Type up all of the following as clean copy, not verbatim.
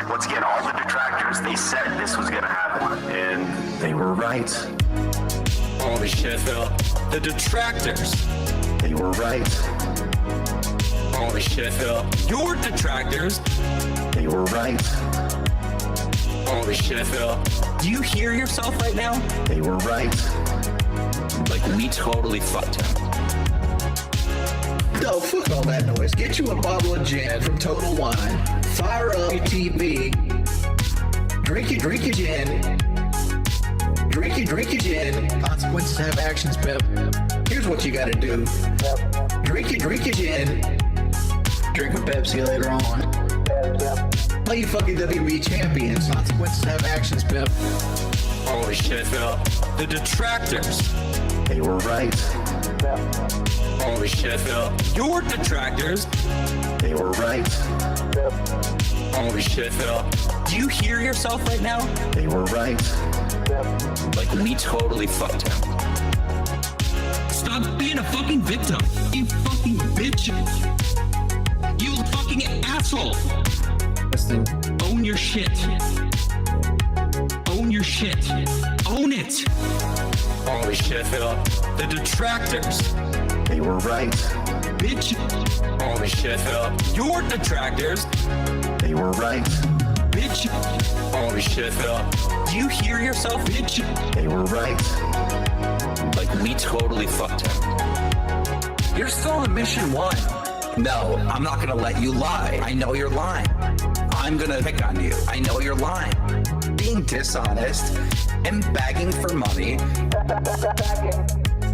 Once again, all the detractors, they said this was going to happen, and they were right. Holy shit, Phil. The detractors. They were right. Holy shit, Phil. Your detractors. They were right. Holy shit, Phil. Do you hear yourself right now? They were right. Like, we totally fucked him. No, fuck all that noise. Get you a bottle of gin from Total Wine. Fire up your TV. Drink your gin. Drink your gin. Consequences have actions, Pep. Here's what you gotta do. Drink your gin. Drink a Pepsi later on. Play your fucking WB champions. Consequences have actions, Pep. Holy shit, Phil. The detractors. They were right. Holy shit, Phil. Your detractors. They were right. Holy shit, Phil. Do you hear yourself right now? They were right. Like, we totally fucked him. Stop being a fucking victim. You fucking bitch. You fucking asshole. Listen. Own your shit. Own your shit. Own it. Holy shit, Phil. The detractors. They were right. Bitch. Holy shit, Phil. Your detractors. They were right. Bitch. Holy shit, Phil. Do you hear yourself, bitch? They were right. Like, we totally fucked him. You're still on mission 1. No, I'm not gonna let you lie. I know you're lying. I'm gonna pick on you. I know you're lying. Being dishonest and begging for money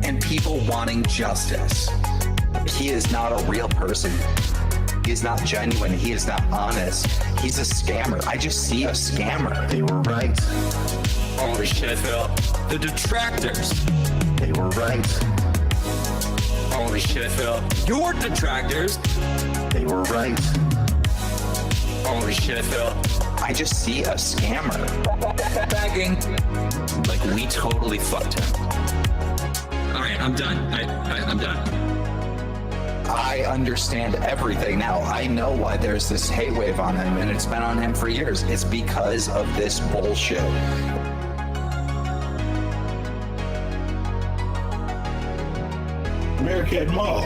and people wanting justice. He is not a real person. He is not genuine. He is not honest. He's a scammer. I just see a scammer. They were right. Holy shit, Phil. The detractors. They were right. Holy shit, Phil. Your detractors. They were right. Holy shit, Phil. I just see a scammer. Begging. Like, we totally fucked him. Alright, I'm done. I'm done. I understand everything now. I know why there's this hate wave on him, and it's been on him for years. It's because of this bullshit. American Mall.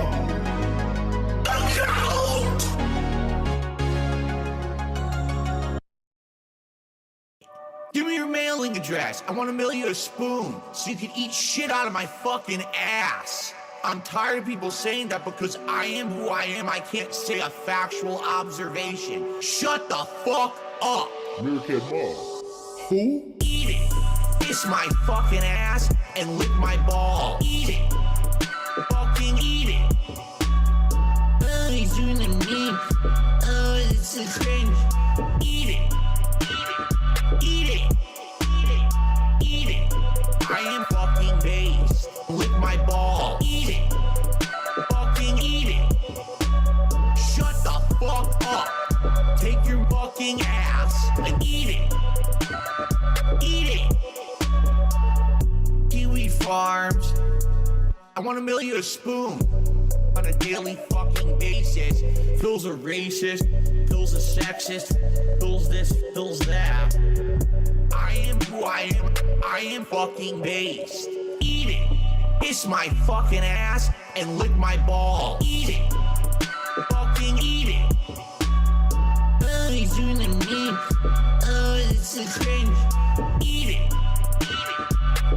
Give me your mailing address. I want to mail you a spoon so you can eat shit out of my fucking ass. I'm tired of people saying that because I am who I am, I can't say a factual observation. Shut the fuck up. American Mall. Who? Eat it. Kiss my fucking ass and lick my ball. Eat it. Fucking eat it. Oh, he's doing a meme. Oh, it's so cringe. Eat it. Eat it. Eat it. I am fucking based. Lick my ball. Eat it. Fucking eat it. Shut the fuck up. Take your fucking ass and eat it. Eat it. Kiwi Farms. I want to mail you a spoon on a daily fucking basis. Phil's a racist. Phil's a sexist. Phil's this. Phil's that. I am who I am. I am fucking based. Eat it. Kiss my fucking ass and lick my ball. Eat it. Fucking eat it. Oh, he's doing a meme. Oh, it's so cringe. Eat it.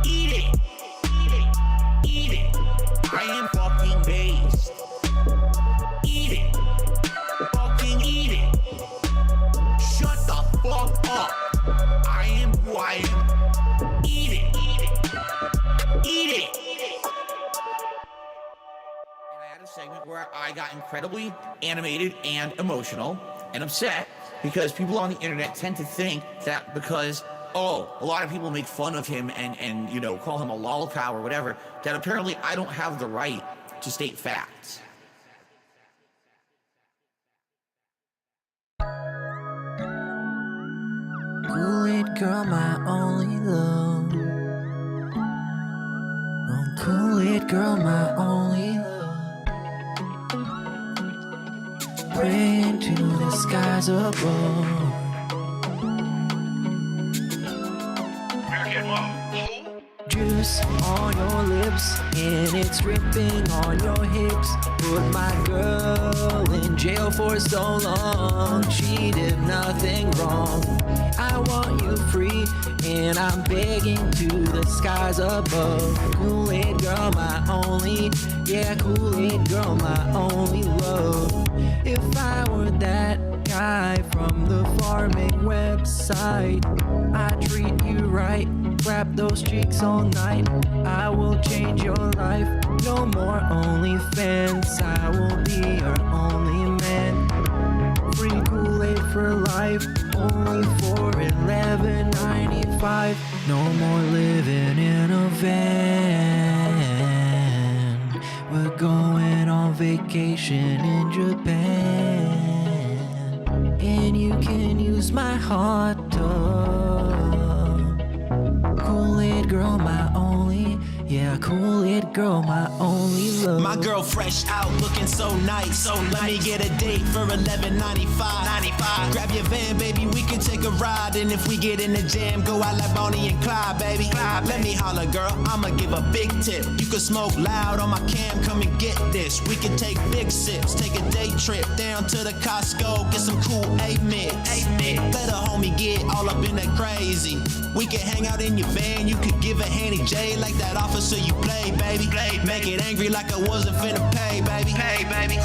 Eat it. Eat it. I am fucking based. Eat it. Fucking eat it. Shut the fuck up. I am who I am. Eat it. Eat it. And I had a segment where I got incredibly animated and emotional and upset because people on the internet tend to think that because, oh, a lot of people make fun of him and you know, call him a lolcow or whatever, that apparently I don't have the right to state facts. Cool it, girl, my only love. Oh, cool it, girl, my only love. Praying to the skies above. Juice on your lips and it's dripping on your hips. Put my girl in jail for so long. She did nothing wrong. I want you free and I'm begging to the skies above. Kool-Aid girl, my only, yeah, Kool-Aid girl, my only love. If I were that guy from the farming website, I treat you right, clap those cheeks all night. I will change your life, no more OnlyFans. I will be your only man. Free Kool-Aid for life, only for $11.95. No more living in a van. We're going on vacation in Japan. And you can use my hot tub. Kool-Aid girl, my only, yeah, Kool-Aid girl, my only love. My girl fresh out, looking so nice. Let me get a date for $11.95. Grab your van, baby, we can take a ride. And if we get in the jam, go out like Bonnie and Clyde, baby. Let me holler, girl, I'ma give a big tip. You can smoke loud on my cam, come and get this. We can take big sips, take a day trip down to the Costco, get some Kool-Aid mix. Let a homie get all up in that crazy. We can hang out in your van, you could give a handy J like that officer you play, baby. Make it angry like I wasn't finna pay, baby.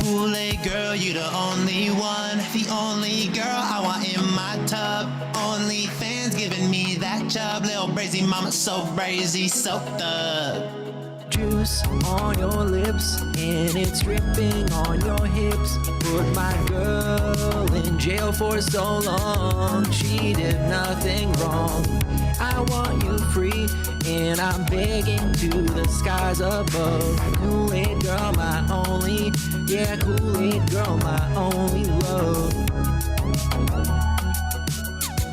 Kool-Aid girl, you the only one, the only girl I want in my tub. Only fans giving me that chub, little brazy mama, so brazy, so thug. Juice on your lips and it's dripping on your hips. Put my girl in jail for so long. She did nothing wrong. I want you free and I'm begging to the skies above. Kool-Aid girl, my only, yeah, Kool-Aid girl, my only love.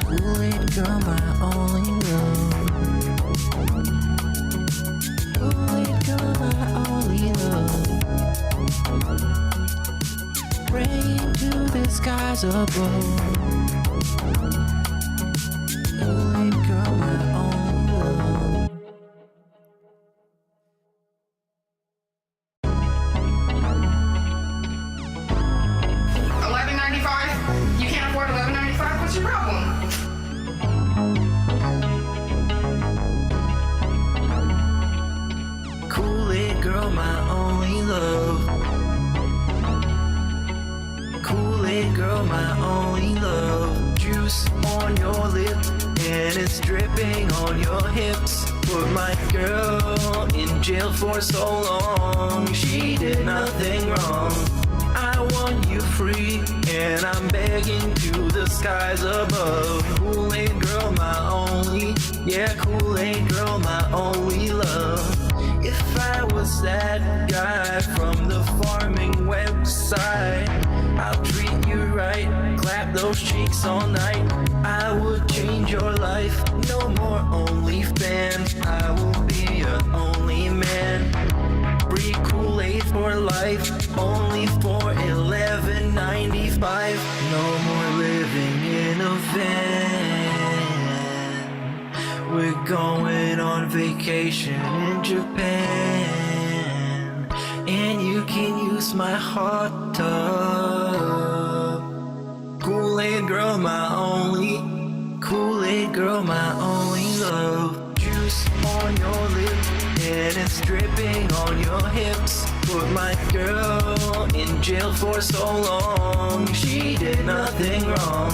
Kool-Aid girl, my only love. Kool-Aid girl, my only love. Praying to the skies above. Kool-Aid girl, my only love. $11.95? You can't afford $11.95? What's your problem? Kool-Aid girl, my only love. Kool-Aid girl, my only love. Juice on your lips and it's dripping on your hips. Put my girl in jail for so long. She did nothing wrong. I want you free and I'm begging to the skies above. Kool-Aid girl, my only, yeah, Kool-Aid girl, my only love. If I was that guy from the farming website, I'll treat you right, clap those cheeks all night. I would change your life, no more OnlyFans. I will be your only man. Free Kool-Aid for life, only for $11.95. No more living in a van. We're going on vacation in Japan. And you can use my hot tub. Kool-Aid girl, my only, Kool-Aid girl, my only love. Juice on your lips and it's dripping on your hips. Put my girl in jail for so long. She did nothing wrong.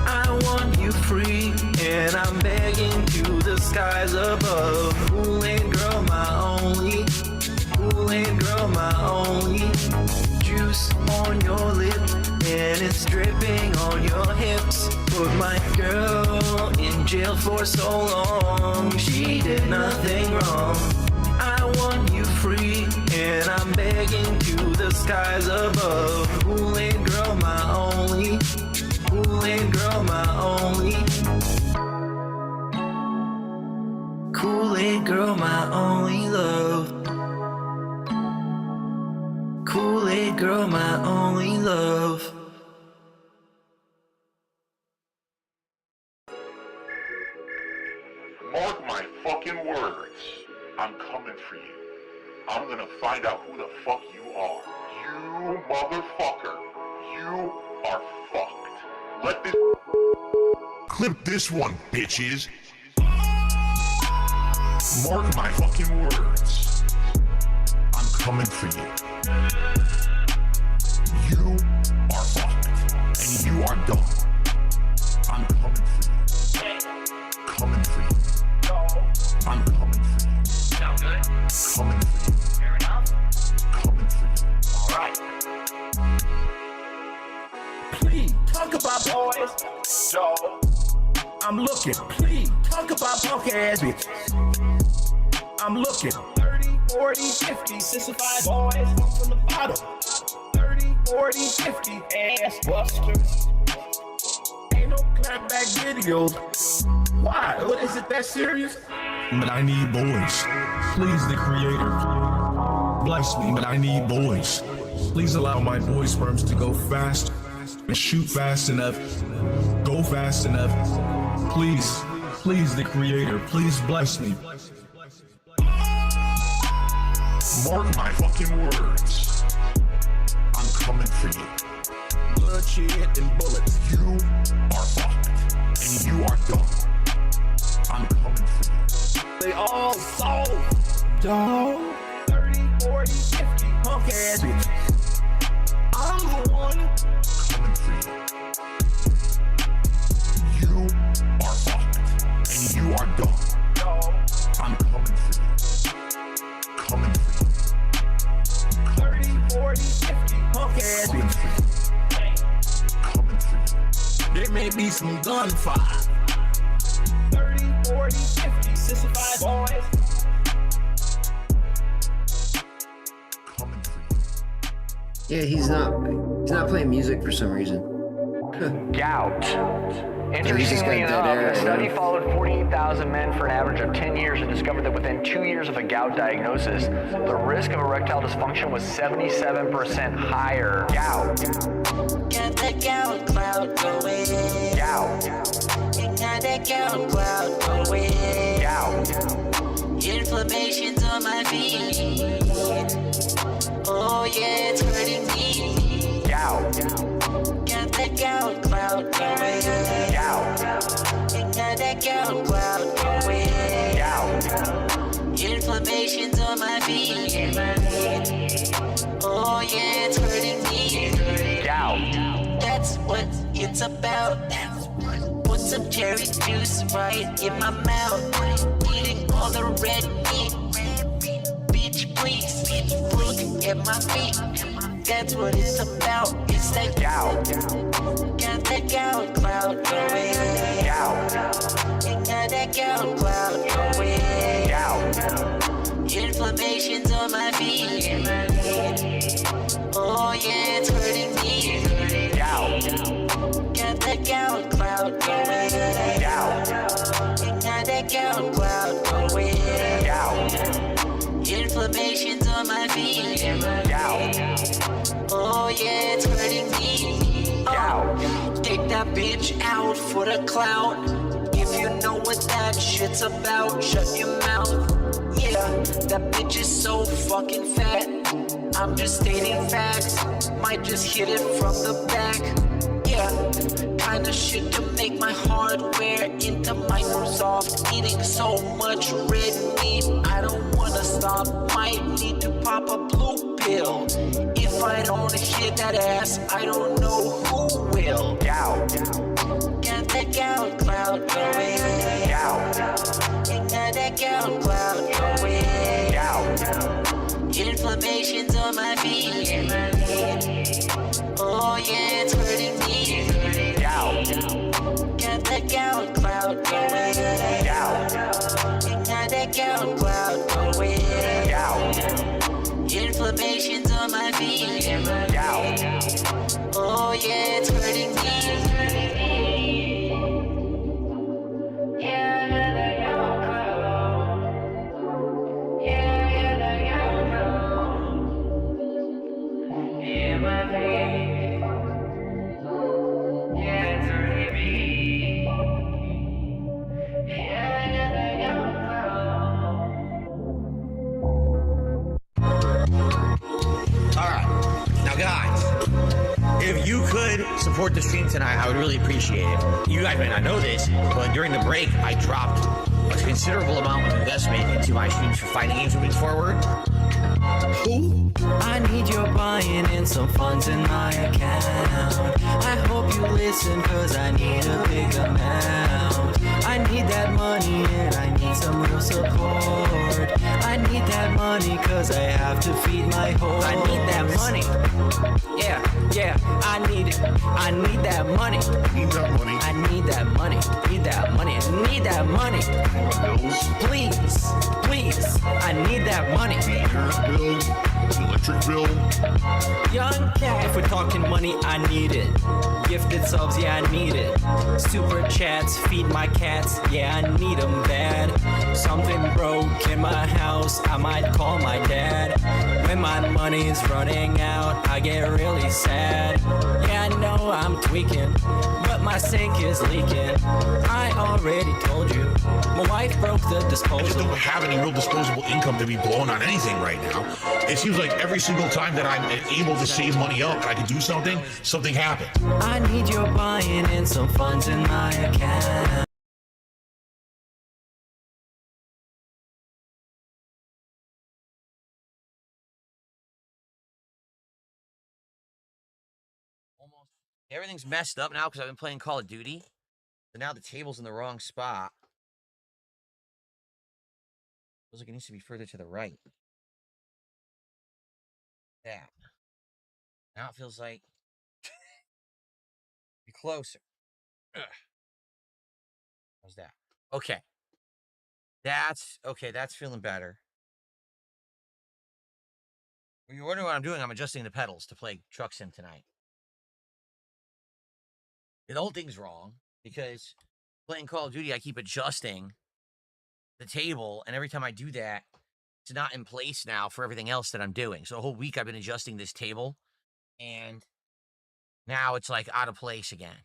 I want you free and I'm begging to the skies above. Kool-Aid girl, my only, Kool-Aid girl, my only. Juice on your lips and it's dripping on your hips. Put my girl in jail for so long. She did nothing wrong. I want you free and I'm begging to the skies above. Kool-Aid girl, my only, Kool-Aid girl, my only. Kool-Aid girl, my only love. Kool-Aid girl, my only love. Mark my fucking words. I'm coming for you. I'm gonna find out who the fuck you are. You motherfucker. You are fucked. Let this clip this one, bitches. Mark my fucking words. I'm coming for you. You are fucked. And you are done. I'm coming for you. Coming for you. I'm coming for you. Sound good? Coming for you. Fair enough. Coming for you. Alright. Please talk about boys. So I'm looking. Please talk about punk ass bitches. I'm looking. 30, 40, 50, 65 boys come from the bottom. 30, 40, 50 ass busters. Ain't no clapback videos. Why? What is it that serious? But I need boys. Please, the creator, bless me, but I need boys. Please allow my boy sperms to go fast and shoot fast enough, go fast enough. Please, the creator, please bless me. Mark my fucking words. I'm coming for you. Bloodshed and bullets. You are fucked. And you are done. I'm coming for you. They all sold. Dog. 30, 40, 50 punk ass bitches. I'm the one. Coming for you. You are fucked. And you are done. Dog. I'm coming for you. Coming for you. 30, 40, 50 punk ass Coming bitches. for you. Coming for you. There may be some gunfire. 30, 40, 50, 65 boys. Coming for you. Yeah, he's not playing music for some reason. Gout. just Interestingly got dead enough, air, a study yeah. followed 48,000 men for an average of 10 years and discovered that within 2 years of a gout diagnosis, the risk of erectile dysfunction was 77% higher. Gout. Got that gout cloud going. Gout. You got that gout cloud going. Gout. Inflammation's on my feet. Oh yeah, it's hurting me. Gout. Got that gout cloud going. Gout. You got that gout cloud going. Gout. Inflammation's on my feet. Oh yeah, it's hurting me. Gout. That's what it's about. Put some cherry juice right in my mouth. Eating all the red meat. Bitch, please look at my feet. That's what it's about. It's that Gout. got that gout cloud going. Gout. You got that gout cloud going. Gout. Inflammation's on my feet. Oh yeah, it's hurting me. Gout. Got that gout cloud going. Gout. You got that gout cloud going. Gout. Inflammation's on my feet. Gout. Oh yeah, it's hurting me. Gout. Take that bitch out for the clout. If you know what that shit's about, shut your mouth. Yeah, that bitch is so fucking fat. I'm just stating facts. Might just hit it from the back. Yeah, kinda shit to make my hardware into Microsoft. Eating so much red meat, I don't wanna stop. Might need to pop a blue pill. If I don't hit that ass, I don't know who will. Gout. Got that gout cloud going. Gout. You got that gout cloud going. Gout. Inflammation's on my feet. Oh yeah, it's hurting me. Gout. Got that gout cloud going. Gout. You got that gout cloud going. Gout. Inflammation's on my feet. Gout. Oh yeah, it's hurting me. support the stream tonight, I would really appreciate it. You guys may not know this, but during the break, I dropped a considerable amount of investment into my streams for fighting games moving forward. Who? I need your buy-in and some funds in my account. I hope you listen, cause I need a big amount. I need that money and I need some real support. I need that money cause I have to feed my horse. I need that money. Yeah, I need it. I need that money. Need that money. I need that money. Need that money. I need that money. Please. I need that money. Meter bill, electric bill. Young cat. If we're talking money, I need it. Gifted subs, yeah, I need it. Super chats, feed my cats, yeah, I need them bad. Something broke in my house, I might call my dad. When my money's running out, I get really sad. Yeah, I know I'm tweaking, but my sink is leaking. I already told you, my wife broke the I just disposal. don't have any real disposable income to be blown on anything right now. It seems like every single time that I'm able to save money up and I can do something, something happens. I need your buy-in and some funds in my account. Almost everything's messed up now because I've been playing Call of Duty. So now the table's in the wrong spot. Feels like it needs to be further to the right. That. Now it feels like be closer. Ugh. How's that? Okay. That's okay. That's feeling better. When you're wondering what I'm doing, I'm adjusting the pedals to play Truck Sim tonight. The whole thing's wrong because playing Call of Duty, I keep adjusting the table, and every time I do that, it's not in place now for everything else that I'm doing. So a whole week I've been adjusting this table, and now it's like out of place again.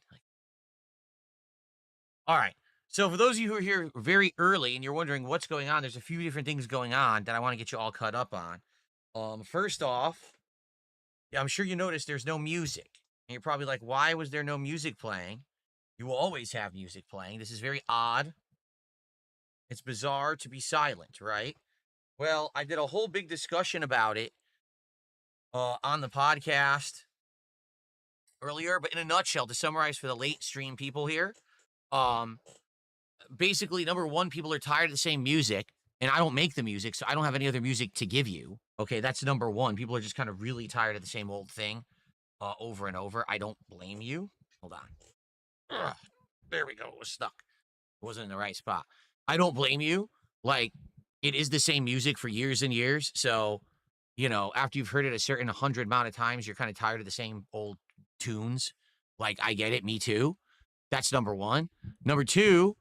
All right. So for those of you who are here very early and you're wondering what's going on, there's a few different things going on that I want to get you all caught up on. First off, I'm sure you noticed there's no music. And you're probably like, why was there no music playing? You will always have music playing. This is very odd. It's bizarre to be silent, right? Well, I did a whole big discussion about it on the podcast earlier, but in a nutshell, to summarize for the late stream people here, basically, number one, people are tired of the same music, and I don't make the music, so I don't have any other music to give you. Okay, that's number one. People are just kind of really tired of the same old thing over and over. I don't blame you. Hold on. Ugh, there we go. It was stuck. It wasn't in the right spot. I don't blame you. Like, it is the same music for years and years, so, you know, after you've heard it a certain 100 amount of times, you're kind of tired of the same old tunes. Like, I get it. Me too. That's number one. Number two,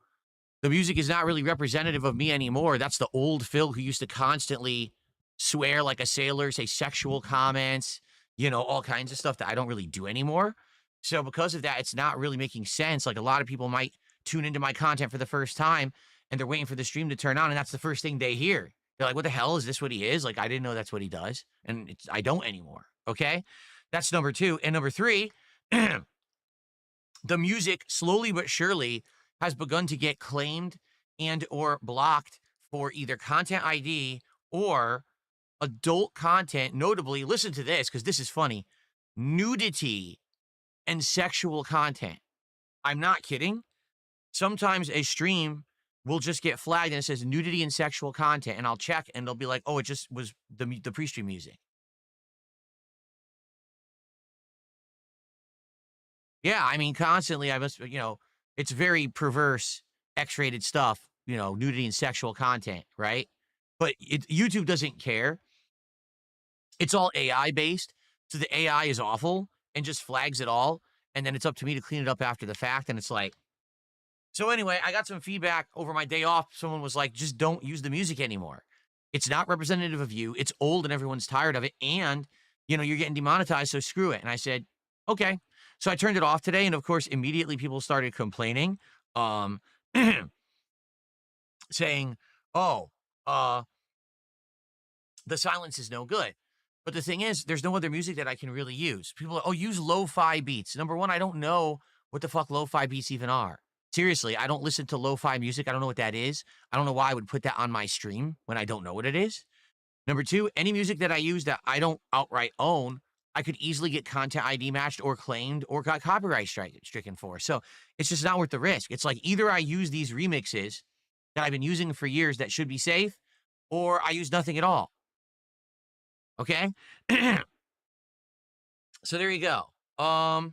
the music is not really representative of me anymore. That's the old Phil who used to constantly swear like a sailor, say sexual comments, you know, all kinds of stuff that I don't really do anymore. So because of that, it's not really making sense. Like, a lot of people might tune into my content for the first time and they're waiting for the stream to turn on, and that's the first thing they hear. They're like, what the hell? Is this what he is? Like, I didn't know that's what he does. And I don't anymore. Okay? That's number two. And number three, the music slowly but surely has begun to get claimed and or blocked for either content ID or adult content. Notably, listen to this because this is funny, nudity and sexual content. I'm not kidding. Sometimes a stream will just get flagged and it says nudity and sexual content, and I'll check and they'll be like, oh, it just was the pre-stream music. Yeah, I mean, constantly, I must, you know, it's very perverse, X-rated stuff, you know, nudity and sexual content, right? But YouTube doesn't care. It's all AI-based, so the AI is awful and just flags it all, and then it's up to me to clean it up after the fact, and it's like... So anyway, I got some feedback over my day off. Someone was like, just don't use the music anymore. It's not representative of you. It's old and everyone's tired of it, and, you know, you're getting demonetized, so screw it. And I said, okay. So I turned it off today, and of course, immediately people started complaining, saying, oh, the silence is no good. But the thing is, there's no other music that I can really use. People are, oh, use lo-fi beats. Number one, I don't know what the fuck lo-fi beats even are. Seriously, I don't listen to lo-fi music. I don't know what that is. I don't know why I would put that on my stream when I don't know what it is. Number two, any music that I use that I don't outright own, I could easily get content ID matched or claimed or got copyright stricken for. So it's just not worth the risk. It's like either I use these remixes that I've been using for years that should be safe, or I use nothing at all. Okay? So there you go. And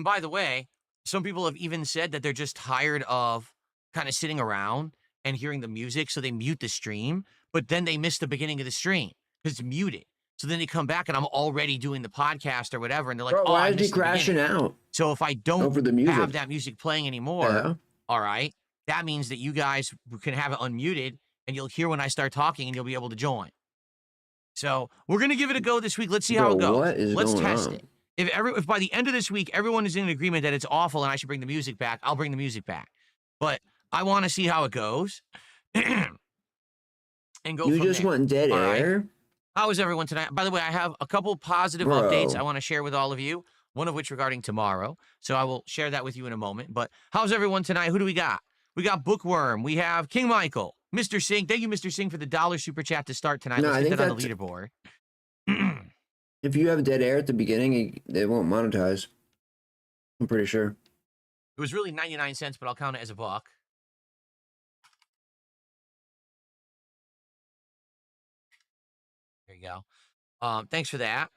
by the way, some people have even said that they're just tired of kind of sitting around and hearing the music, so they mute the stream, but then they miss the beginning of the stream because it's muted. So then they come back and I'm already doing the podcast or whatever, and they're like, Bro, oh, why I is he missed the crashing beginning. out? So if I don't over the music? have that music playing anymore, Yeah. all right, that means that you guys can have it unmuted and you'll hear when I start talking and you'll be able to join. So we're going to give it a go this week. Let's see how it goes. What is Let's going test on? it. If by the end of this week, everyone is in agreement that it's awful and I should bring the music back, I'll bring the music back. But I want to see how it goes. And go You from just there. want dead All right? air? How is everyone tonight? By the way, I have a couple positive Bro. updates I want to share with all of you, one of which regarding tomorrow. So I will share that with you in a moment. But how's everyone tonight? Who do we got? We got Bookworm. We have King Michael. Mr. Singh. Thank you, Mr. Singh, for the $1 super chat to start tonight. No, Let's I get think that on the that's- leaderboard. If you have dead air at the beginning, they won't monetize. I'm pretty sure. It was really 99 cents, but I'll count it as $1. There you go. Thanks for that.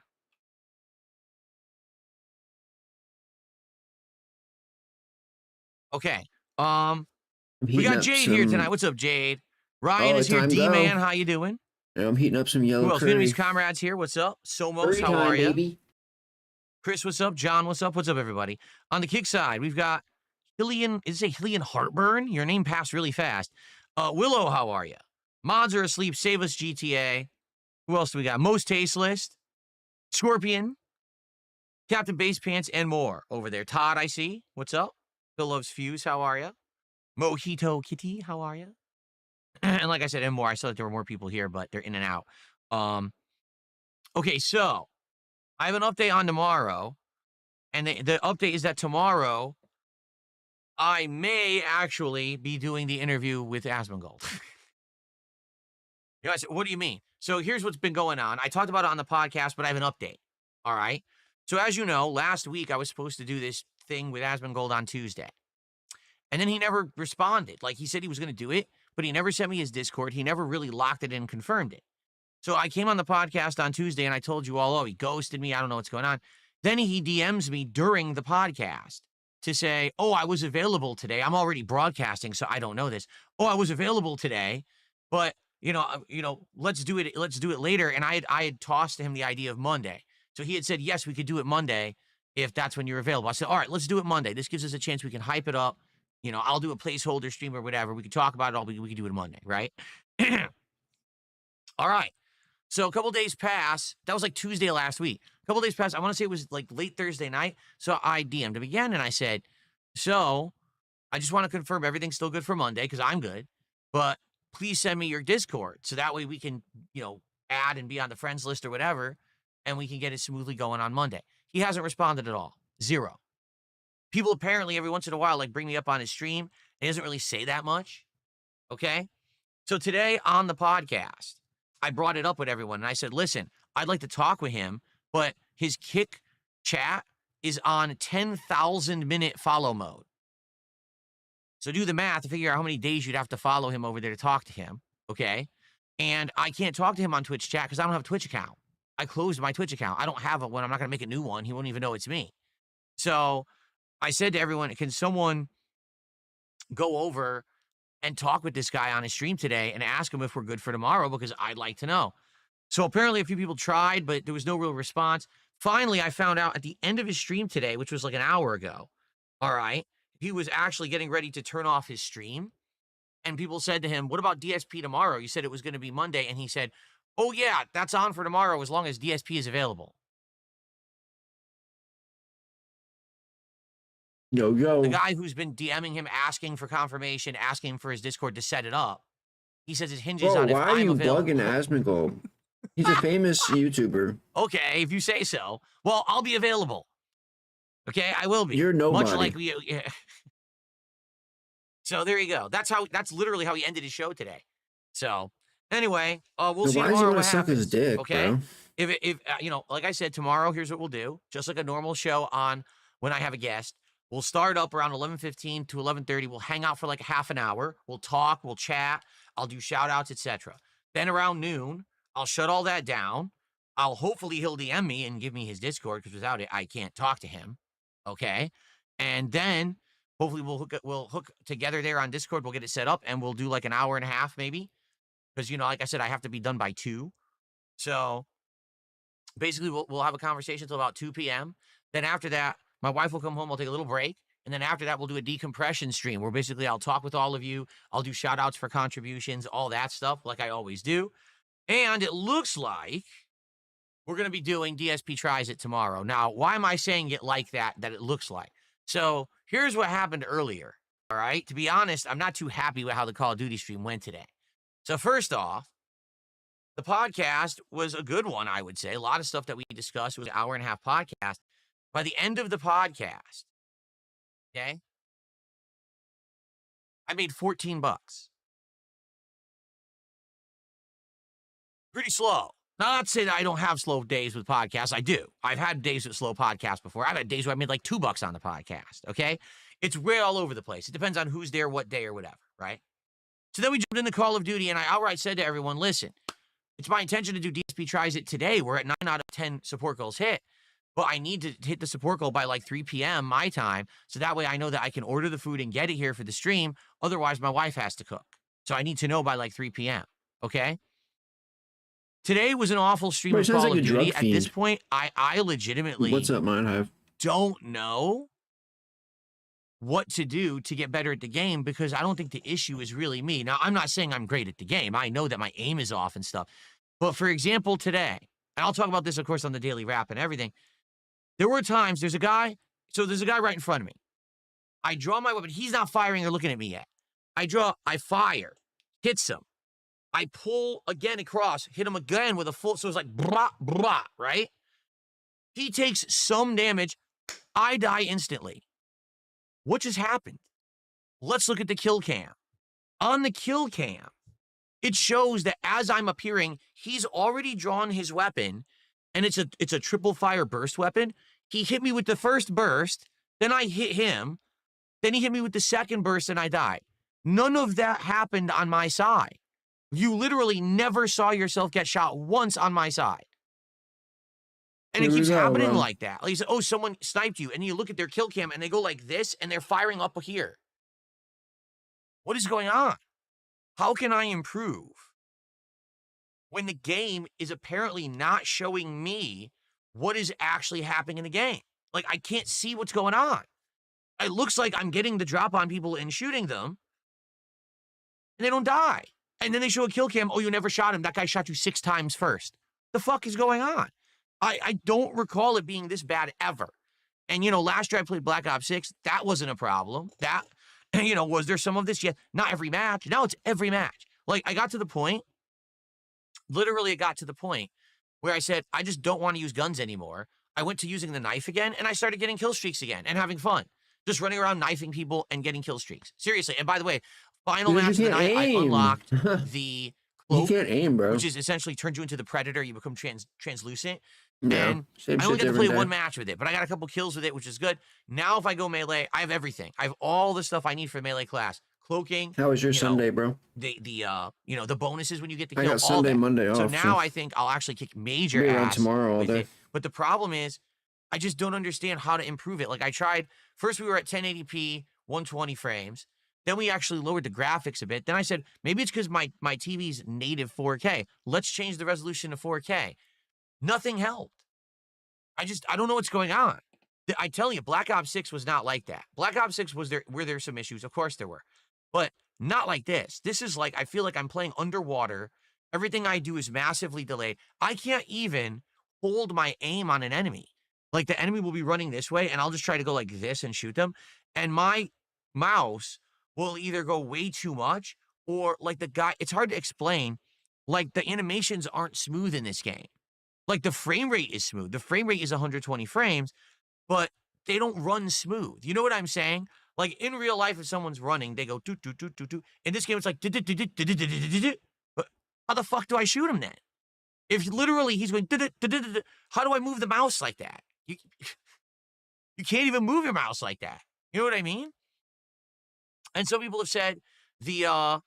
Okay. We got Jade here tonight. What's up, Jade? Ryan is here. time D-Man, go. how you doing? I'm heating up some yellow Who else? curry. Vietnamese comrades here. What's up? Somos, Curry how time, are you? baby. Chris, what's up? John, what's up? What's up, everybody? On the kick side, we've got Hillian. Is it Hillian Heartburn? Your name passed really fast. Willow, how are you? Mods are asleep. Save us, GTA. Who else do we got? Most Tasteless, Scorpion, Captain Base Pants, and more over there. Todd, I see. What's up? Phil Loves Fuse, how are you? Mojito Kitty, how are you? And like I said, and more. I saw that there were more people here, but they're in and out. Okay, so I have an update on tomorrow, and the update is that tomorrow I may actually be doing the interview with Asmongold. You guys, what do you mean? So here's what's been going on. I talked about it on the podcast, but I have an update. All right. So as you know, last week I was supposed to do this thing with Asmongold on Tuesday. And then he never responded. Like, he said he was going to do it, but he never sent me his Discord. He never really locked it in and confirmed it. So I came on the podcast on Tuesday and I told you all, oh, he ghosted me. I don't know what's going on. Then he DMs me during the podcast to say, oh, I was available today. I'm already broadcasting, so I don't know this. Oh, I was available today, but you know, let's do it later. And I had tossed to him the idea of Monday. So he had said, yes, we could do it Monday if that's when you're available. I said, all right, let's do it Monday. This gives us a chance. We can hype it up. You know, I'll do a placeholder stream or whatever. We can talk about it all. We can do it Monday, right? All right. So a couple days pass. That was like Tuesday last week. A couple days pass. I want to say it was like late Thursday night. So I DM'd him again and I said, so I just want to confirm everything's still good for Monday because I'm good. But please send me your Discord so that way we can, you know, add and be on the friends list or whatever, and we can get it smoothly going on Monday. He hasn't responded at all. Zero. People apparently every once in a while like bring me up on his stream. He doesn't really say that much. Okay? So today on the podcast, I brought it up with everyone and I said, listen, I'd like to talk with him, but his Kick chat is on 10,000-minute follow mode. So do the math to figure out how many days you'd have to follow him over there to talk to him, okay? And I can't talk to him on Twitch chat because I don't have a Twitch account. I closed my Twitch account. I don't have one. I'm not going to make a new one. He won't even know it's me. So I said to everyone, can someone go over and talk with this guy on his stream today and ask him if we're good for tomorrow because I'd like to know. So apparently a few people tried, but there was no real response. Finally, I found out at the end of his stream today, which was like an hour ago, all right, he was actually getting ready to turn off his stream. And people said to him, what about DSP tomorrow? You said it was going to be Monday. And he said, oh, yeah, that's on for tomorrow as long as DSP is available. Yo. The guy who's been DMing him, asking for confirmation, asking for his Discord to set it up, He says it hinges Bro, on if why are I'm you available. bugging Asmongold? He's a famous YouTuber. Okay, if you say so. Well, I'll be available. Okay, I will be. You're nobody. Much like we. Yeah. So there you go. That's literally how he ended his show today. So anyway, we'll see Why does he tomorrow want what to suck his happens. dick, Okay. bro? If you know, like I said, tomorrow, here's what we'll do. Just like a normal show on when I have a guest. We'll start up around 11:15 to 11:30. We'll hang out for like a half an hour. We'll talk, we'll chat. I'll do shout outs, etc. Then around noon, I'll shut all that down. Hopefully he'll DM me and give me his Discord, because without it, I can't talk to him. Okay. And then hopefully we'll hook together there on Discord. We'll get it set up and we'll do like an hour and a half maybe. Because, you know, like I said, I have to be done by 2. So basically we'll have a conversation until about 2 p.m. Then after that, my wife will come home. I'll take a little break. And then after that, we'll do a decompression stream where basically I'll talk with all of you. I'll do shout outs for contributions, all that stuff like I always do. And it looks like we're going to be doing DSP Tries It tomorrow. Now, why am I saying it like that it looks like? So here's what happened earlier. All right. To be honest, I'm not too happy with how the Call of Duty stream went today. So first off, the podcast was a good one, I would say. A lot of stuff that we discussed. It was an hour and a half podcast. By the end of the podcast, okay, I made $14. Pretty slow. Now, not to say that I don't have slow days with podcasts. I do. I've had days with slow podcasts before. I've had days where I made like $2 on the podcast, okay? It's way all over the place. It depends on who's there, what day, or whatever, right? So then we jumped into Call of Duty, and I outright said to everyone, listen, it's my intention to do DSP Tries It today. We're at 9 out of 10 support goals hit. But I need to hit the support goal by like 3 p.m. my time, so that way I know that I can order the food and get it here for the stream. Otherwise, my wife has to cook. So I need to know by like 3 p.m., okay? Today was an awful stream of Call of Duty. At this point, I legitimately What's up, Mine Hive? Don't know what to do to get better at the game, because I don't think the issue is really me. Now, I'm not saying I'm great at the game. I know that my aim is off and stuff. But for example, today, and I'll talk about this, of course, on the Daily Wrap and everything, there were times, there's a guy right in front of me. I draw my weapon. He's not firing or looking at me yet. I fire, hits him. I pull again across, hit him again with a full, so it's like, blah, blah, right? He takes some damage. I die instantly. What just happened? Let's look at the kill cam. On the kill cam, it shows that as I'm appearing, he's already drawn his weapon, and it's a triple fire burst weapon. He hit me with the first burst, then I hit him, then he hit me with the second burst, and I died. None of that happened on my side. You literally never saw yourself get shot once on my side. And it keeps happening like that. Like you said, oh, someone sniped you, and you look at their kill cam, and they go like this, and they're firing up here. What is going on? How can I improve when the game is apparently not showing me what is actually happening in the game? Like, I can't see what's going on. It looks like I'm getting the drop on people and shooting them, and they don't die. And then they show a kill cam. Oh, you never shot him. That guy shot you 6 times first. The fuck is going on? I don't recall it being this bad ever. And, you know, last year I played Black Ops 6. That wasn't a problem. That, you know, was there some of this? Yeah, not every match. Now it's every match. Like, I got to the point, literally it got to the point where I said, I just don't want to use guns anymore. I went to using the knife again, and I started getting kill streaks again and having fun. Just running around knifing people and getting kill streaks. Seriously. And by the way, final match of the night, I unlocked the cloak. You can't aim, bro. Which is essentially turns you into the Predator. You become translucent. Yeah, and I only got to play 1 match with it, but I got a couple kills with it, which is good. Now, if I go melee, I have everything. I have all the stuff I need for the melee class. Cloaking. How was your Sunday, bro? You know, the bonuses when you get the kill. I got Sunday, Monday off. So now I think I'll actually kick major ass tomorrow all day. But the problem is, I just don't understand how to improve it. Like, I tried, first we were at 1080p, 120 frames. Then we actually lowered the graphics a bit. Then I said, maybe it's because my TV's native 4K. Let's change the resolution to 4K. Nothing helped. I don't know what's going on. I tell you, Black Ops 6 was not like that. Black Ops 6 were there some issues? Of course there were. But not like this. This is like, I feel like I'm playing underwater. Everything I do is massively delayed. I can't even hold my aim on an enemy. Like, the enemy will be running this way, and I'll just try to go like this and shoot them. And my mouse will either go way too much, or like the guy, it's hard to explain. Like the animations aren't smooth in this game. Like the frame rate is smooth. The frame rate is 120 frames, but they don't run smooth. You know what I'm saying? Like in real life, if someone's running, they go do do do do do. In this game, it's like do do do do do do do do do. But how the fuck do I shoot him then? If literally he's going, how do I move the mouse like that? You can't even move your mouse like that. You know what I mean? And some people have said when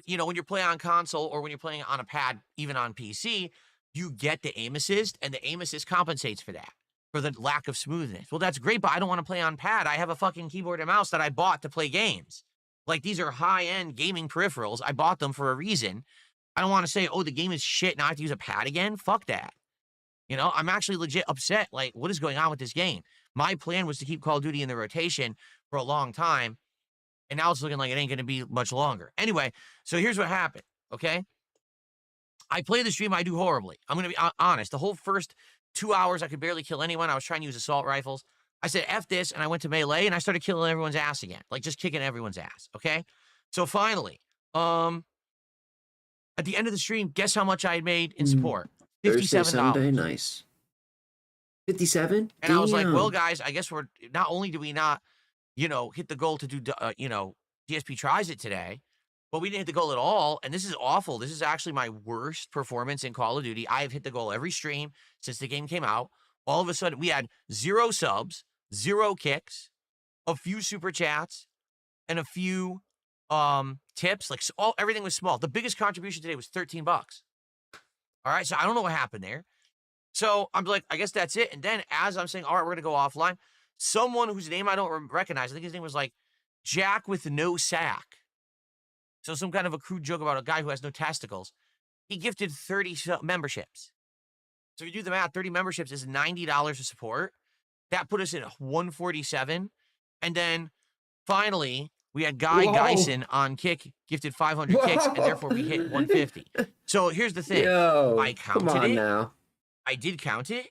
you're playing on console or when you're playing on a pad, even on PC, you get the aim assist, and the aim assist compensates for that, for the lack of smoothness. Well, that's great, but I don't want to play on pad. I have a fucking keyboard and mouse that I bought to play games. Like, these are high-end gaming peripherals. I bought them for a reason. I don't want to say, oh, the game is shit, now I have to use a pad again. Fuck that. I'm actually legit upset. Like, what is going on with this game? My plan was to keep Call of Duty in the rotation for a long time, and now it's looking like it ain't going to be much longer. Anyway, so here's what happened, okay? I play the stream, I do horribly. I'm going to be honest. The whole first 2 hours, I could barely kill anyone. I was trying to use assault rifles. I said, F this, and I went to melee, and I started killing everyone's ass again. Like, just kicking everyone's ass, okay? So finally, at the end of the stream, guess how much I had made in support? $57. Sunday, nice. 57? And I was like, well, guys, I guess we're, not only do we not, hit the goal to do, DSP tries it today, but we didn't hit the goal at all. And this is awful. This is actually my worst performance in Call of Duty. I have hit the goal every stream since the game came out. All of a sudden, we had 0 subs, 0 kicks, a few super chats, and a few tips. Like, everything was small. The biggest contribution today was $13. All right, so I don't know what happened there. So I'm like, I guess that's it. And then as I'm saying, all right, we're going to go offline, someone whose name I don't recognize, I think his name was like Jack with no sack. So some kind of a crude joke about a guy who has no testicles. He gifted 30 memberships. So if you do the math, 30 memberships is $90 of support. That put us at 147. And then finally, we had Guy Geisen on Kick, gifted 500 kicks, and therefore we hit 150. So here's the thing. I counted come on it. now. I did count it,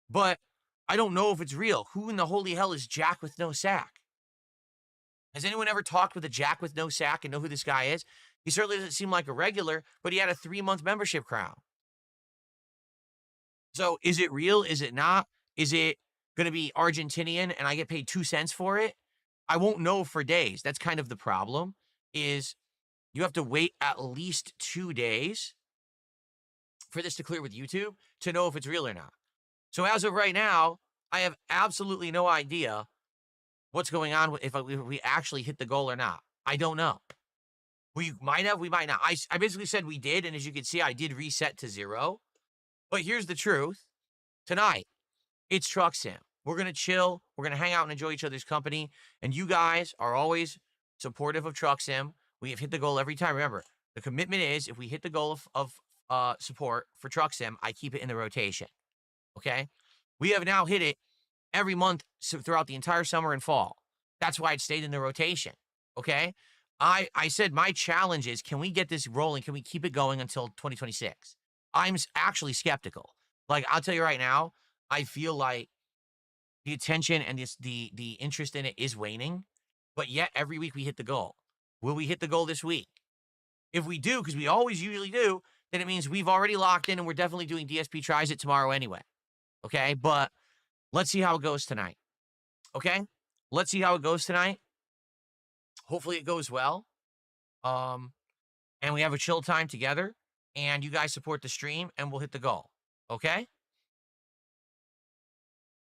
but I don't know if it's real. Who in the holy hell is Jack with no sack? Has anyone ever talked with a Jack with no sack and know who this guy is? He certainly doesn't seem like a regular, but he had a 3-month membership crown. So is it real? Is it not? Is it going to be Argentinian and I get paid 2 cents for it? I won't know for days. That's kind of the problem, is you have to wait at least 2 days for this to clear with YouTube to know if it's real or not. So as of right now, I have absolutely no idea what's going on if we actually hit the goal or not. I don't know. We might have, we might not. I basically said we did, and as you can see, I did reset to 0. But here's the truth. Tonight, it's Truck Sim. We're going to chill. We're going to hang out and enjoy each other's company. And you guys are always supportive of Truck Sim. We have hit the goal every time. Remember, the commitment is if we hit the goal of support for Truck Sim, I keep it in the rotation. Okay? We have now hit it every month throughout the entire summer and fall. That's why it stayed in the rotation. Okay? I said my challenge is, can we get this rolling? Can we keep it going until 2026? I'm actually skeptical. Like, I'll tell you right now, I feel like the attention and the interest in it is waning, but yet every week we hit the goal. Will we hit the goal this week? If we do, because we always usually do, then it means we've already locked in and we're definitely doing DSP Tries It tomorrow anyway. Okay? But let's see how it goes tonight. Okay? Let's see how it goes tonight. Hopefully it goes well. And we have a chill time together. And you guys support the stream, and we'll hit the goal. Okay?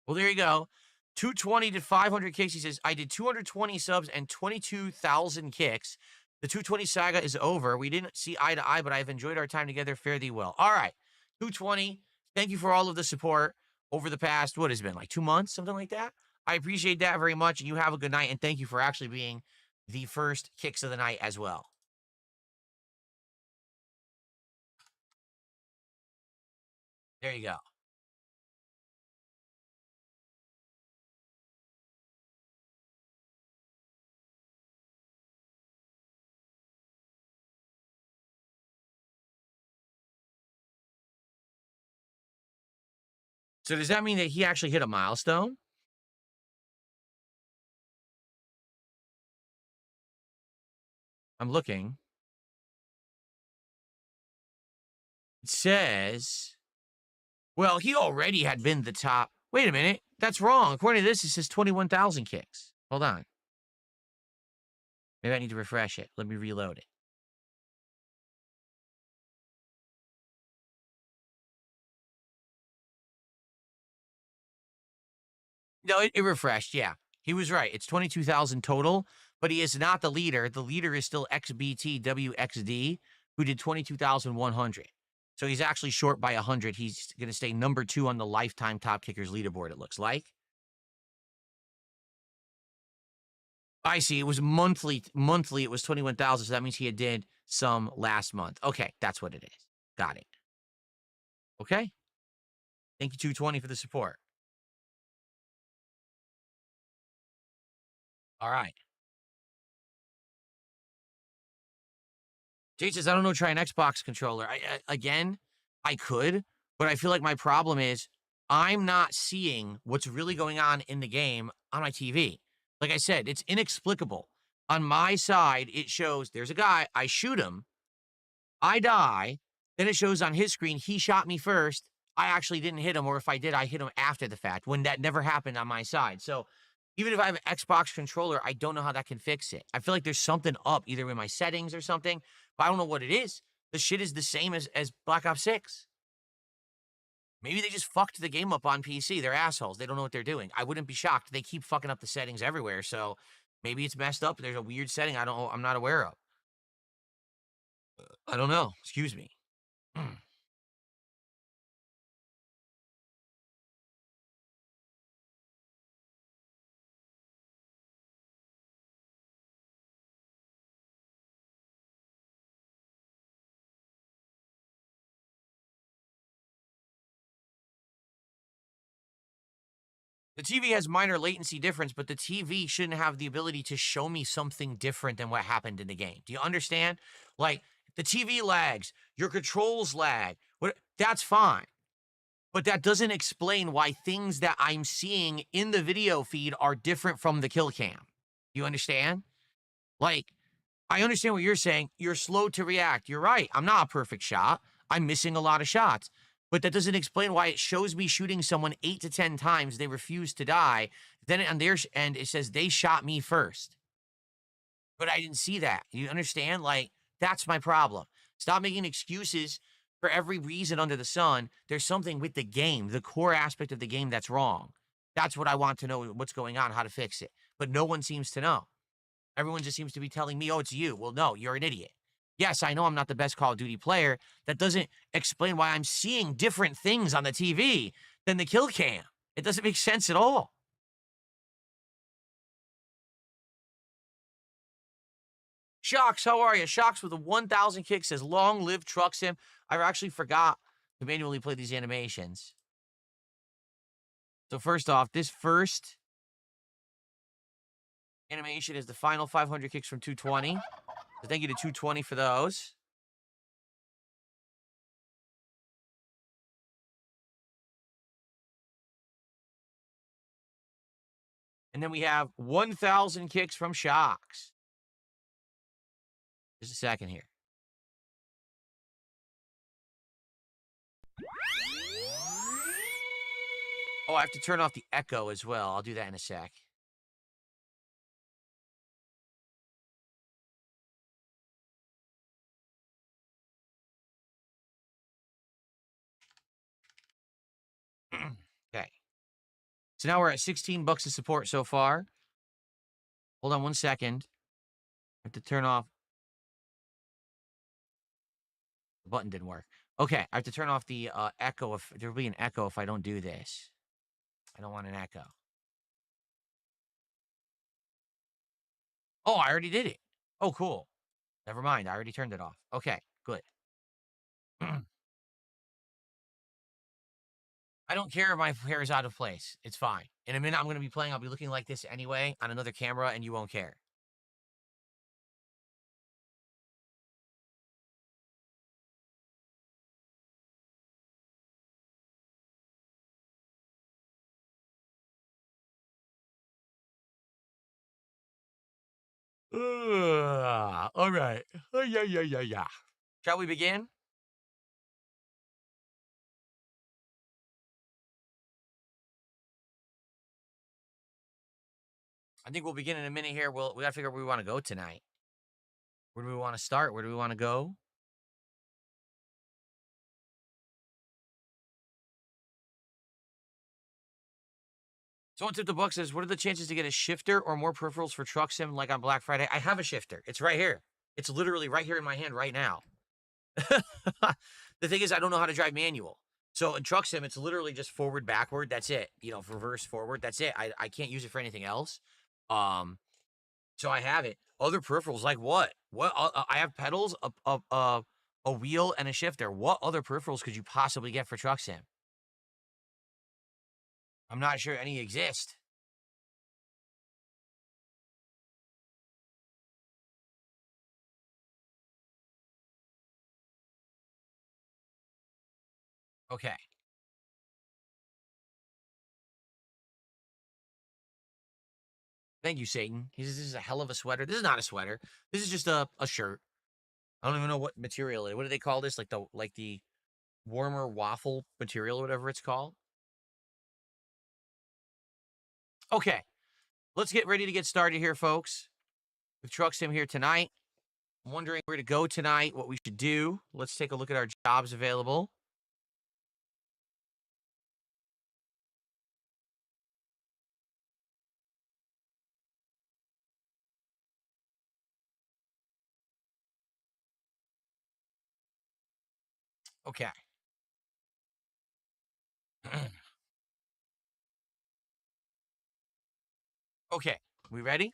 Well, there you go. 220 to 500 kicks. He says, I did 220 subs and 22,000 kicks. The 220 saga is over. We didn't see eye to eye, but I've enjoyed our time together. Fare thee well. All right. 220. Thank you for all of the support over the past, what has been, like 2 months, something like that. I appreciate that very much. And you have a good night. And thank you for actually being the first kicks of the night as well. There you go. So does that mean that he actually hit a milestone? I'm looking. says, well, he already had been the top. Wait a minute. That's wrong. According to this, it says 21,000 kicks. Hold on. Maybe I need to refresh it. Let me reload it. No, it refreshed. Yeah, he was right. It's 22,000 total, but he is not the leader. The leader is still XBTWXD, who did 22,100. So he's actually short by 100. He's going to stay number 2 on the lifetime top kickers leaderboard, it looks like. I see. It was monthly. Monthly, it was 21,000. So that means he did some last month. Okay, that's what it is. Got it. Okay. Thank you, 220, for the support. All right. Jay says, I don't know, try an Xbox controller. Again, I could, but I feel like my problem is I'm not seeing what's really going on in the game on my TV. Like I said, it's inexplicable. On my side, it shows there's a guy, I shoot him, I die, then it shows on his screen, he shot me first, I actually didn't hit him, or if I did, I hit him after the fact, when that never happened on my side. So even if I have an Xbox controller, I don't know how that can fix it. I feel like there's something up, either in my settings or something, but I don't know what it is. The shit is the same as Black Ops 6. Maybe they just fucked the game up on PC. They're assholes. They don't know what they're doing. I wouldn't be shocked. They keep fucking up the settings everywhere, so maybe it's messed up. There's a weird setting I'm not aware of. I don't know. Excuse me. The TV has minor latency difference, but the TV shouldn't have the ability to show me something different than what happened in the game. Do you understand? Like, the TV lags, your controls lag. That's fine. But that doesn't explain why things that I'm seeing in the video feed are different from the kill cam. You understand? Like, I understand what you're saying. You're slow to react. You're right. I'm not a perfect shot. I'm missing a lot of shots. But that doesn't explain why it shows me shooting someone 8 to 10 times. They refuse to die. Then on their end, it says they shot me first. But I didn't see that. You understand? Like, that's my problem. Stop making excuses for every reason under the sun. There's something with the game, the core aspect of the game, that's wrong. That's what I want to know, what's going on, how to fix it. But no one seems to know. Everyone just seems to be telling me, oh, it's you. Well, no, you're an idiot. Yes, I know I'm not the best Call of Duty player. That doesn't explain why I'm seeing different things on the TV than the kill cam. It doesn't make sense at all. Shocks, how are you? Shocks with a 1,000 kick says, long live Truck Sim. I actually forgot to manually play these animations. So first off, this first animation is the final 500 kicks from 220. So thank you to 220 for those. And then we have 1,000 kicks from Shocks. Just a second here. Oh, I have to turn off the echo as well. I'll do that in a sec. Okay. So now we're at $16 of support so far. Hold on 1 second. I have to turn off. The button didn't work. Okay, I have to turn off the echo. If there'll be an echo if I don't do this. I don't want an echo. Oh, I already did it. Oh, cool. Never mind. I already turned it off. Okay, good. I don't care if my hair is out of place. It's fine. In a minute, I'm going to be playing. I'll be looking like this anyway on another camera, and you won't care. All right. Yeah. Shall we begin? I think we'll begin in a minute here. We gotta figure out where we want to go tonight. Where do we want to start? Where do we want to go? Someone tipped the book says, what are the chances to get a shifter or more peripherals for truck sim like on Black Friday? I have a shifter. It's right here. It's literally right here in my hand right now. The thing is, I don't know how to drive manual. So in truck sim, it's literally just forward, backward. That's it. You know, reverse, forward. That's it. I can't use it for anything else. So I have it. Other peripherals, like what? What? I have pedals, a wheel, and a shifter. What other peripherals could you possibly get for truck sim? I'm not sure any exist. Okay. Thank you, Satan. He says, this is a hell of a sweater. This is not a sweater. This is just a shirt. I don't even know what material it is. What do they call this? Like the warmer waffle material or whatever it's called. Okay. Let's get ready to get started here, folks. With Truck Sim here tonight. I'm wondering where to go tonight, what we should do. Let's take a look at our jobs available. Okay. Okay. We ready?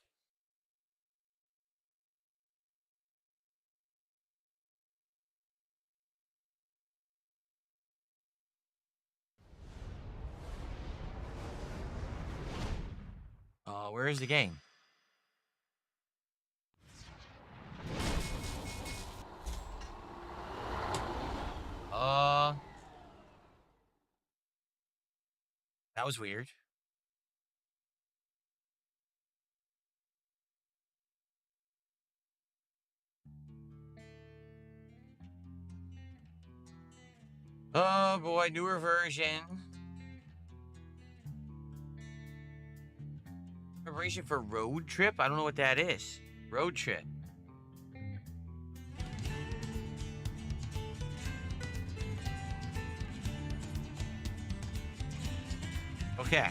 Where is the game? That was weird. Oh boy, newer version. Preparation for road trip? I don't know what that is. Road trip. Okay.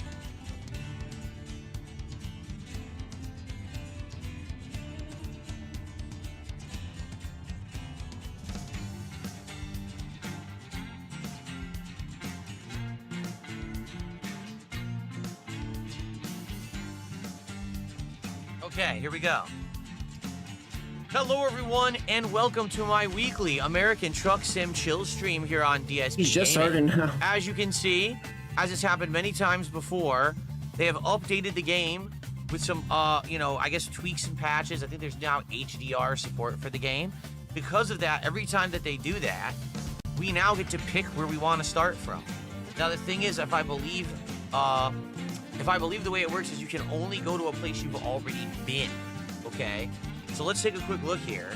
Okay, here we go. Hello, everyone, and welcome to my weekly American Truck Sim Chill stream here on dspgaming. He's just starting now. As you can see, as it's happened many times before, they have updated the game with some, I guess tweaks and patches. I think there's now HDR support for the game. Because of that, every time that they do that, we now get to pick where we want to start from. Now, the thing is, if I believe the way it works is you can only go to a place you've already been, okay? So let's take a quick look here.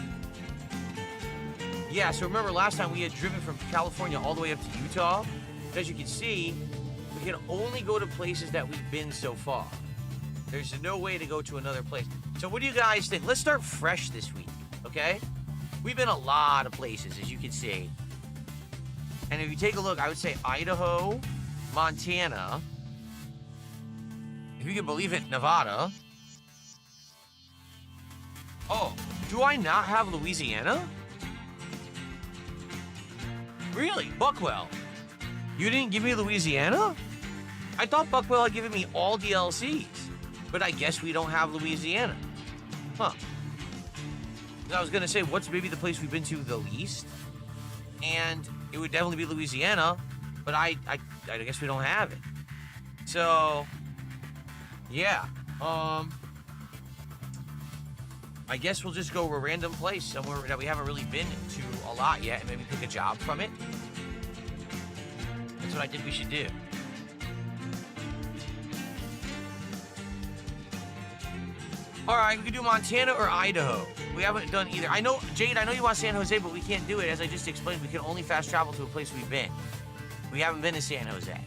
Yeah, so remember last time we had driven from California all the way up to Utah? As you can see, we can only go to places that we've been so far. There's no way to go to another place. So what do you guys think? Let's start fresh this week, okay? We've been a lot of places, as you can see. And if you take a look, I would say Idaho, Montana, if you can believe it, Nevada. Oh, do I not have Louisiana? Really? Buckwell? You didn't give me Louisiana? I thought Buckwell had given me all DLCs, but I guess we don't have Louisiana. Huh. I was gonna say, what's maybe the place we've been to the least? And it would definitely be Louisiana, but I guess we don't have it. So, yeah. I guess we'll just go to a random place somewhere that we haven't really been to a lot yet and maybe pick a job from it. That's what I think we should do. All right, we can do Montana or Idaho. We haven't done either. I know, Jade, I know you want San Jose, but we can't do it. As I just explained, we can only fast travel to a place we've been. We haven't been to San Jose.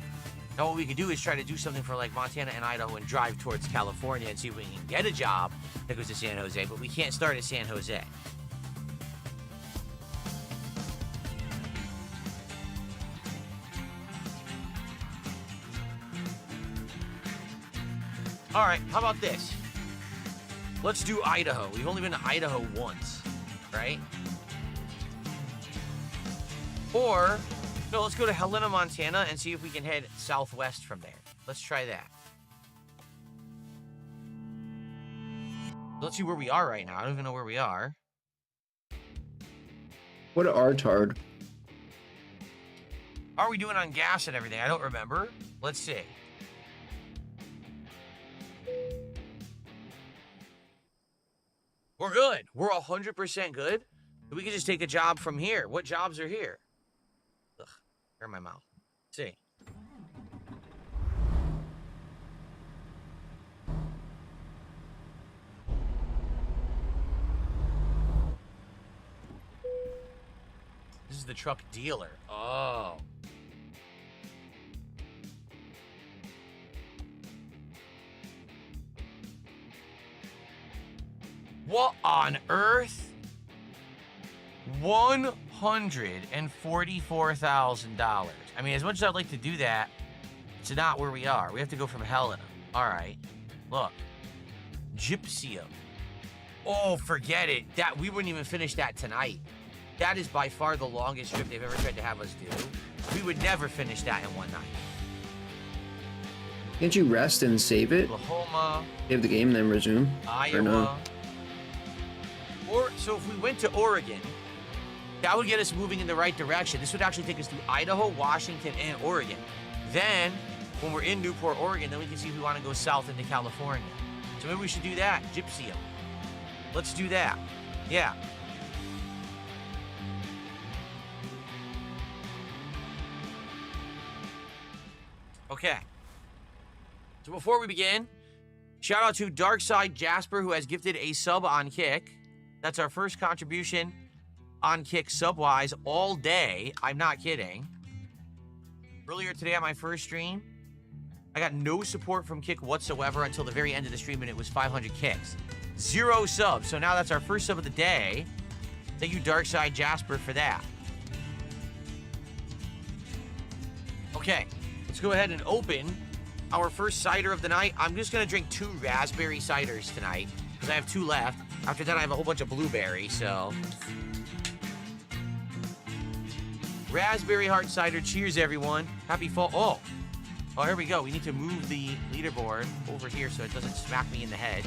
Now what we could do is try to do something for like Montana and Idaho and drive towards California and see if we can get a job that goes to San Jose, but we can't start at San Jose. All right, how about this? Let's do Idaho. We've only been to Idaho once, right? Or, no, let's go to Helena, Montana, and see if we can head southwest from there. Let's try that. Let's see where we are right now. I don't even know where we are. What an artard. How are we doing on gas and everything? I don't remember. Let's see. We're good. We're 100% good. We can just take a job from here. What jobs are here? Ugh, they're in my mouth. Let's see. This is the truck dealer. Oh. What on earth? $144,000. I mean, as much as I'd like to do that, it's not where we are. We have to go from Helena. All right. Look. Gypsium. Oh, forget it. That we wouldn't even finish that tonight. That is by far the longest trip they've ever tried to have us do. We would never finish that in one night. Can't you rest and save it? Oklahoma. Save the game and then resume? Iowa. Or no? Or, so if we went to Oregon, that would get us moving in the right direction. This would actually take us through Idaho, Washington, and Oregon. Then, when we're in Newport, Oregon, then we can see if we want to go south into California. So maybe we should do that. Gypsium. Let's do that. Yeah. Okay. So before we begin, shout out to Darkside Jasper, who has gifted a sub on Kick. That's our first contribution on Kick sub-wise all day. I'm not kidding. Earlier today on my first stream, I got no support from Kick whatsoever until the very end of the stream, and it was 500 kicks. 0 subs. So now that's our first sub of the day. Thank you, Darkside Jasper, for that. Okay, let's go ahead and open our first cider of the night. I'm just going to drink 2 raspberry ciders tonight because I have 2 left. After that, I have a whole bunch of blueberry, so. Raspberry hard cider. Cheers, everyone. Happy fall. Oh, here we go. We need to move the leaderboard over here so it doesn't smack me in the head.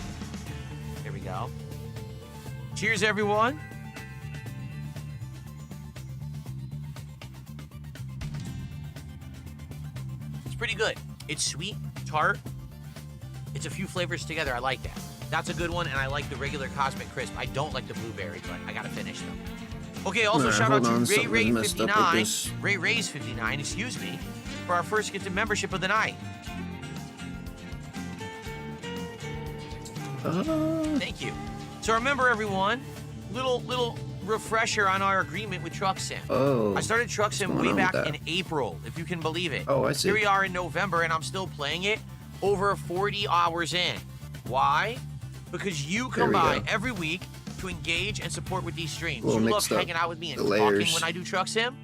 There we go. Cheers, everyone. It's pretty good. It's sweet, tart. It's a few flavors together. I like that. That's a good one, and I like the regular Cosmic Crisp. I don't like the blueberry, but I gotta finish them. Okay, also shout out to Ray59, Ray Ray's 59, excuse me, for our first gifted membership of the night. Thank you. So remember, everyone, little refresher on our agreement with Truck Sim. Oh. I started Truck Sim way back in April, if you can believe it. Oh, I see. Here we are in November, and I'm still playing it over 40 hours in. Why? Because you come by every week to engage and support with these streams. You love hanging out with me and talking when I do Truck Sim,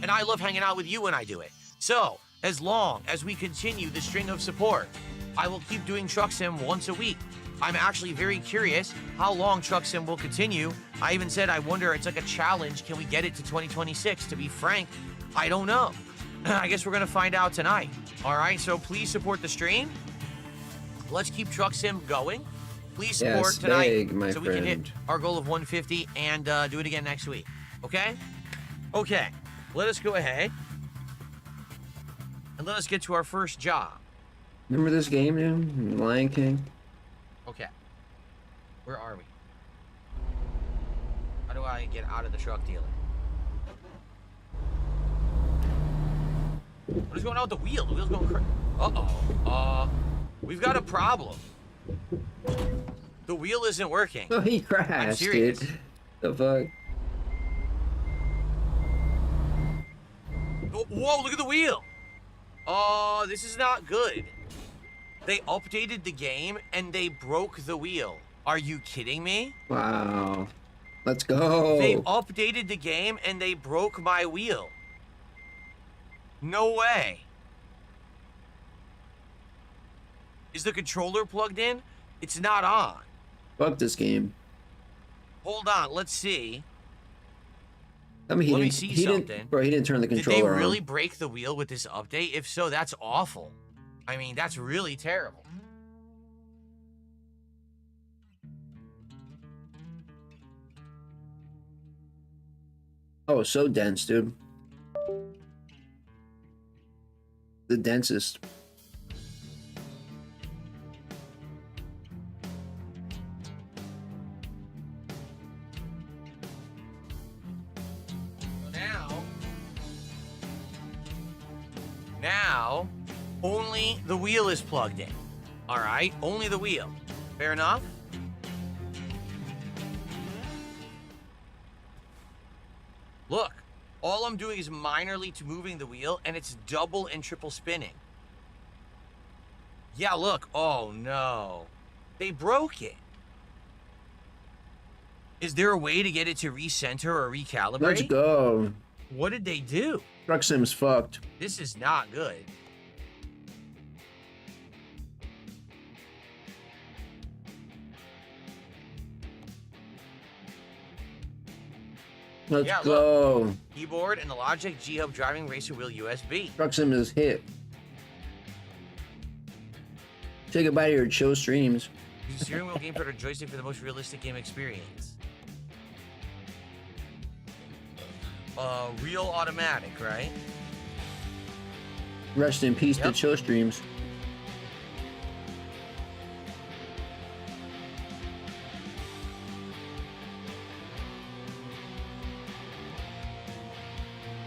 and I love hanging out with you when I do it. So, as long as we continue the string of support, I will keep doing Truck Sim once a week. I'm actually very curious how long Truck Sim will continue. I even said, I wonder, it's like a challenge. Can we get it to 2026? To be frank, I don't know. I guess we're going to find out tonight. All right, so please support the stream. Let's keep Truck Sim going. Please support tonight so we can hit our goal of 150 and do it again next week. Okay? Okay. Let us go ahead and let us get to our first job. Remember this game, dude? Lion King? Okay. Where are we? How do I get out of the truck dealer? What is going on with the wheel? The wheel's going crazy. Uh-oh. We've got a problem. The wheel isn't working. Oh, he crashed, dude. The fuck? Whoa, look at the wheel. Oh, this is not good. They updated the game and they broke the wheel. Are you kidding me? Wow. Let's go. They updated the game and they broke my wheel. No way. Is the controller plugged in? It's not on. Fuck this game. Hold on, let's see. I mean, Let me see something. He didn't turn the Did controller they really on. break the wheel with this update? If so, that's awful. I mean, that's really terrible. Oh, so dense, dude. The densest. Now, only the wheel is plugged in. All right, only the wheel. Fair enough? Look, all I'm doing is minorly to moving the wheel, and it's double and triple spinning. Yeah, look. Oh, no. They broke it. Is there a way to get it to recenter or recalibrate? Let's go. What did they do? Truck Sim's fucked. This is not good. Let's go. Keyboard and the Logitech G-Hub driving racer wheel USB. Truck Sim is hit. Say goodbye to your chill streams. Use the steering wheel gamepad or joystick for the most realistic game experience. Real automatic, right? Rest in peace to chill streams.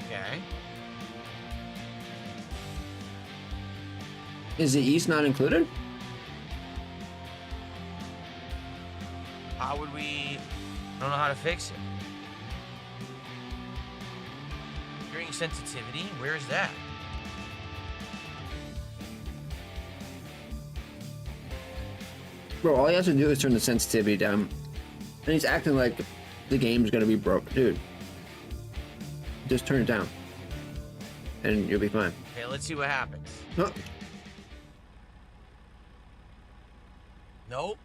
Okay. Is the East not included? How would we... I don't know how to fix it. Hearing sensitivity? Where is that? Bro, all he has to do is turn the sensitivity down. And he's acting like the game's gonna be broke. Dude. Just turn it down. And you'll be fine. Okay, let's see what happens. Huh. Nope.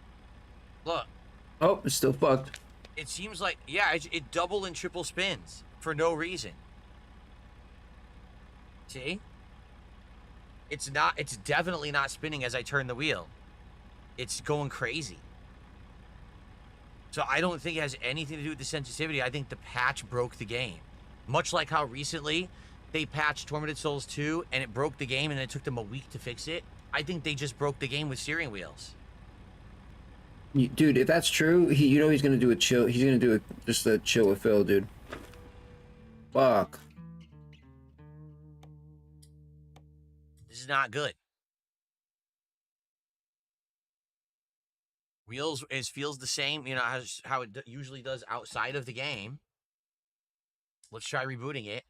Look. Oh, it's still fucked. It seems like, yeah, it double and triple spins for no reason. See? It's definitely not spinning as I turn the wheel. It's going crazy. So I don't think it has anything to do with the sensitivity. I think the patch broke the game. Much like how recently they patched Tormented Souls 2 and it broke the game and it took them a week to fix it. I think they just broke the game with steering wheels. Dude, if that's true, you know he's gonna do a chill. He's gonna do just a chill with Phil, dude. Fuck. This is not good. Wheels feels the same, you know, how it usually does outside of the game. Let's try rebooting it.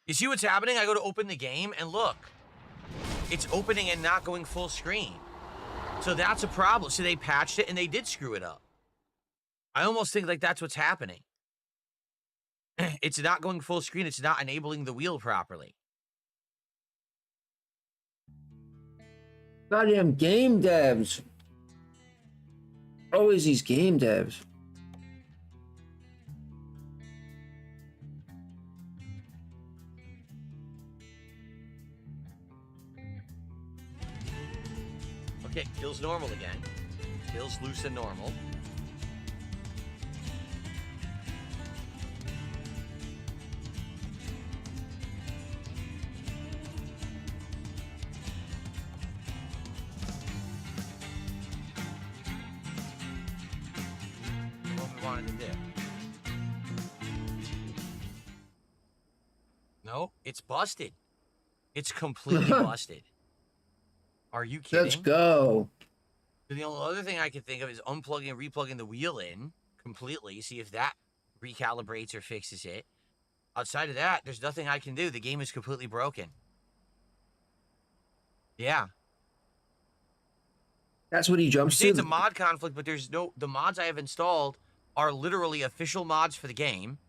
You see what's happening? I go to open the game and look. It's opening and not going full screen. So that's a problem. So they patched it and they did screw it up. I almost think like that's what's happening. It's not going full screen. It's not enabling the wheel properly. Goddamn game devs. Always these game devs. Okay, feels normal again. Feels loose and normal. What we wanted to do. No, it's busted. It's completely busted. Are you kidding? Let's go. So the only other thing I can think of is unplugging and replugging the wheel in completely, see if that recalibrates or fixes it. Outside of that, there's nothing I can do. The game is completely broken. Yeah. That's what he jumps to. It's a mod conflict, but there's no... The mods I have installed are literally official mods for the game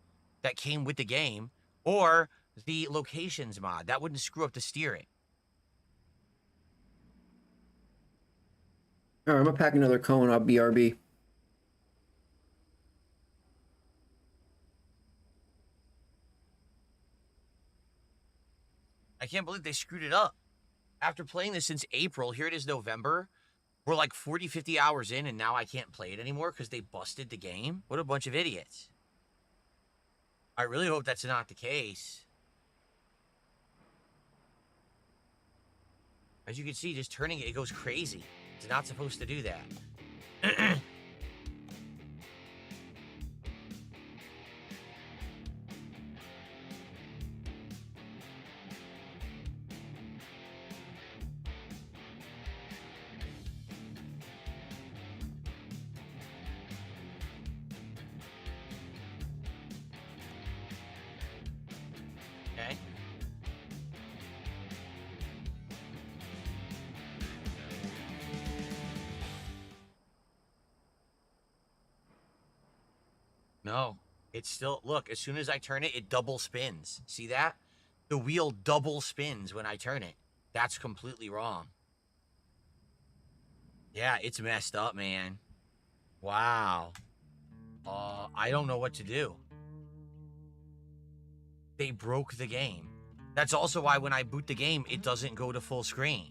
that came with the game, or the locations mod. That wouldn't screw up the steering. All right, I'm gonna pack another cone. I'll BRB. I can't believe they screwed it up. After playing this since April, here it is November. We're like 40, 50 hours in, and now I can't play it anymore because they busted the game? What a bunch of idiots. I really hope that's not the case. As you can see, just turning it, it goes crazy. It's not supposed to do that. Okay. No, it's still, look, as soon as I turn it, it double spins. See that? The wheel double spins when I turn it. That's completely wrong. Yeah, it's messed up, man. Wow. I don't know what to do. They broke the game. That's also why when I boot the game, it doesn't go to full screen.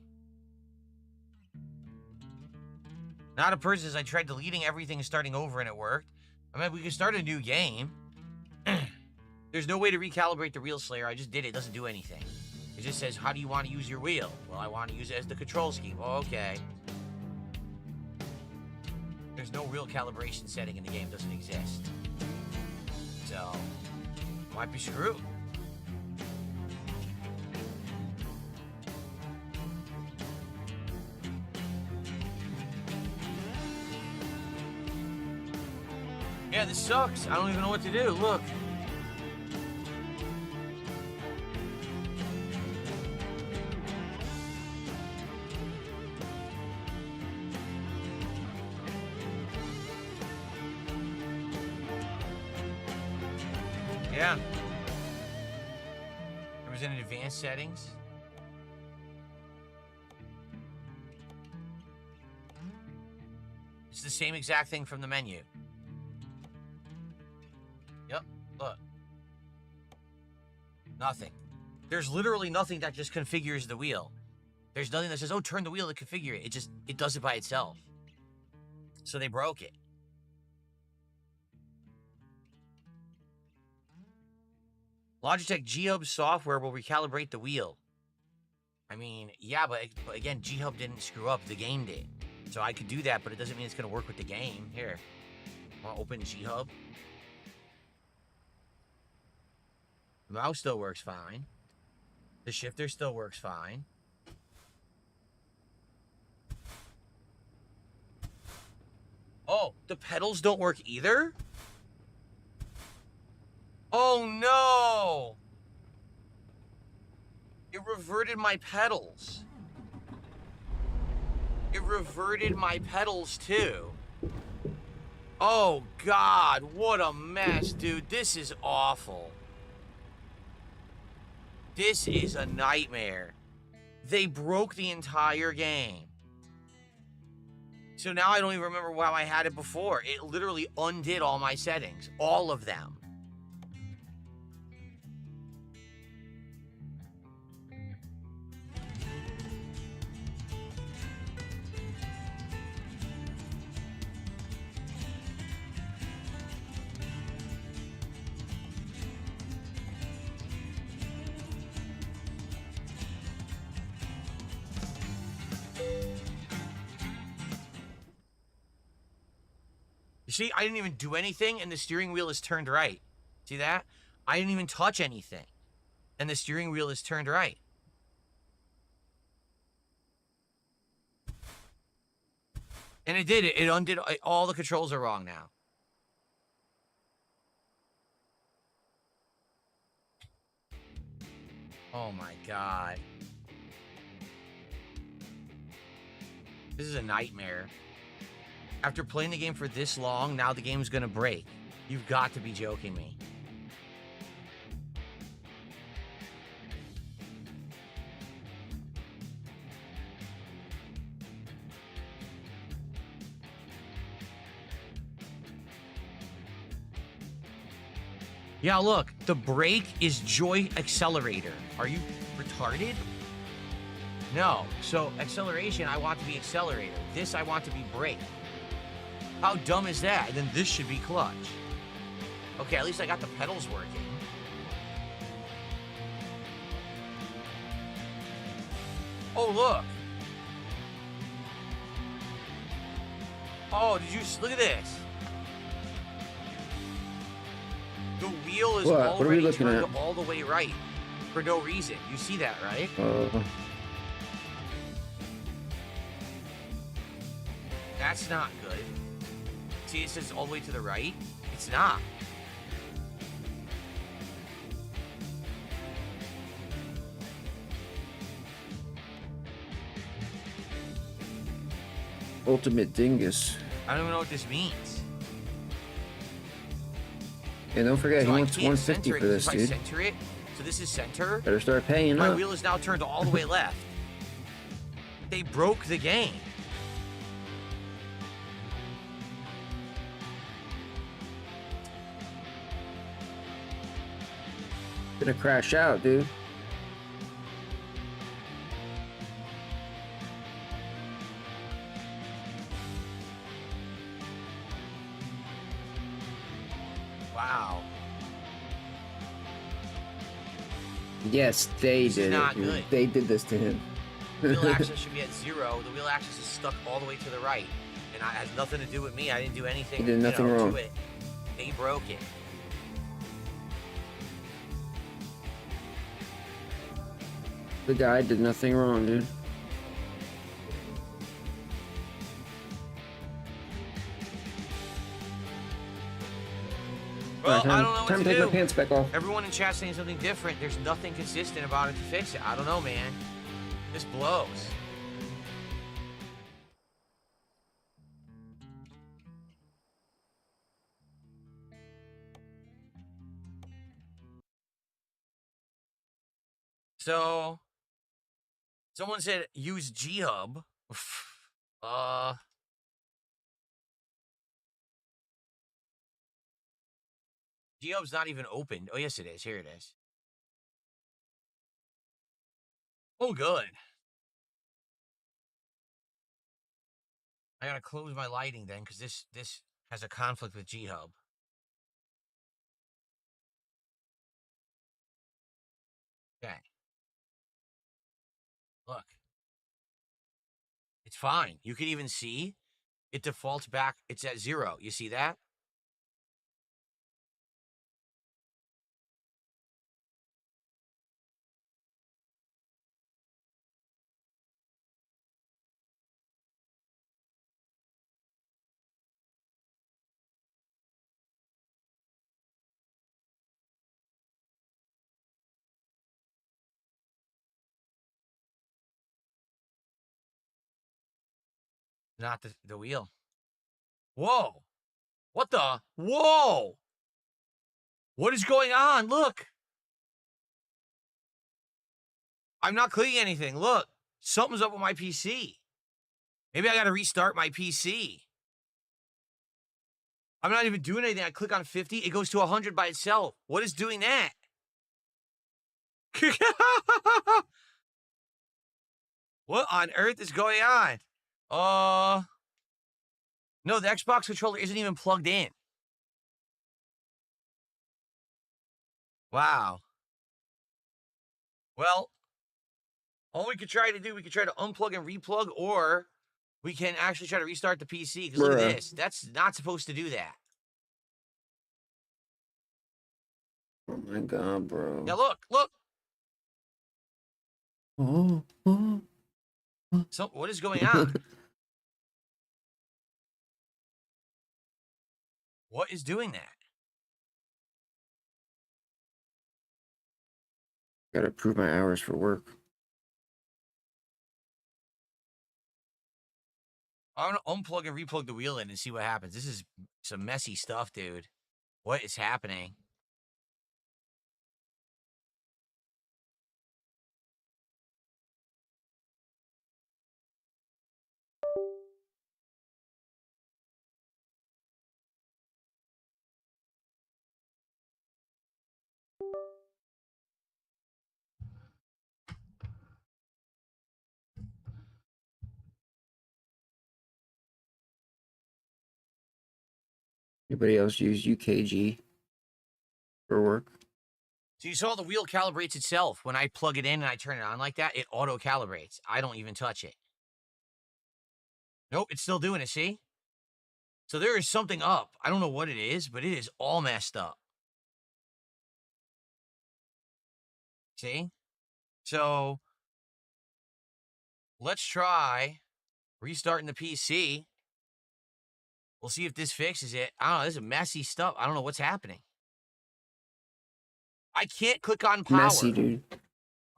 Not a person says I tried deleting everything and starting over and it worked. I mean, we can start a new game. There's no way to recalibrate the Wheel Slayer. I just did it. It doesn't do anything. It just says, how do you want to use your wheel? Well, I want to use it as the control scheme. Oh, okay. There's no real calibration setting in the game. It doesn't exist. So, might be screwed. Yeah, this sucks. I don't even know what to do. Look. Yeah. It was in advanced settings. It's the same exact thing from the menu. Yep, look. Nothing. There's literally nothing that just configures the wheel. There's nothing that says, oh, turn the wheel to configure it. It does it by itself. So they broke it. Logitech G-Hub software will recalibrate the wheel. I mean, yeah, but again, G-Hub didn't screw up. The game did. So I could do that, but it doesn't mean it's going to work with the game. Here. Want to open G-Hub? The mouse still works fine. The shifter still works fine. Oh, the pedals don't work either? Oh no! It reverted my pedals. It reverted my pedals too. Oh God, what a mess, dude. This is awful. This is a nightmare. They broke the entire game. So now I don't even remember how I had it before. It literally undid all my settings. All of them. See, I didn't even do anything, and the steering wheel is turned right. See that? I didn't even touch anything, and the steering wheel is turned right. And it did. It undid. All the controls are wrong now. Oh my god. This is a nightmare. After playing the game for this long, now the game's gonna break. You've got to be joking me. Yeah, look, the brake is joy accelerator. Are you retarded? No. So acceleration, I want to be accelerator. This I want to be brake. How dumb is that? And then this should be clutch. Okay, at least I got the pedals working. Oh, look. Oh, did you look at this? The wheel is What are we already looking turned at? all the way right for no reason. You see that, right? That's not good. See, it says all the way to the right. It's not. Ultimate dingus. I don't even know what this means. And don't forget, So he I wants can't 150 center it, for this, if I dude. center it, so this is center. Better start paying My up. wheel is now turned all the way left. They broke the game. Gonna crash out, dude. Wow. Yes, they This is did not it. Dude. good. They did this to him. Wheel axis should be at 0. The wheel axis is stuck all the way to the right. And it has nothing to do with me. I didn't do anything You did nothing wrong. to it. They broke it. The guy did nothing wrong, dude. Well, Alright, I don't know time what to to take do. my pants back off. Everyone in chat saying something different. There's nothing consistent about it to fix it. I don't know, man. This blows. So, someone said use G-Hub. G-Hub's not even open. Oh, yes, it is. Here it is. Oh, good. I gotta close my lighting then, because this has a conflict with G-Hub. Okay. Look. It's fine. You can even see it defaults back. It's at 0. You see that? Not the wheel. Whoa. What the? Whoa. What is going on? Look. I'm not clicking anything. Look. Something's up with my PC. Maybe I got to restart my PC. I'm not even doing anything. I click on 50. It goes to 100 by itself. What is doing that? What on earth is going on? No, the Xbox controller isn't even plugged in. Wow. Well, all we could try to do, we could try to unplug and replug, or we can actually try to restart the PC. Because look at this. That's not supposed to do that. Oh my god, bro. Now look, look. Oh. So what is going on? What is doing that? Gotta prove my hours for work. I'm gonna unplug and replug the wheel in and see what happens. This is some messy stuff, dude. What is happening? Anybody else use UKG for work? So you saw the wheel calibrates itself. When I plug it in and I turn it on like that, it auto-calibrates. I don't even touch it. Nope, it's still doing it, see? So there is something up. I don't know what it is, but it is all messed up. See? So let's try restarting the PC. We'll see if this fixes it. I don't know. This is messy stuff. I don't know what's happening. I can't click on power. Messy, dude.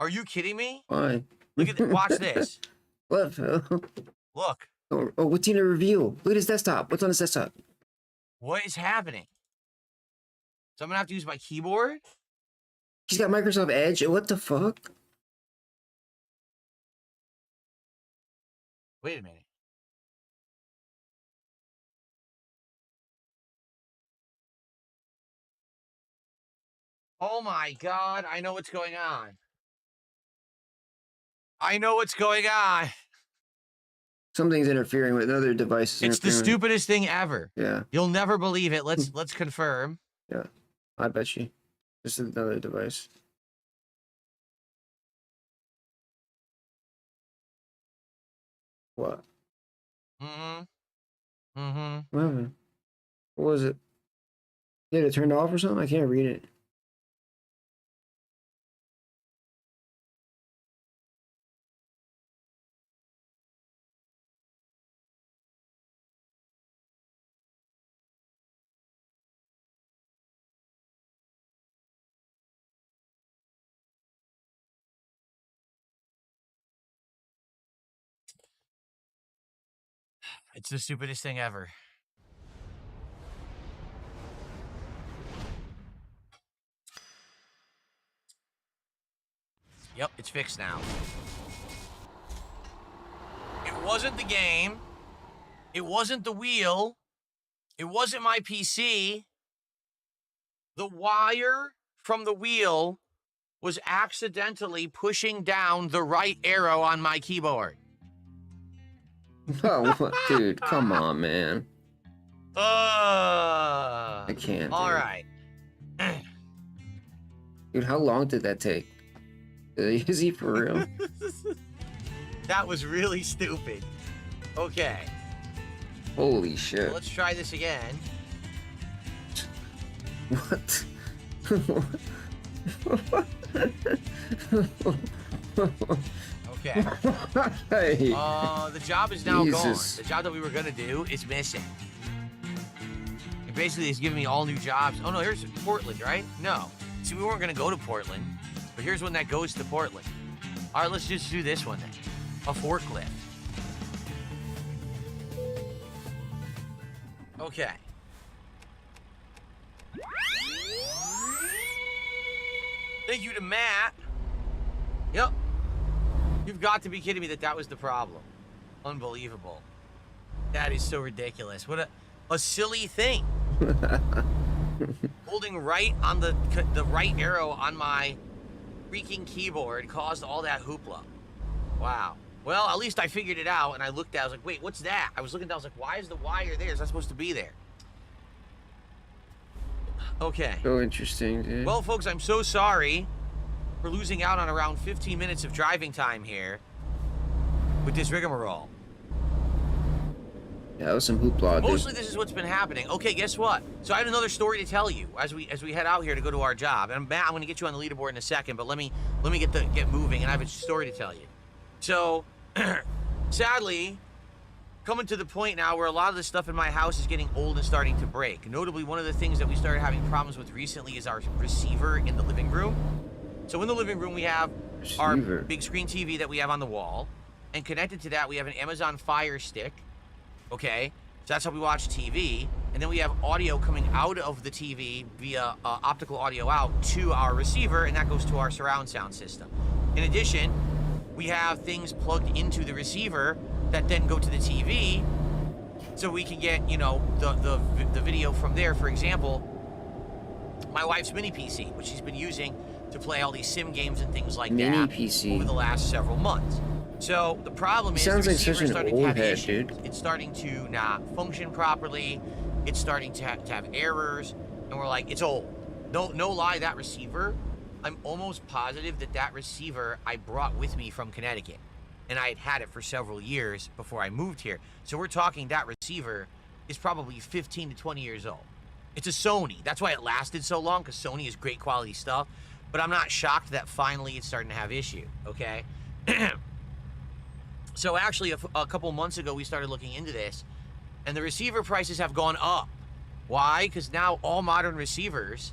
Are you kidding me? Why? Look at watch this. What? Look. Oh, what's in the review? Look at his desktop. What's on his desktop? What is happening? So I'm gonna have to use my keyboard? He's got Microsoft Edge. What the fuck? Wait a minute. Oh my God, I know what's going on. I know what's going on. Something's interfering with other devices. It's the stupidest thing ever. Yeah. You'll never believe it. Let's confirm. Yeah. I bet you. This is another device. What? Mm-hmm. Mm-hmm. What happened? What was it? You had it turned off or something? I can't read it. It's the stupidest thing ever. Yep, it's fixed now. It wasn't the game. It wasn't the wheel. It wasn't my PC. The wire from the wheel was accidentally pushing down the right arrow on my keyboard. Oh, what? Dude, come on, man. I can't. All right. Dude, how long did that take? Is he for real? That was really stupid. Okay. Holy shit. Let's try this again. What? Okay. Hey. The job is now gone. Jesus. The job that we were gonna do is missing. It basically is giving me all new jobs. Oh no, here's Portland, right? No. See, we weren't gonna go to Portland, but here's one that goes to Portland. All right, let's just do this one then. A forklift. Okay. Thank you to Matt. Yep. You've got to be kidding me that was the problem. Unbelievable. That is so ridiculous. What a silly thing. Holding right on the right arrow on my freaking keyboard caused all that hoopla. Wow. Well, at least I figured it out, and I looked at it. I was like, wait, what's that? I was looking down. I was like, why is the wire there? Is that supposed to be there? Okay. So interesting, dude. Well, folks, I'm so sorry for losing out on around 15 minutes of driving time here with this rigmarole. Yeah, that was some hoopla, dude. Mostly this is what's been happening. Okay, guess what? So I have another story to tell you as we head out here to go to our job. And Matt, I'm going to get you on the leaderboard in a second, but let me get moving, and I have a story to tell you. So, sadly, coming to the point now where a lot of the stuff in my house is getting old and starting to break. Notably, one of the things that we started having problems with recently is our receiver in the living room. So in the living room, we have our big screen TV that we have on the wall. And connected to that, we have an Amazon Fire Stick. Okay? So that's how we watch TV. And then we have audio coming out of the TV via optical audio out to our receiver, and that goes to our surround sound system. In addition, we have things plugged into the receiver that then go to the TV, so we can get, you know, the video from there. For example, my wife's mini PC, which she's been using to play all these sim games and things like that over the last several months. So the problem is the receiver is starting to have issues. It's starting to not function properly. It's starting to have errors, and we're like, it's old. No lie, that receiver, I'm almost positive that receiver I brought with me from Connecticut, and I had it for several years before I moved here. So we're talking that receiver is probably 15 to 20 years old. It's a Sony. That's why it lasted so long, because Sony is great quality stuff. But I'm not shocked that finally it's starting to have issue, okay? So actually, a couple months ago, we started looking into this, and the receiver prices have gone up. Why? Because now all modern receivers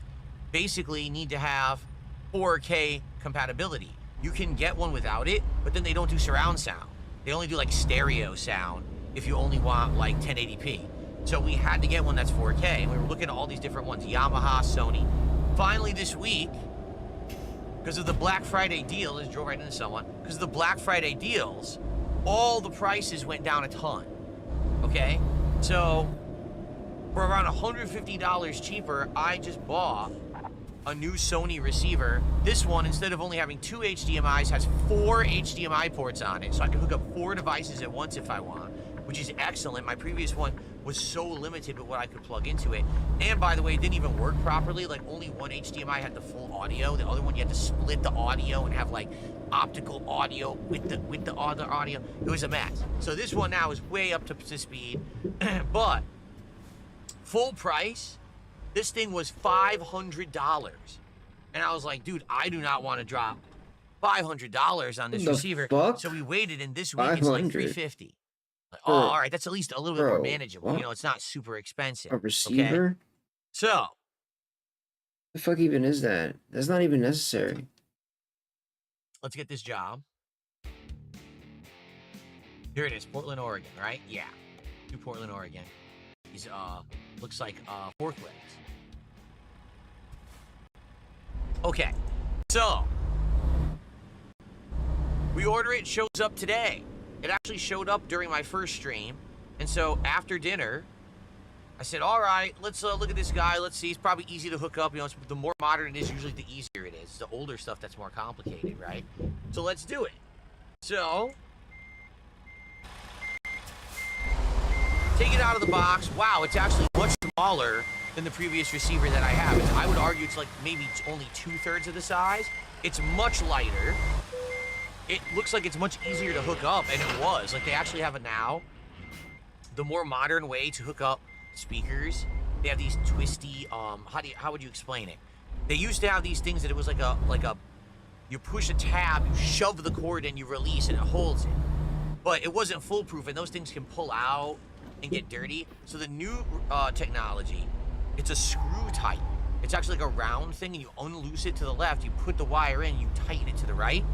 basically need to have 4K compatibility. You can get one without it, but then they don't do surround sound. They only do like stereo sound if you only want like 1080p. So we had to get one that's 4K, and we were looking at all these different ones, Yamaha, Sony. Finally this week, because of the Black Friday deal, let's drill right into someone, because of the Black Friday deals, all the prices went down a ton, okay? So, for around $150 cheaper, I just bought a new Sony receiver. This one, instead of only having 2 HDMIs, has 4 HDMI ports on it, so I can hook up 4 devices at once if I want, which is excellent. My previous one was so limited with what I could plug into it. And by the way, it didn't even work properly. Like, only one HDMI had the full audio. The other one, you had to split the audio and have like optical audio with the other audio. It was a mess. So this one now is way up to speed. But full price, this thing was $500. And I was like, dude, I do not want to drop $500 on this receiver. Fuck? So we waited, and this week it's like $350. Like, oh, all right, that's at least a little bit more manageable. What? You know, it's not super expensive. A receiver? Okay? So, the fuck even is that? That's not even necessary. Let's get this job. Here it is, Portland, Oregon, right? Yeah, to Portland, Oregon. These looks like forklifts. Okay, so we order it, shows up today. It actually showed up during my first stream, and so after dinner, I said, all right, let's look at this guy. Let's see. He's probably easy to hook up. You know, the more modern it is, usually the easier it is. It's the older stuff that's more complicated, right? So let's do it. So, take it out of the box. Wow, it's actually much smaller than the previous receiver that I have. I would argue it's like maybe only 2/3 of the size. It's much lighter. It looks like it's much easier to hook up, and it was. Like, they actually have now the more modern way to hook up speakers. They have these twisty, how would you explain it? They used to have these things that it was like a, you push a tab, you shove the cord, and you release, and it holds it. But it wasn't foolproof, and those things can pull out and get dirty. So the new technology, it's a screw type. It's actually like a round thing, and you unloose it to the left, you put the wire in, you tighten it to the right.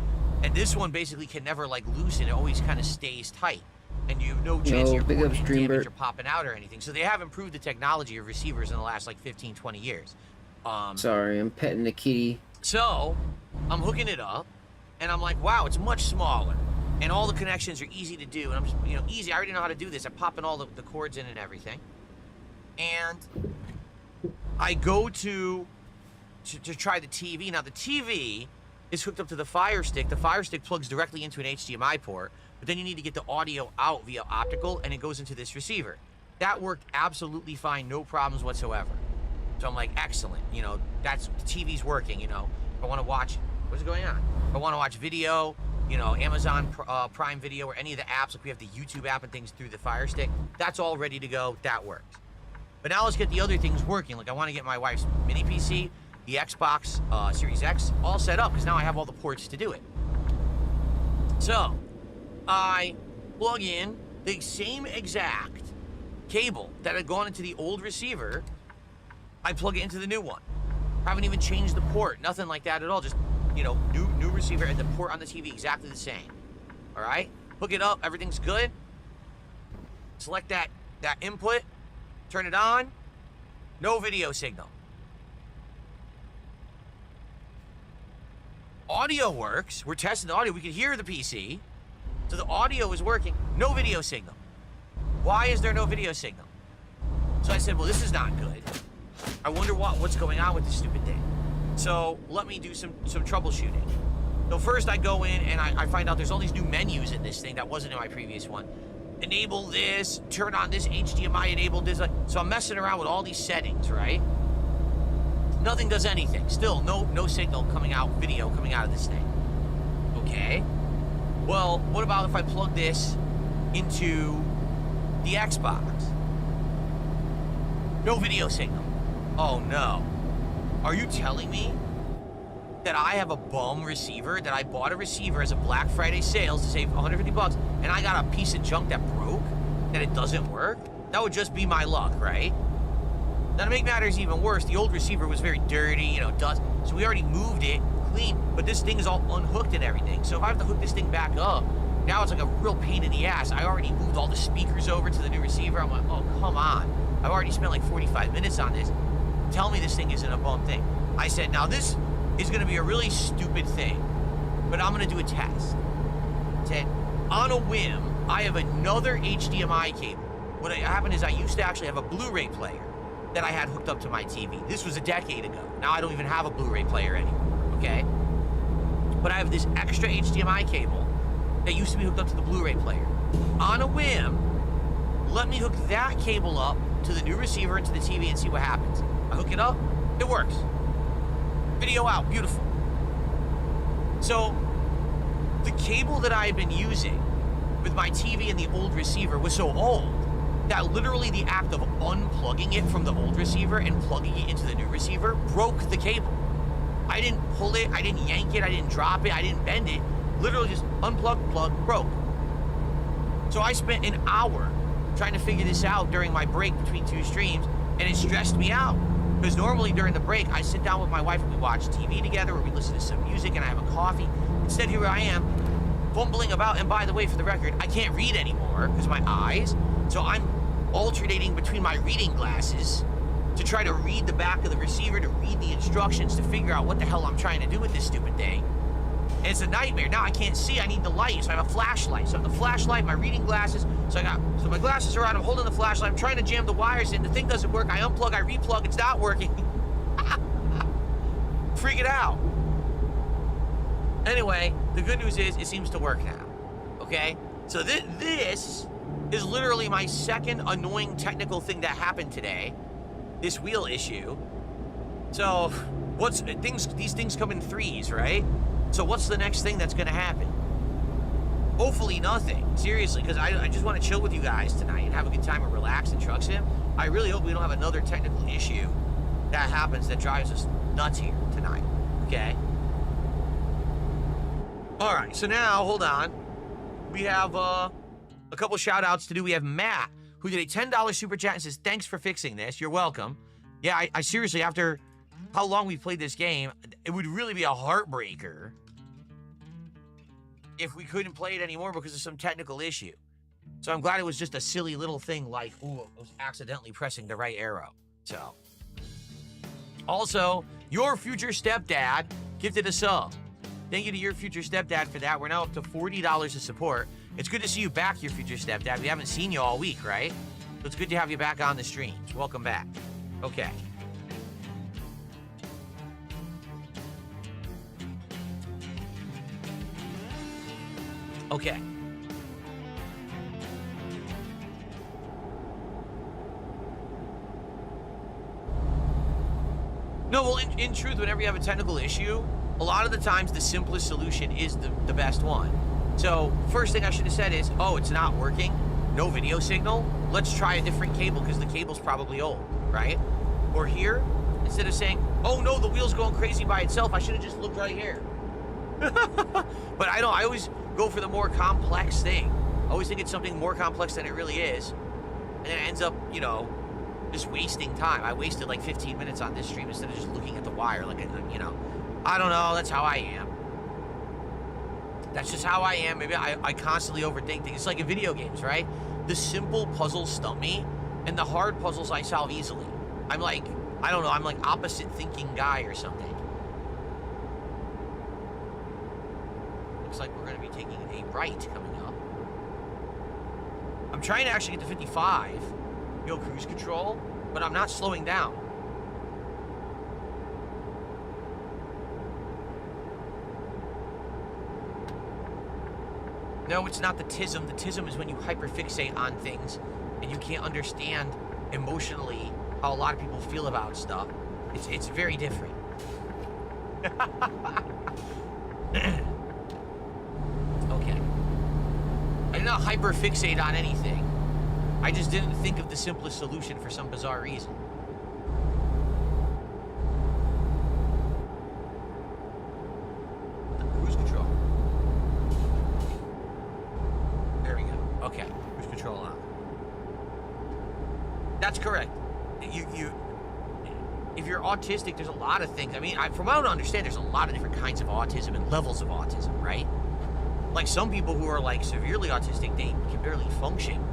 And this one basically can never like loosen. It always kind of stays tight, and you have no chance you're getting damage or popping out or anything. So they have improved the technology of receivers in the last like 15, 20 years. Sorry, I'm petting the kitty. So I'm hooking it up, and I'm like, wow, it's much smaller, and all the connections are easy to do. And I'm just, you know, easy. I already know how to do this. I'm popping all the cords in and everything. And I go to try the TV. Now the TV is hooked up to the Fire Stick. The Fire Stick plugs directly into an HDMI port, but then you need to get the audio out via optical, and it goes into this receiver. That worked absolutely fine, no problems whatsoever. So I'm like, excellent, you know, that's, the TV's working, you know. If I want to watch, what's going on? If I want to watch video, you know, Amazon Prime Video or any of the apps, like we have the YouTube app and things through the Fire Stick, that's all ready to go, that works. But now let's get the other things working. Like, I want to get my wife's mini PC, the Xbox Series X, all set up, because now I have all the ports to do it. So, I plug in the same exact cable that had gone into the old receiver, I plug it into the new one. Haven't even changed the port, nothing like that at all. Just, you know, new receiver and the port on the TV exactly the same. All right, hook it up, everything's good. Select that input, turn it on, no video signal. Audio works, we're testing the audio, we can hear the PC. So the audio is working, no video signal. Why is there no video signal? So I said, well, this is not good. I wonder what's going on with this stupid thing. So let me do some troubleshooting. So first I go in and I find out there's all these new menus in this thing that wasn't in my previous one. Enable this, turn on this HDMI, enable this. So I'm messing around with all these settings, right? Nothing does anything. Still, no signal coming out, video coming out of this thing. Okay. Well, what about if I plug this into the Xbox? No video signal. Oh no. Are you telling me that I have a bum receiver, that I bought a receiver as a Black Friday sales to save 150 bucks, and I got a piece of junk that broke, that it doesn't work? That would just be my luck, right? Now to make matters even worse, the old receiver was very dirty, you know, dust, so we already moved it, clean, but this thing is all unhooked and everything. So if I have to hook this thing back up, now it's like a real pain in the ass. I already moved all the speakers over to the new receiver. I'm like, oh, come on. I've already spent like 45 minutes on this. Tell me this thing isn't a bum thing. I said, now this is gonna be a really stupid thing, but I'm gonna do a test. I said, on a whim, I have another HDMI cable. What happened is I used to actually have a Blu-ray player that I had hooked up to my TV. This was a decade ago. Now I don't even have a Blu-ray player anymore, okay? But I have this extra HDMI cable that used to be hooked up to the Blu-ray player. On a whim, let me hook that cable up to the new receiver and to the TV and see what happens. I hook it up, it works. Video out, beautiful. So, the cable that I had been using with my TV and the old receiver was so old that literally the act of unplugging it from the old receiver and plugging it into the new receiver broke the cable. I didn't pull it, I didn't yank it, I didn't drop it, I didn't bend it. Literally just unplugged, plug, broke. So I spent an hour trying to figure this out during my break between two streams, and it stressed me out. Because normally during the break, I sit down with my wife and we watch TV together, or we listen to some music and I have a coffee. Instead, here I am, fumbling about. And by the way, for the record, I can't read anymore because my eyes. So I'm alternating between my reading glasses to try to read the back of the receiver, to read the instructions, to figure out what the hell I'm trying to do with this stupid thing. And it's a nightmare. Now I can't see, I need the light, so I have a flashlight. So I have the flashlight, my reading glasses, so my glasses are on, I'm holding the flashlight, I'm trying to jam the wires in, the thing doesn't work, I unplug, I replug, it's not working. Freak it out. Anyway, the good news is, it seems to work now, okay? So this is literally my second annoying technical thing that happened today, this wheel issue. So, these things come in threes, right? So what's the next thing that's gonna happen? Hopefully nothing, seriously, because I just want to chill with you guys tonight and have a good time and relax and truck sim. I really hope we don't have another technical issue that happens that drives us nuts here tonight, okay? All right, so now, hold on. We have a couple shout outs to do. We have Matt, who did a $10 super chat and says, thanks for fixing this, you're welcome. Yeah, I seriously, after how long we've played this game, it would really be a heartbreaker if we couldn't play it anymore because of some technical issue. So I'm glad it was just a silly little thing like, ooh, I was accidentally pressing the right arrow. So, also, your future stepdad gifted a sub. Thank you to your future stepdad for that. We're now up to $40 of support. It's good to see you back, your future stepdad. We haven't seen you all week, right? So it's good to have you back on the streams. Welcome back. Okay. Okay. No, well, in truth, whenever you have a technical issue, a lot of the times the simplest solution is the best one. So, first thing I should have said is, oh, it's not working, no video signal, let's try a different cable because the cable's probably old, right? Or here, instead of saying, oh no, the wheel's going crazy by itself, I should have just looked right here. But I always go for the more complex thing. I always think it's something more complex than it really is. And it ends up, you know, just wasting time. I wasted like 15 minutes on this stream instead of just looking at the wire. Like, you know, I don't know. That's how I am. That's just how I am. Maybe I constantly overthink things. It's like in video games, right? The simple puzzles stump me, and the hard puzzles I solve easily. I'm like, I don't know, I'm like opposite thinking guy or something. Looks like we're going to be taking a right coming up. I'm trying to actually get to 55. Yo, cruise control, but I'm not slowing down. No, it's not the tism. The tism is when you hyperfixate on things and you can't understand emotionally how a lot of people feel about stuff. It's very different. Okay. I did not hyperfixate on anything. I just didn't think of the simplest solution for some bizarre reason. Cruise control. There we go. Okay, cruise control on. That's correct. If you're autistic, there's a lot of things. I mean, from what I understand, there's a lot of different kinds of autism and levels of autism, right? Like some people who are like severely autistic, they can barely function.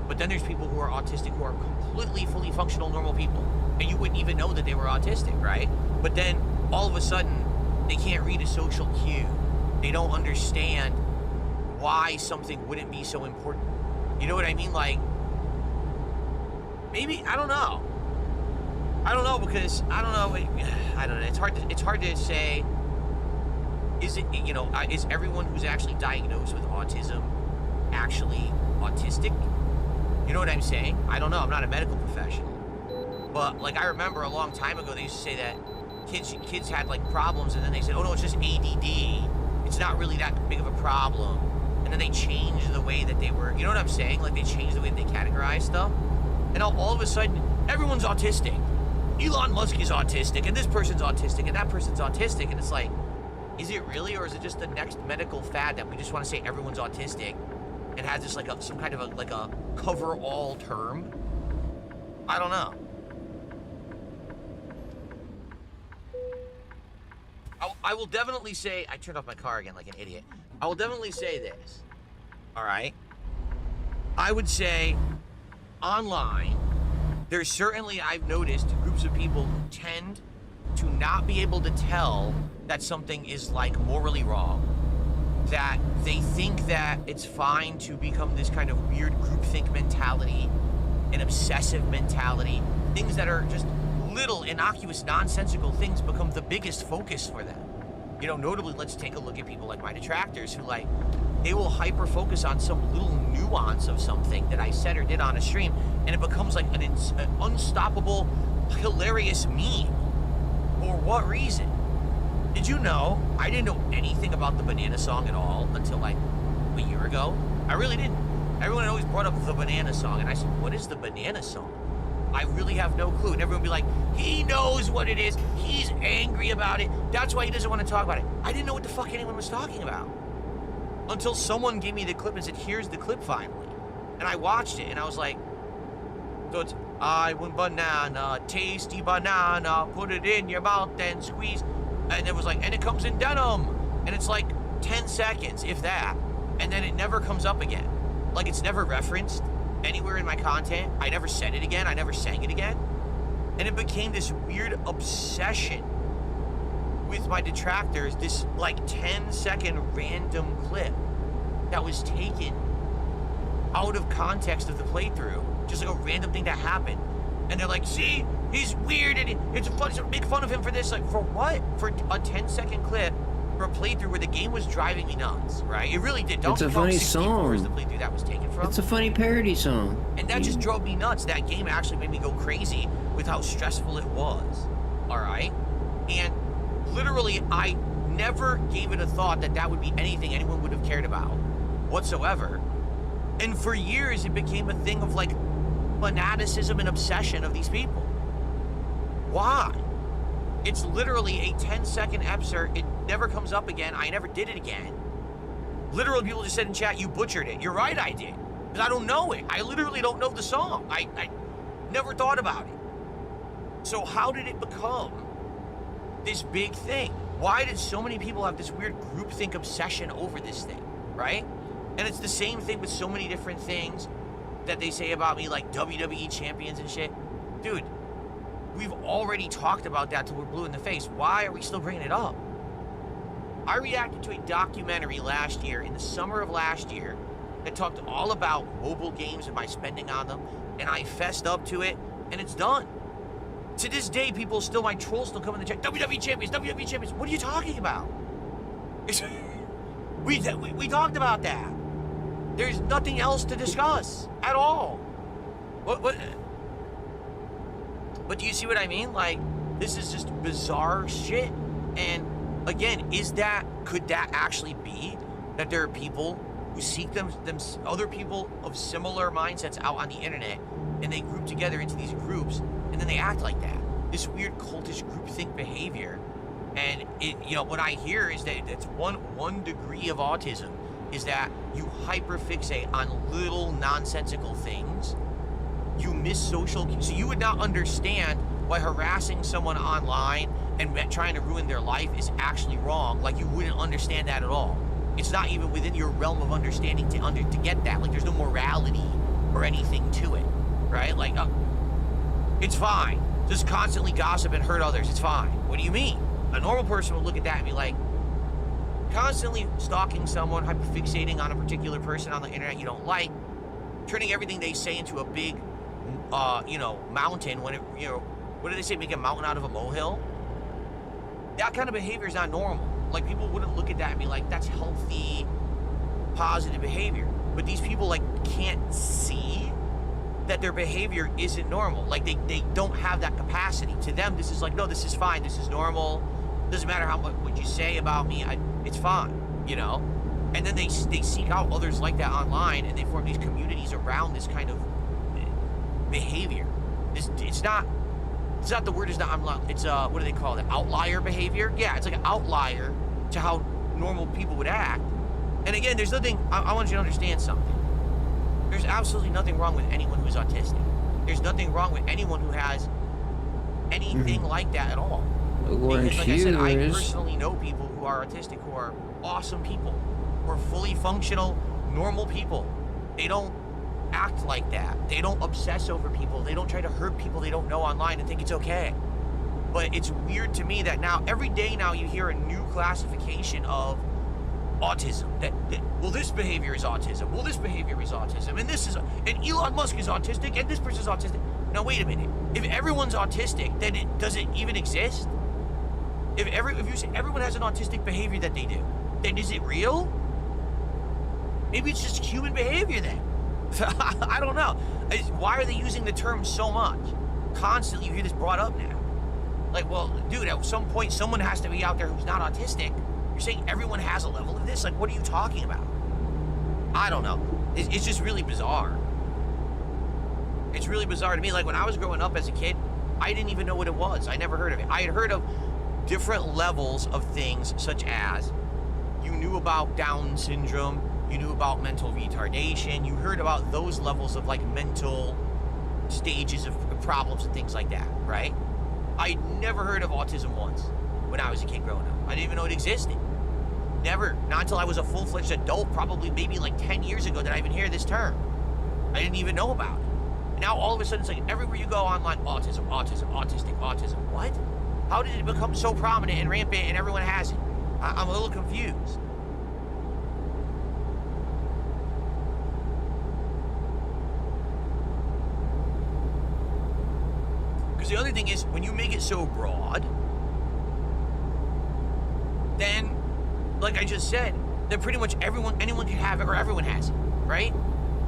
But then there's people who are autistic who are completely, fully functional, normal people. And you wouldn't even know that they were autistic, right? But then all of a sudden, they can't read a social cue. They don't understand why something wouldn't be so important. You know what I mean? Like, maybe, I don't know. I don't know because, I don't know. It's hard to say. Is it, you know, is everyone who's actually diagnosed with autism actually autistic? You know what I'm saying? I don't know. I'm not a medical professional. But, like, I remember a long time ago, they used to say that kids had, like, problems, and then they said, oh, no, it's just ADD. It's not really that big of a problem. And then they changed the way that they were, you know what I'm saying? Like, they changed the way that they categorize stuff. And all of a sudden, everyone's autistic. Elon Musk is autistic, and this person's autistic, and that person's autistic. And it's like, is it really, or is it just the next medical fad that we just want to say everyone's autistic and has this like some kind of a cover-all term? I don't know. I will definitely say, I turned off my car again like an idiot. I will definitely say this. All right. I would say online, there's certainly, I've noticed, groups of people who tend to not be able to tell that something is like morally wrong. That they think that it's fine to become this kind of weird groupthink mentality, an obsessive mentality. Things that are just little, innocuous, nonsensical things become the biggest focus for them. You know, notably, let's take a look at people like my detractors who, like, they will hyper-focus on some little nuance of something that I said or did on a stream, and it becomes like an unstoppable, hilarious meme. For what reason? Did you know I didn't know anything about the Banana Song at all until like a year ago? I really didn't. Everyone always brought up the Banana Song, and I said, what is the Banana Song? I really have no clue. And everyone would be like, he knows what it is. He's angry about it. That's why he doesn't want to talk about it. I didn't know what the fuck anyone was talking about. Until someone gave me the clip and said, here's the clip finally. And I watched it, and I was like, so it's, I want banana, tasty banana, put it in your mouth and squeeze. And it was like, and it comes in denim. And it's like 10 seconds, if that. And then it never comes up again. Like, it's never referenced anywhere in my content. I never said it again. I never sang it again. And it became this weird obsession with my detractors, this like 10-second random clip that was taken out of context of the playthrough. Just like a random thing that happened. And they're like, see, he's weird and it's fun to make fun of him for this. Like, for what? For a 10-second clip for a playthrough where the game was driving me nuts, right? It really did. It's a funny song. Is the playthrough that was taken from. It's a funny parody song. And that just drove me nuts. That game actually made me go crazy with how stressful it was. All right? And literally, I never gave it a thought that that would be anything anyone would have cared about whatsoever. And for years, it became a thing of like fanaticism and obsession of these people. Why? It's literally a 10-second excerpt. It never comes up again. I never did it again. Literal people just said in chat, you butchered it. You're right, I did. Because I don't know it. I literally don't know the song. I never thought about it. So how did it become this big thing? Why did so many people have this weird groupthink obsession over this thing, right? And it's the same thing with so many different things that they say about me, like WWE champions and shit. Dude, we've already talked about that till we're blue in the face. Why are we still bringing it up? I reacted to a documentary last year, in the summer of last year, that talked all about mobile games and my spending on them, and I fessed up to it, and it's done. To this day, people still, my trolls still come in the chat, WWE champions, WWE champions. What are you talking about? We talked about that. There's nothing else to discuss at all. What? But do you see what I mean? Like, this is just bizarre shit. And again, could that actually be that there are people who seek other people of similar mindsets out on the internet, and they group together into these groups, and then they act like that? This weird cultish groupthink behavior. And it, you know, what I hear is that it's one degree of autism is that you hyperfixate on little nonsensical things. You miss social cues. So you would not understand why harassing someone online and trying to ruin their life is actually wrong. Like, you wouldn't understand that at all. It's not even within your realm of understanding to get that. Like, there's no morality or anything to it, right? Like, it's fine. Just constantly gossip and hurt others. It's fine. What do you mean? A normal person would look at that and be like, constantly stalking someone, hyperfixating on a particular person on the internet you don't like, turning everything they say into a big, mountain when it, what do they say, make a mountain out of a molehill? That kind of behavior is not normal. Like, people wouldn't look at that and be like, that's healthy, positive behavior. But these people, like, can't see that their behavior isn't normal. Like, they don't have that capacity. To them, this is like, no, this is fine, this is normal. Doesn't matter what you say about me, it's fine, And then they seek out others like that online, and they form these communities around this kind of behavior. It's not the word is not, it's what do they call it? Outlier behavior? Yeah, it's like an outlier to how normal people would act. And again, there's nothing, I want you to understand something. There's absolutely nothing wrong with anyone who's autistic. There's nothing wrong with anyone who has anything like that at all. Because, like I said, I personally know people who are autistic who are awesome people, who are fully functional, normal people. They don't act like that. They don't obsess over people. They don't try to hurt people they don't know online and think it's okay. But it's weird to me that now, every day now, you hear a new classification of autism. Well, this behavior is autism. Well, this behavior is autism. And Elon Musk is autistic, and this person's autistic. Now, wait a minute. If everyone's autistic, then does it even exist? If you say everyone has an autistic behavior that they do, then is it real? Maybe it's just human behavior then. I don't know. Why are they using the term so much? Constantly, you hear this brought up now. Like, well, dude, at some point, someone has to be out there who's not autistic. You're saying everyone has a level of this? Like, what are you talking about? I don't know. It's just really bizarre. It's really bizarre to me. Like, when I was growing up as a kid, I didn't even know what it was. I never heard of it. I had heard of different levels of things, such as you knew about Down syndrome, you knew about mental retardation, you heard about those levels of, like, mental stages of problems and things like that, right? I never heard of autism once when I was a kid growing up. I didn't even know it existed. Never. Not until I was a full-fledged adult, probably maybe like 10 years ago, that I even hear this term. I didn't even know about it. And now all of a sudden it's like everywhere you go online, autism, autism, autistic, autism. What? How did it become so prominent and rampant and everyone has it? I'm a little confused. Because the other thing is, when you make it so broad, then, like I just said, then pretty much anyone can have it, or everyone has it, right?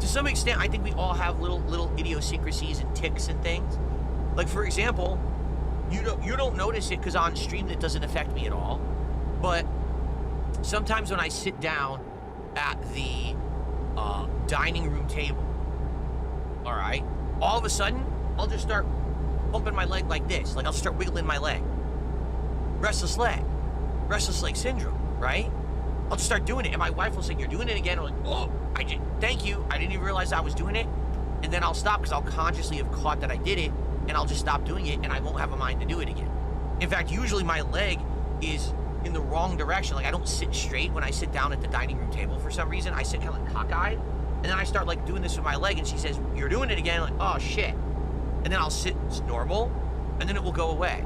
To some extent, I think we all have little idiosyncrasies and tics and things. Like, for example, you don't notice it because on stream it doesn't affect me at all. But sometimes when I sit down at the dining room table, all right, all of a sudden I'll just start bumping my leg like this. Like, I'll start wiggling my leg. Restless leg syndrome, right? I'll just start doing it. And my wife will say, you're doing it again. I'm like, oh, thank you. I didn't even realize I was doing it. And then I'll stop because I'll consciously have caught that I did it, and I'll just stop doing it, and I won't have a mind to do it again. In fact, usually my leg is in the wrong direction. Like, I don't sit straight when I sit down at the dining room table for some reason. I sit kind of like cockeyed, and then I start like doing this with my leg, and she says, you're doing it again. I'm like, oh shit. And then I'll sit normal, and then it will go away.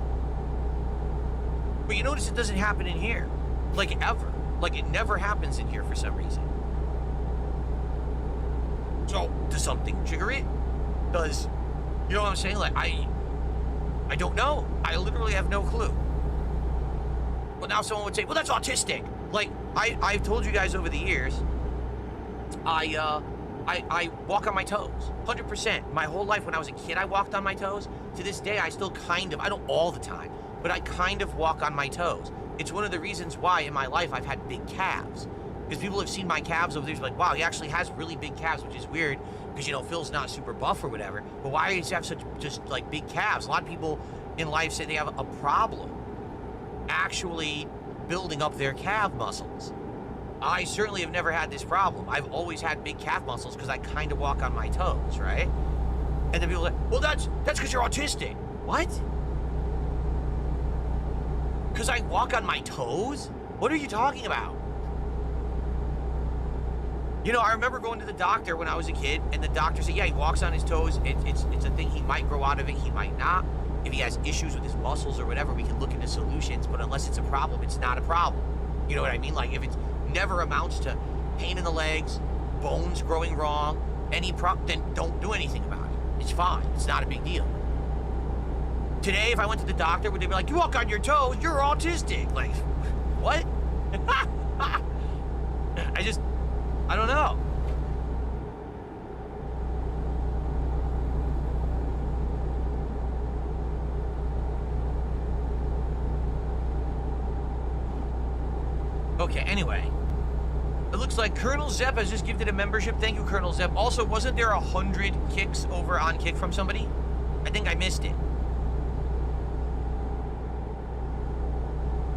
But you notice it doesn't happen in here, like ever. Like, it never happens in here for some reason. So, does something trigger it? Does, you know what I'm saying? Like, I don't know. I literally have no clue. But now someone would say, well, that's autistic. Like, I've told you guys over the years, I walk on my toes, 100%. My whole life when I was a kid, I walked on my toes. To this day, I still kind of, I don't all the time, but I kind of walk on my toes. It's one of the reasons why in my life I've had big calves. Because people have seen my calves over there, like, wow, he actually has really big calves, which is weird, because, you know, Phil's not super buff or whatever. But why does he have such, just, like, big calves? A lot of people in life say they have a problem actually building up their calf muscles. I certainly have never had this problem. I've always had big calf muscles because I kind of walk on my toes, right? And then people are like, well, that's because you're autistic. What? Because I walk on my toes? What are you talking about? You know, I remember going to the doctor when I was a kid, and the doctor said, yeah, he walks on his toes. It's a thing. He might grow out of it. He might not. If he has issues with his muscles or whatever, we can look into solutions. But unless it's a problem, it's not a problem. You know what I mean? Like, if it never amounts to pain in the legs, bones growing wrong, then don't do anything about it. It's fine. It's not a big deal. Today, if I went to the doctor, would they be like, you walk on your toes, you're autistic? Like, what? I don't know. Okay, anyway. It looks like Colonel Zepp has just gifted a membership. Thank you, Colonel Zepp. Also, wasn't there 100 kicks over on Kick from somebody? I think I missed it.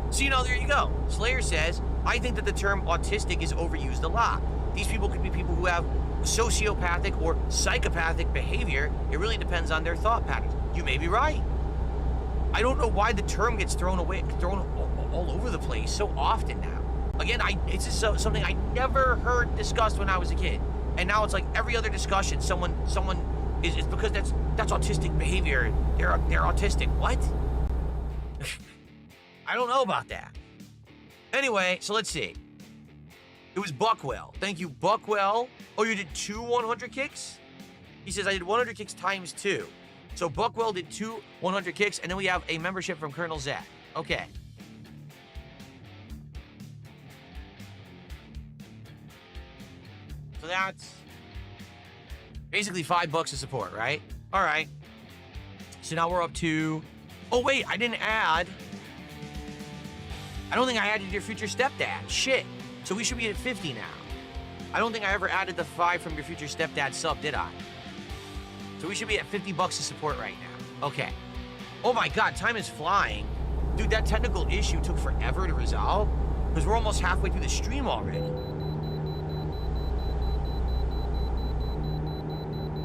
So, you know, there you go. Slayer says, I think that the term autistic is overused a lot. These people could be people who have sociopathic or psychopathic behavior. It really depends on their thought patterns. You may be right. I don't know why the term gets thrown all over the place so often now. Again, it's just something I never heard discussed when I was a kid. And now it's like every other discussion, someone is because that's autistic behavior. They're autistic. What? I don't know about that. Anyway, so let's see. It was Buckwell. Thank you, Buckwell. Oh, you did 2 100 kicks? He says, I did 100 kicks times 2. So Buckwell did 2 100 kicks, and then we have a membership from Colonel Zach. Okay. So that's basically $5 of support, right? All right. So now we're up to... Oh, wait, I didn't add... I don't think I added your future stepdad. Shit. So we should be at 50 now. I don't think I ever added the 5 from your future stepdad sub, did I? So we should be at $50 of support right now. Okay. Oh my God, time is flying. Dude, that technical issue took forever to resolve because we're almost halfway through the stream already.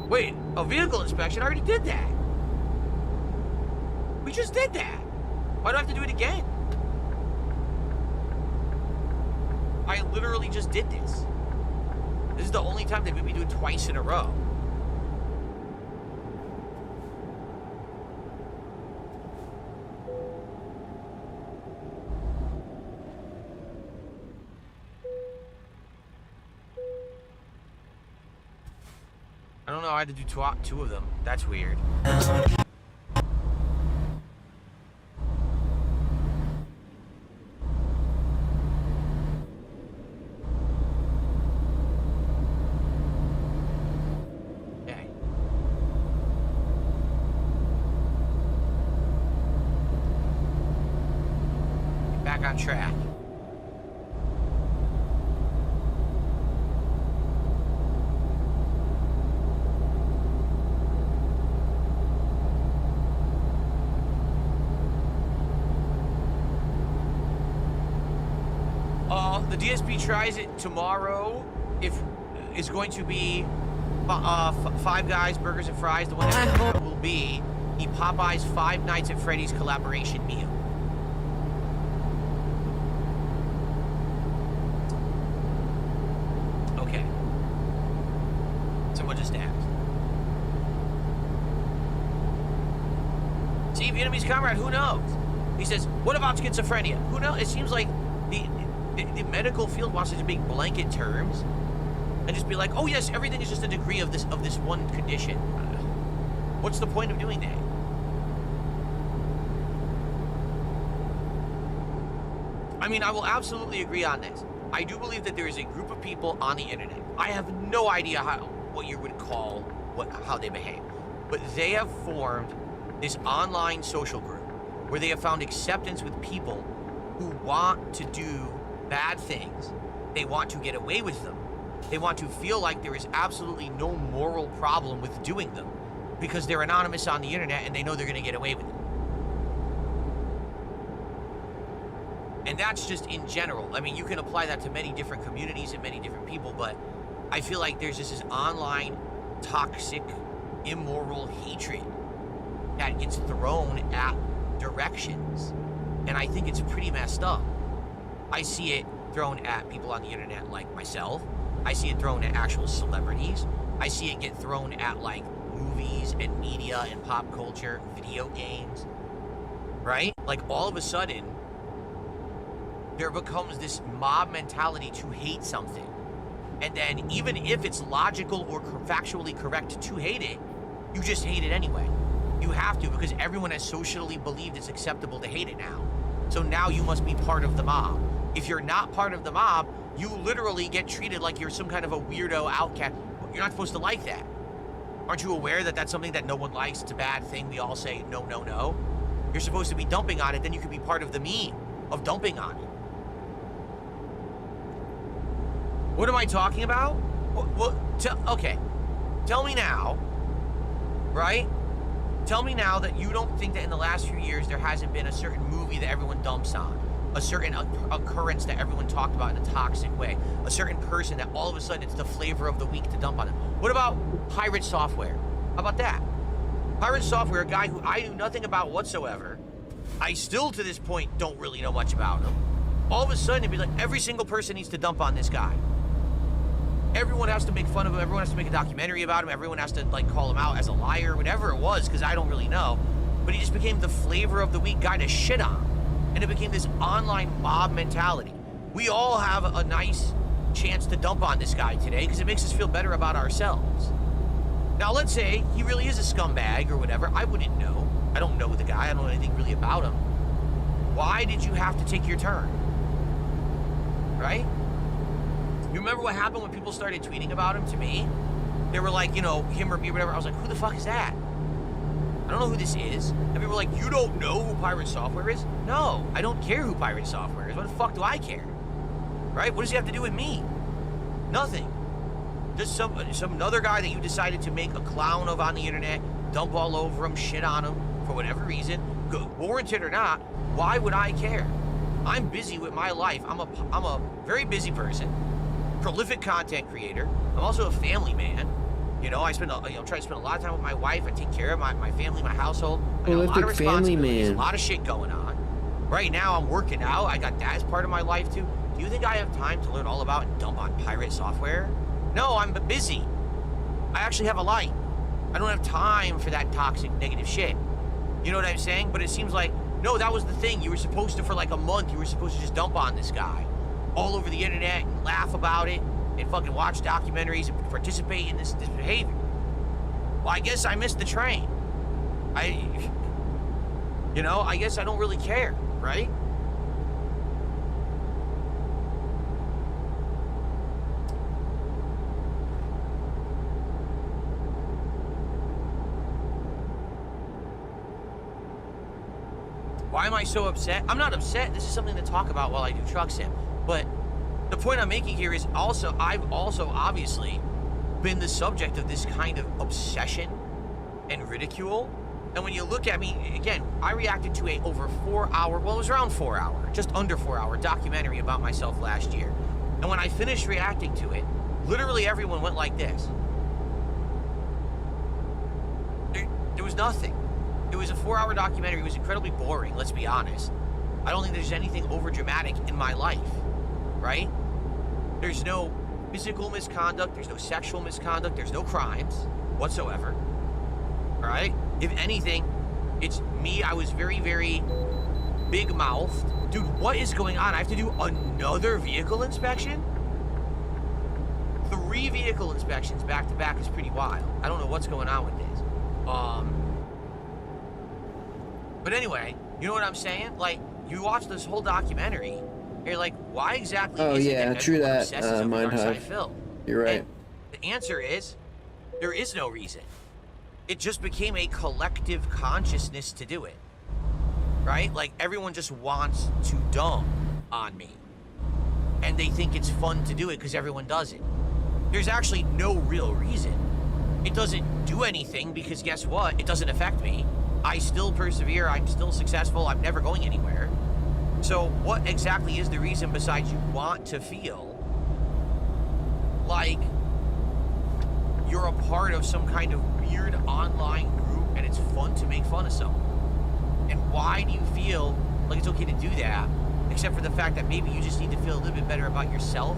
Wait, a vehicle inspection? I already did that. We just did that. Why do I have to do it again? I literally just did this. This is the only time they made me do it twice in a row. I don't know, I had to do two of them. That's weird. On track. The DSP tries it tomorrow. If it's going to be Five Guys Burgers and Fries, the one that will be the Popeyes Five Nights at Freddy's collaboration meal. Okay. Someone just asked. See, Vietnamese comrade, who knows? He says, what about schizophrenia? Who knows? It seems like the medical field wants to make blanket terms and just be like, oh yes, everything is just a degree of this one condition. What's the point of doing that? I mean, I will absolutely agree on this. I do believe that there is a group of people on the internet. I have no idea what you would call how they behave, but they have formed this online social group where they have found acceptance with people who want to do bad things. They want to get away with them. They want to feel like there is absolutely no moral problem with doing them because they're anonymous on the internet and they know they're going to get away with it. And that's just in general. I mean, you can apply that to many different communities and many different people, but I feel like there's just this online toxic, immoral hatred that gets thrown at directions. And I think it's pretty messed up. I see it thrown at people on the internet like myself. I see it thrown at actual celebrities. I see it get thrown at like movies and media and pop culture, video games, right? Like all of a sudden, there becomes this mob mentality to hate something. And then even if it's logical or factually correct to hate it, you just hate it anyway. You have to, because everyone has socially believed it's acceptable to hate it now. So now you must be part of the mob. If you're not part of the mob, you literally get treated like you're some kind of a weirdo outcast. You're not supposed to like that. Aren't you aware that that's something that no one likes? It's a bad thing. We all say, no, no, no. You're supposed to be dumping on it, then you could be part of the meme of dumping on it. What am I talking about? Okay. Tell me now, right? Tell me now that you don't think that in the last few years there hasn't been a certain movie that everyone dumps on, a certain occurrence that everyone talked about in a toxic way, a certain person that all of a sudden it's the flavor of the week to dump on them. What about Pirate Software? How about that? Pirate Software, a guy who I knew nothing about whatsoever. I still to this point don't really know much about him. All of a sudden it'd be like every single person needs to dump on this guy. Everyone has to make fun of him. Everyone has to make a documentary about him. Everyone has to like call him out as a liar, whatever it was, because I don't really know. But he just became the flavor of the week guy to shit on. And it became this online mob mentality. We all have a nice chance to dump on this guy today because it makes us feel better about ourselves. Now, let's say he really is a scumbag or whatever. I wouldn't know. I don't know the guy. I don't know anything really about him. Why did you have to take your turn? Right? You remember what happened when people started tweeting about him to me? They were like, you know, him or me or whatever. I was like, who the fuck is that? I don't know who this is. And people were like, you don't know who Pirate Software is? No, I don't care who Pirate Software is. What the fuck do I care? Right? What does he have to do with me? Nothing. Just some other guy that you decided to make a clown of on the internet, dump all over him, shit on him for whatever reason, warranted or not. Why would I care? I'm busy with my life. I'm a very busy person. Prolific content creator. I'm also a family man. You know, I try to spend a lot of time with my wife. I take care of my family, my household. I got a lot of responsibilities, a lot of shit going on. Right now, I'm working out. I got that as part of my life too. Do you think I have time to learn all about and dump on Pirate Software? No, I'm busy. I actually have a life. I don't have time for that toxic, negative shit. You know what I'm saying? But it seems like, no, that was the thing. You were supposed to, for like a month, you were supposed to just dump on this guy all over the internet and laugh about it and fucking watch documentaries and participate in this behavior. Well, I guess I missed the train. I guess I don't really care, right? Why am I so upset? I'm not upset. This is something to talk about while I do truck sim. But the point I'm making here is I've also obviously been the subject of this kind of obsession and ridicule And when you look at me, again, I reacted to a over 4 hour, well, it was around 4 hour, just under 4 hour documentary about myself last year. And when I finished reacting to it, literally everyone went like this. There was nothing. It was a 4 hour documentary. It was incredibly boring, let's be honest. I don't think there's anything over dramatic in my life, right? There's no physical misconduct, there's no sexual misconduct, there's no crimes whatsoever, all right? If anything, it's me. I was very, very big-mouthed. Dude, what is going on? I have to do another vehicle inspection? 3 vehicle inspections back-to-back is pretty wild. I don't know what's going on with this. But anyway, you know what I'm saying? Like, you watch this whole documentary, and you're like, why exactly is it that true everyone that, obsesses over Mind Dark Side Hive. Phil? You're right. And the answer is, there is no reason. It just became a collective consciousness to do it, right? Like, everyone just wants to dumb on me, and they think it's fun to do it because everyone does it. There's actually no real reason. It doesn't do anything because guess what? It doesn't affect me. I still persevere. I'm still successful. I'm never going anywhere. So what exactly is the reason besides you want to feel like you're a part of some kind of weird online group and it's fun to make fun of someone? And why do you feel like it's okay to do that, except for the fact that maybe you just need to feel a little bit better about yourself?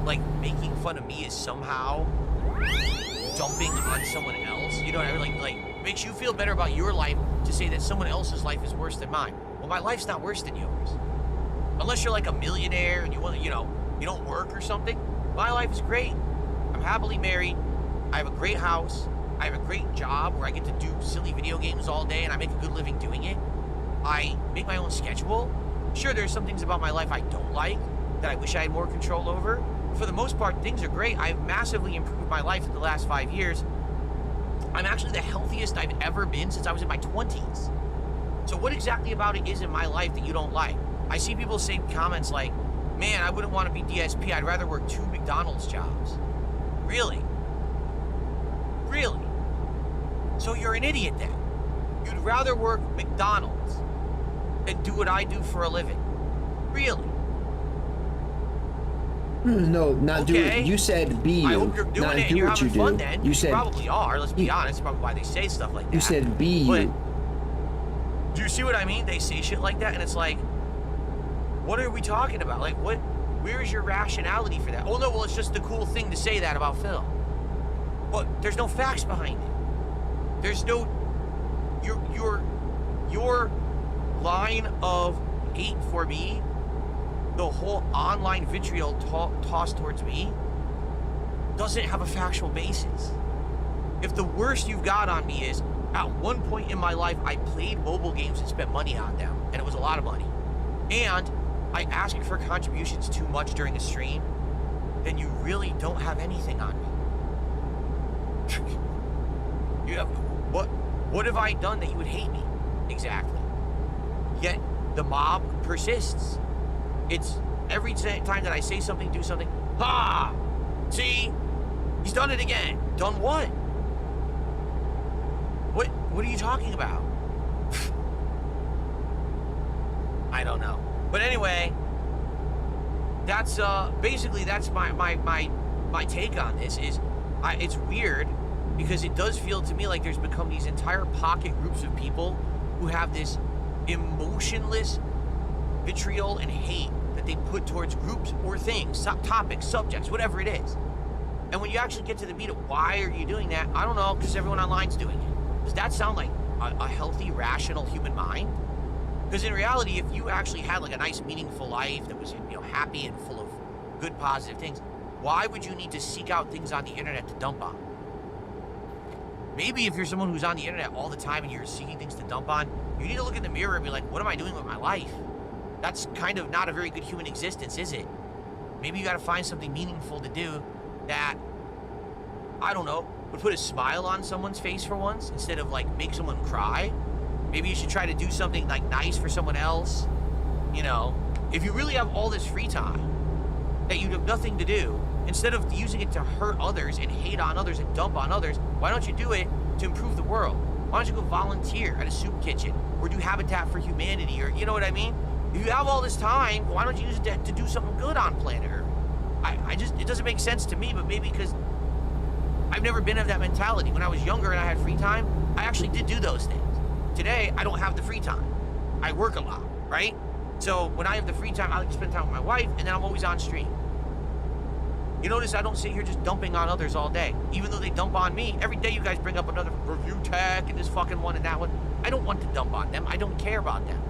Like, making fun of me is somehow dumping on someone else? You know what I mean? Like makes you feel better about your life to say that someone else's life is worse than mine. Well, my life's not worse than yours. Unless you're like a millionaire and you want to, you don't work or something. My life is great. I'm happily married. I have a great house. I have a great job where I get to do silly video games all day and I make a good living doing it. I make my own schedule. Sure, there's some things about my life I don't like that I wish I had more control over. For the most part, things are great. I've massively improved my life in the last 5 years. I'm actually the healthiest I've ever been since I was in my 20s. So what exactly about it is in my life that you don't like? I see people say comments like, man, I wouldn't want to be DSP. I'd rather work 2 McDonald's jobs. Really? Really? So you're an idiot then. You'd rather work McDonald's than do what I do for a living. Really? No, not do Okay. it. You said be you, I hope you're doing not it and do you're what you having do. fun then. You said probably are, let's be honest. It's probably why they say stuff like that. you said be But you. do you see what I mean? They say shit like that and it's like, what are we talking about? Like, where is your rationality for that? Oh no, well, it's just the cool thing to say that about Phil. But there's no facts behind it. There's no, your line of hate for me, the whole online vitriol tossed towards me, doesn't have a factual basis. If the worst you've got on me is, at one point in my life, I played mobile games and spent money on them, and it was a lot of money, and I asked for contributions too much during a stream, then you really don't have anything on me. You have, what have I done that you would hate me? Exactly. Yet the mob persists. It's every time that I say something, do something. Ha! See? He's done it again. Done what? What are you talking about? I don't know. But anyway, that's basically that's my take on this. Is it's weird because it does feel to me like there's become these entire pocket groups of people who have this emotionless vitriol and hate that they put towards groups or things, topics, subjects, whatever it is. And when you actually get to the meat of why are you doing that, I don't know, because everyone online's doing it. Does that sound like a healthy, rational human mind? Because in reality, if you actually had like a nice, meaningful life that was, happy and full of good, positive things, why would you need to seek out things on the internet to dump on? Maybe if you're someone who's on the internet all the time and you're seeking things to dump on, you need to look in the mirror and be like, what am I doing with my life? That's kind of not a very good human existence, is it? Maybe you gotta find something meaningful to do that, I don't know, would put a smile on someone's face for once instead of like make someone cry. Maybe you should try to do something like nice for someone else. If you really have all this free time that you have nothing to do, instead of using it to hurt others and hate on others and dump on others, why don't you do it to improve the world? Why don't you go volunteer at a soup kitchen or do Habitat for Humanity, or you know what I mean? If you have all this time, why don't you use it to do something good on planet Earth? It doesn't make sense to me, but maybe because I've never been of that mentality. When I was younger and I had free time, I actually did do those things. Today, I don't have the free time. I work a lot, right? So when I have the free time, I like to spend time with my wife, and then I'm always on stream. You notice I don't sit here just dumping on others all day. Even though they dump on me, every day you guys bring up another review tech and this fucking one and that one. I don't want to dump on them. I don't care about them.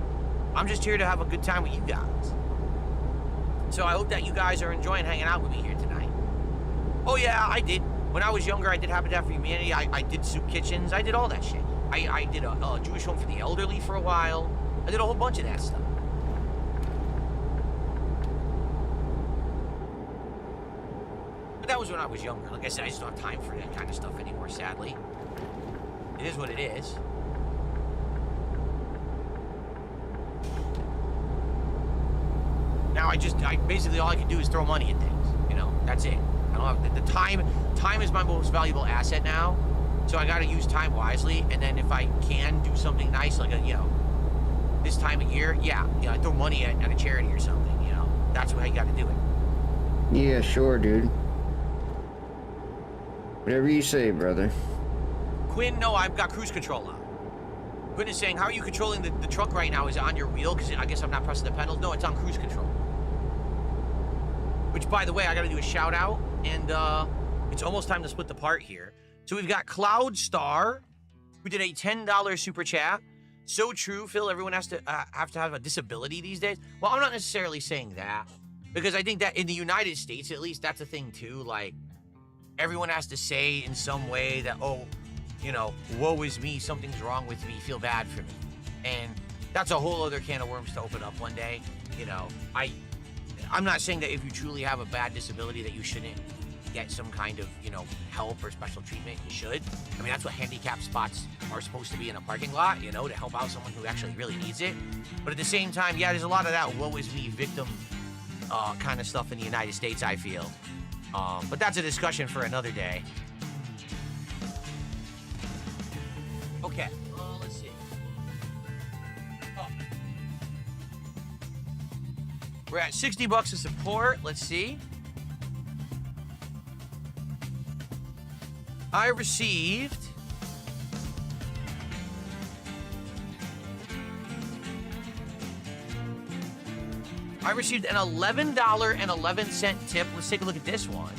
I'm just here to have a good time with you guys. So I hope that you guys are enjoying hanging out with me here tonight. Oh yeah, I did. When I was younger, I did Habitat for Humanity. I did soup kitchens. I did all that shit. I did a Jewish home for the elderly for a while. I did a whole bunch of that stuff. But that was when I was younger. Like I said, I just don't have time for that kind of stuff anymore, sadly. It is what it is. Now I basically all I can do is throw money at things. You know, that's it. I don't have the time. Time is my most valuable asset now. So I got to use time wisely. And then if I can do something nice, like this time of year, I throw money at a charity or something. You know, that's how you got to do it. Yeah, sure, dude. Whatever you say, brother. Quinn, no, I've got cruise control on. Quinn is saying, how are you controlling the truck right now? Is it on your wheel? Because I guess I'm not pressing the pedals. No, it's on cruise control. Which, by the way, I got to do a shout out, and it's almost time to split the part here. So we've got Cloud Star, who did a $10 super chat. So true, Phil. Everyone has to have a disability these days. Well, I'm not necessarily saying that, because I think that in the United States, at least, that's a thing too. Like, everyone has to say in some way that, oh, you know, woe is me, something's wrong with me, feel bad for me. And that's a whole other can of worms to open up one day. You know, I'm not saying that if you truly have a bad disability that you shouldn't get some kind of, you know, help or special treatment. You should. I mean, that's what handicap spots are supposed to be in a parking lot, you know, to help out someone who actually really needs it. But at the same time, yeah, there's a lot of that woe is me victim kind of stuff in the United States, I feel. But that's a discussion for another day. Okay, let's see. Oh. We're at $60 of support. Let's see. I received an $11.11 tip. Let's take a look at this one.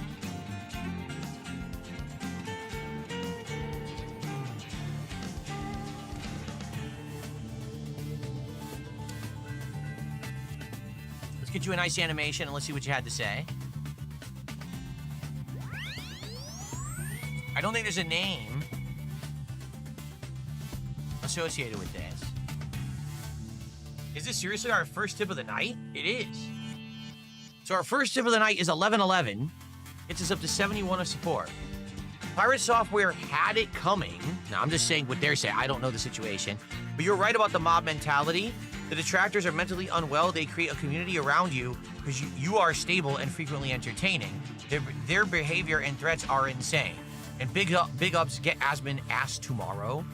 Let's get you a nice animation and let's see what you had to say. I don't think there's a name associated with this. Is this seriously our first tip of the night? It is. So our first tip of the night is 1111. Gets us up to 71 of support. Pirate Software had it coming. Now, I'm just saying what they're saying. I don't know the situation. But you're right about the mob mentality. The detractors are mentally unwell. They create a community around you because you are stable and frequently entertaining. Their behavior and threats are insane. And big ups, get Asmon ass tomorrow.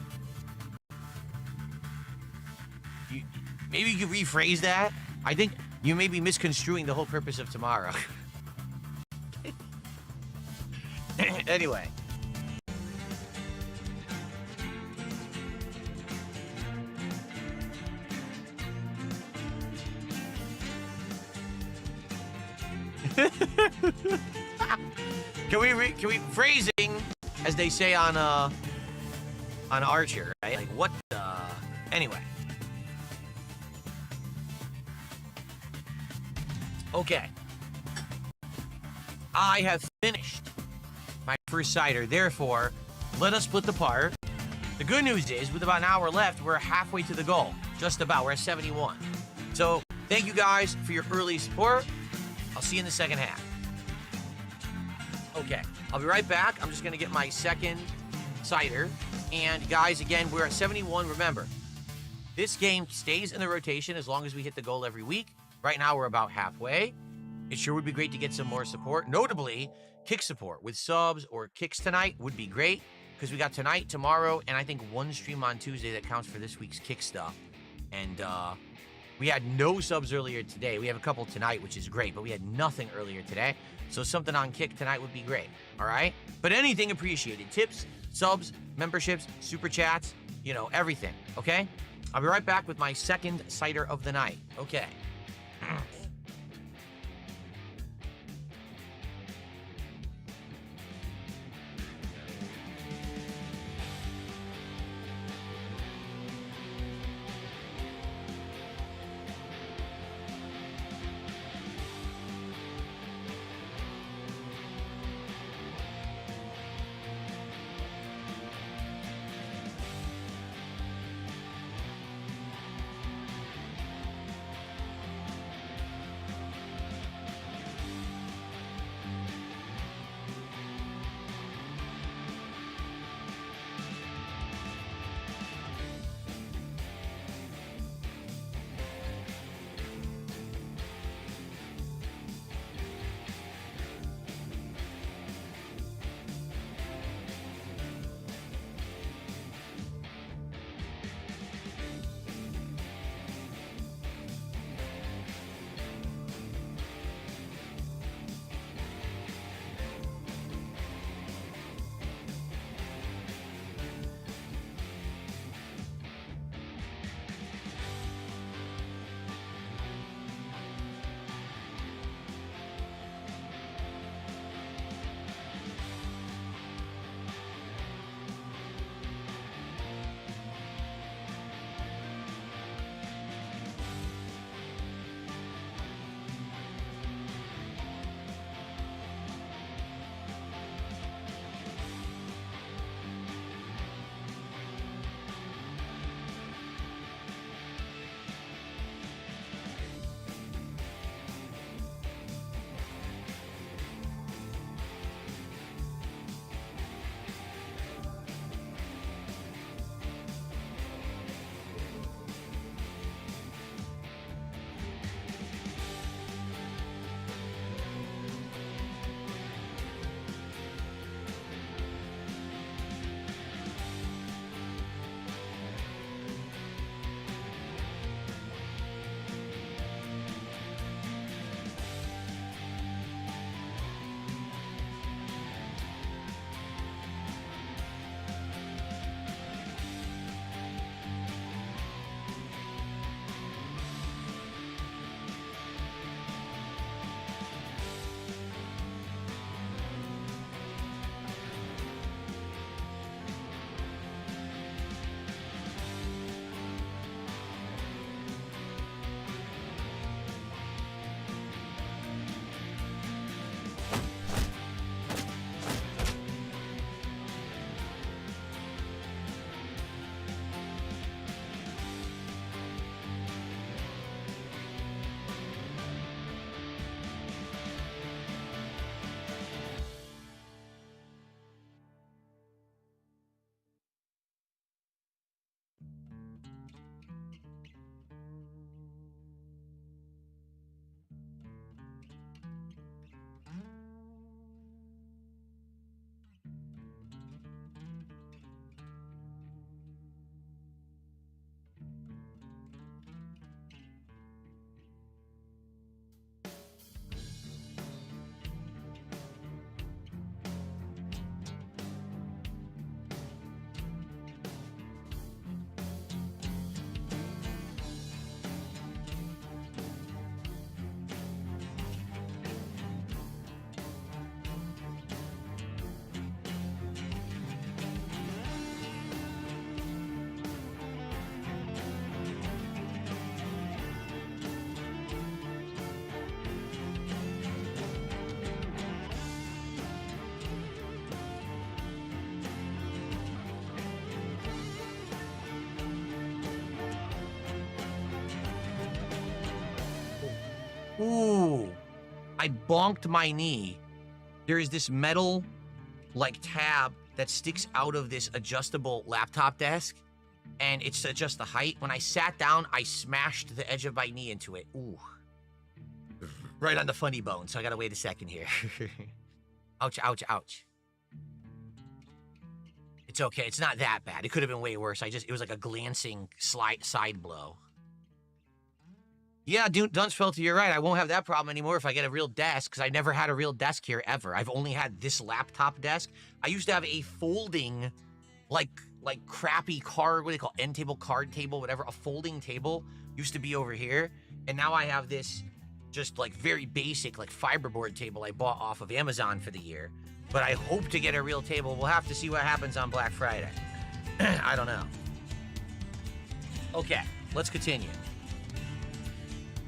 Maybe you could rephrase that. I think you may be misconstruing the whole purpose of tomorrow. Anyway. Can we phrasing, as they say on Archer, right? Like, what the... Anyway. Okay. I have finished my first cider. Therefore, let us split the part. The good news is, with about an hour left, we're halfway to the goal. Just about. We're at 71. So, thank you guys for your early support. I'll see you in the second half. Okay, I'll be right back. I'm just going to get my second cider. And guys, again, we're at 71. Remember, this game stays in the rotation as long as we hit the goal every week. Right now, we're about halfway. It sure would be great to get some more support. Notably, kick support with subs or kicks tonight would be great. because we got tonight, tomorrow, and I think one stream on Tuesday that counts for this week's Kick stuff. And we had no subs earlier today. We have a couple tonight, which is great, but we had nothing earlier today. So something on Kick tonight would be great, all right? But anything appreciated. Tips, subs, memberships, super chats, you know, everything, okay? I'll be right back with my second cider of the night. Okay. Ooh, I bonked my knee. There is this metal, like, tab that sticks out of this adjustable laptop desk, and it's to adjust the height. When I sat down, I smashed the edge of my knee into it. Ooh. Right on the funny bone, so I gotta wait a second here. Ouch, ouch, ouch. It's okay. It's not that bad. It could have been way worse. It was like a glancing side blow. Yeah, Dunsfelter, you're right. I won't have that problem anymore if I get a real desk, because I never had a real desk here ever. I've only had this laptop desk. I used to have a folding, like crappy card, what do they call it? End table, card table, whatever. A folding table used to be over here. And now I have this just like very basic, like fiberboard table I bought off of Amazon for the year. But I hope to get a real table. We'll have to see what happens on Black Friday. I don't know. Okay, let's continue.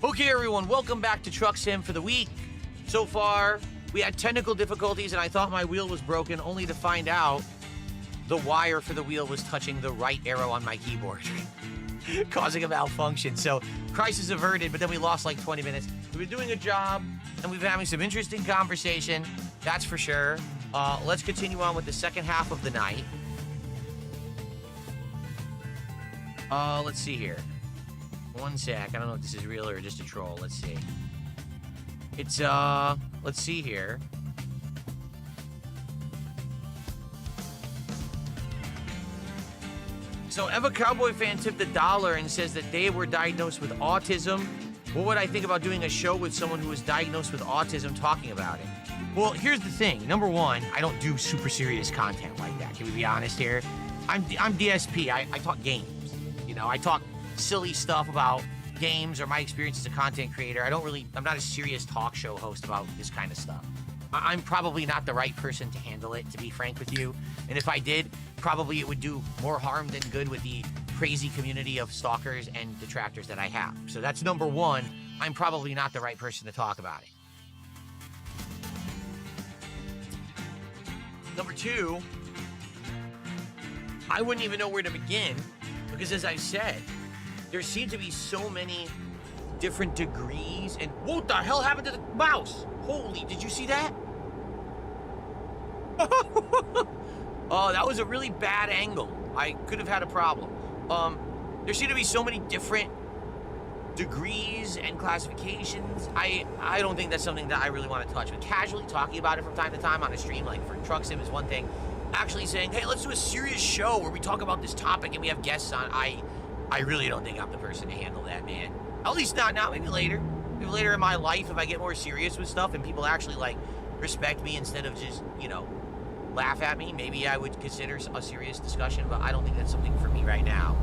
Okay, everyone, welcome back to Truck Sim for the week. So far, we had technical difficulties, and I thought my wheel was broken, only to find out the wire for the wheel was touching the right arrow on my keyboard, causing a malfunction. So, crisis averted, but then we lost like 20 minutes. We've been doing a job, and we've been having some interesting conversation, that's for sure. Let's continue on with the second half of the night. Let's see here. One sec. I don't know if this is real or just a troll. Let's see. It's, let's see here. So, Eva Cowboy fan tipped $1 and says that they were diagnosed with autism. What would I think about doing a show with someone who was diagnosed with autism talking about it? Well, here's the thing. Number one, I don't do super serious content like that. Can we be honest here? I'm DSP. I talk games. You know, I talk silly stuff about games or my experience as a content creator. I'm not a serious talk show host about this kind of stuff. I'm probably not the right person to handle it, to be frank with you. And if I did, probably it would do more harm than good with the crazy community of stalkers and detractors that I have. So that's number one. I'm probably not the right person to talk about it. Number two, I wouldn't even know where to begin because, as I said, there seem to be so many different degrees. And what the hell happened to the mouse? Holy, did you see that? Oh, that was a really bad angle. I could have had a problem. There seem to be so many different degrees and classifications. I don't think that's something that I really want to touch. But casually talking about it from time to time on a stream, like for Truck Sim, is one thing. Actually saying, hey, let's do a serious show where we talk about this topic and we have guests on, I really don't think I'm the person to handle that, man. At least not now, maybe later. Maybe later in my life, if I get more serious with stuff and people actually, like, respect me instead of just, you know, laugh at me, maybe I would consider a serious discussion, but I don't think that's something for me right now.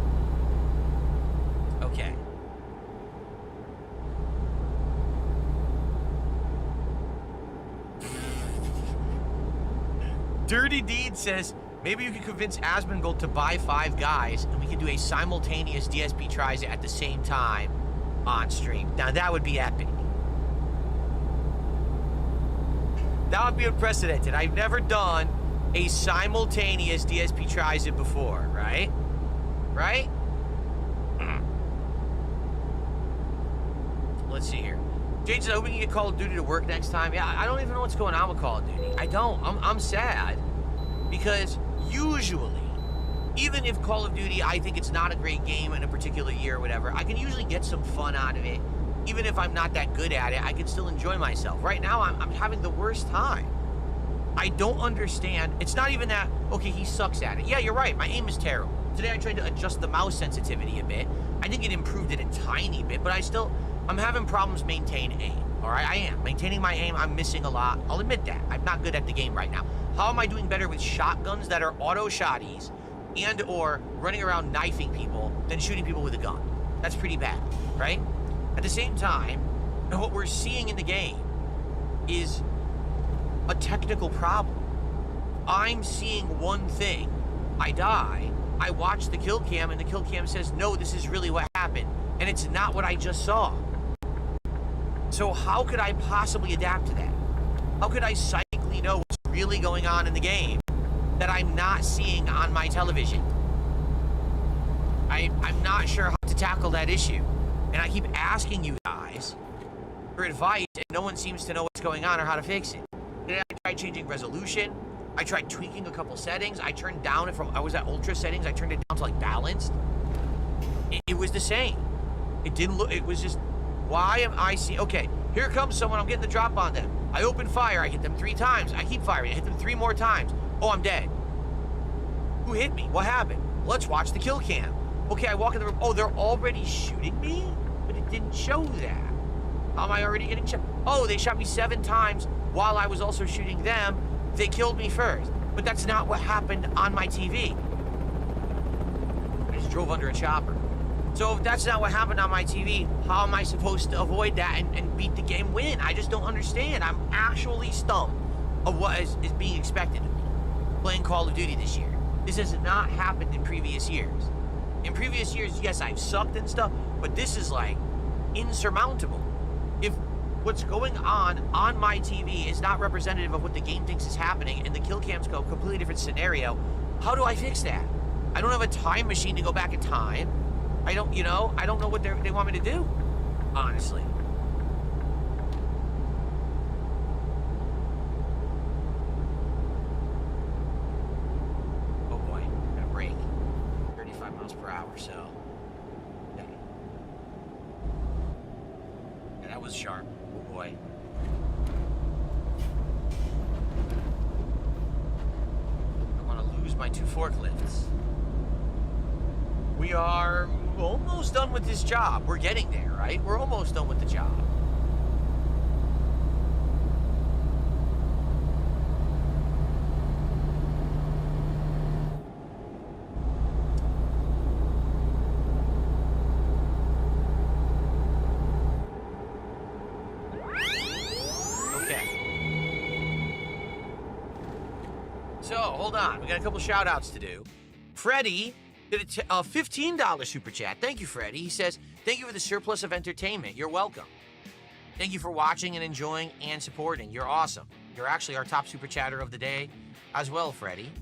Okay. Dirty Deed says, maybe you can convince Asmongold to buy 5 guys and we can do a simultaneous DSP tries at the same time on stream. Now that would be epic. That would be unprecedented. I've never done a simultaneous DSP tries it before, right? Right? Let's see here. Jade says, I hope we can get Call of Duty to work next time. Yeah, I don't even know what's going on with Call of Duty. I don't. I'm sad because usually, even if Call of Duty, I think it's not a great game in a particular year or whatever, I can usually get some fun out of it. Even if I'm not that good at it, I can still enjoy myself. Right now, I'm having the worst time. I don't understand. It's not even that, okay, he sucks at it. Yeah, you're right. My aim is terrible. Today, I tried to adjust the mouse sensitivity a bit. I think it improved it a tiny bit, but I'm having problems maintaining aim. All right, I am. Maintaining my aim, I'm missing a lot. I'll admit that. I'm not good at the game right now. How am I doing better with shotguns that are auto shotties and or running around knifing people than shooting people with a gun? That's pretty bad, right? At the same time, what we're seeing in the game is a technical problem. I'm seeing one thing. I die. I watch the kill cam, and the kill cam says, no, this is really what happened. And it's not what I just saw. So how could I possibly adapt to that? How could I psychically know what's really going on in the game that I'm not seeing on my television? I'm not sure how to tackle that issue. And I keep asking you guys for advice, and no one seems to know what's going on or how to fix it. Today I tried changing resolution. I tried tweaking a couple settings. I turned down it from, I was at ultra settings. I turned it down to like balanced. It was the same. It didn't look, it was just, why am I seeing, okay, here comes someone, I'm getting the drop on them. I open fire, I hit them 3 times. I keep firing, I hit them 3 more times. Oh, I'm dead. Who hit me? What happened? Let's watch the kill cam. Okay, I walk in the room. Oh, they're already shooting me? But it didn't show that. How am I already getting shot? Oh, they shot me 7 times while I was also shooting them. They killed me first. But that's not what happened on my TV. I just drove under a chopper. So if that's not what happened on my TV, how am I supposed to avoid that and beat the game win? I just don't understand. I'm actually stumped of what is being expected of me playing Call of Duty this year. This has not happened in previous years. In previous years, yes, I've sucked and stuff, but this is like insurmountable. If what's going on my TV is not representative of what the game thinks is happening and the kill cams go a completely different scenario, how do I fix that? I don't have a time machine to go back in time. I don't know what they want me to do, honestly. Oh boy, got a brake. 35 miles per hour, so. Yeah, that was sharp. Oh boy. I want to lose my 2 forklifts. We are almost done with this job. We're getting there, right? We're almost done with the job. Okay. So, hold on. We got a couple shout outs to do. Freddie did a $15 super chat. Thank you, Freddie. He says, thank you for the surplus of entertainment. You're welcome. Thank you for watching and enjoying and supporting. You're awesome. You're actually our top super chatter of the day as well, Freddie.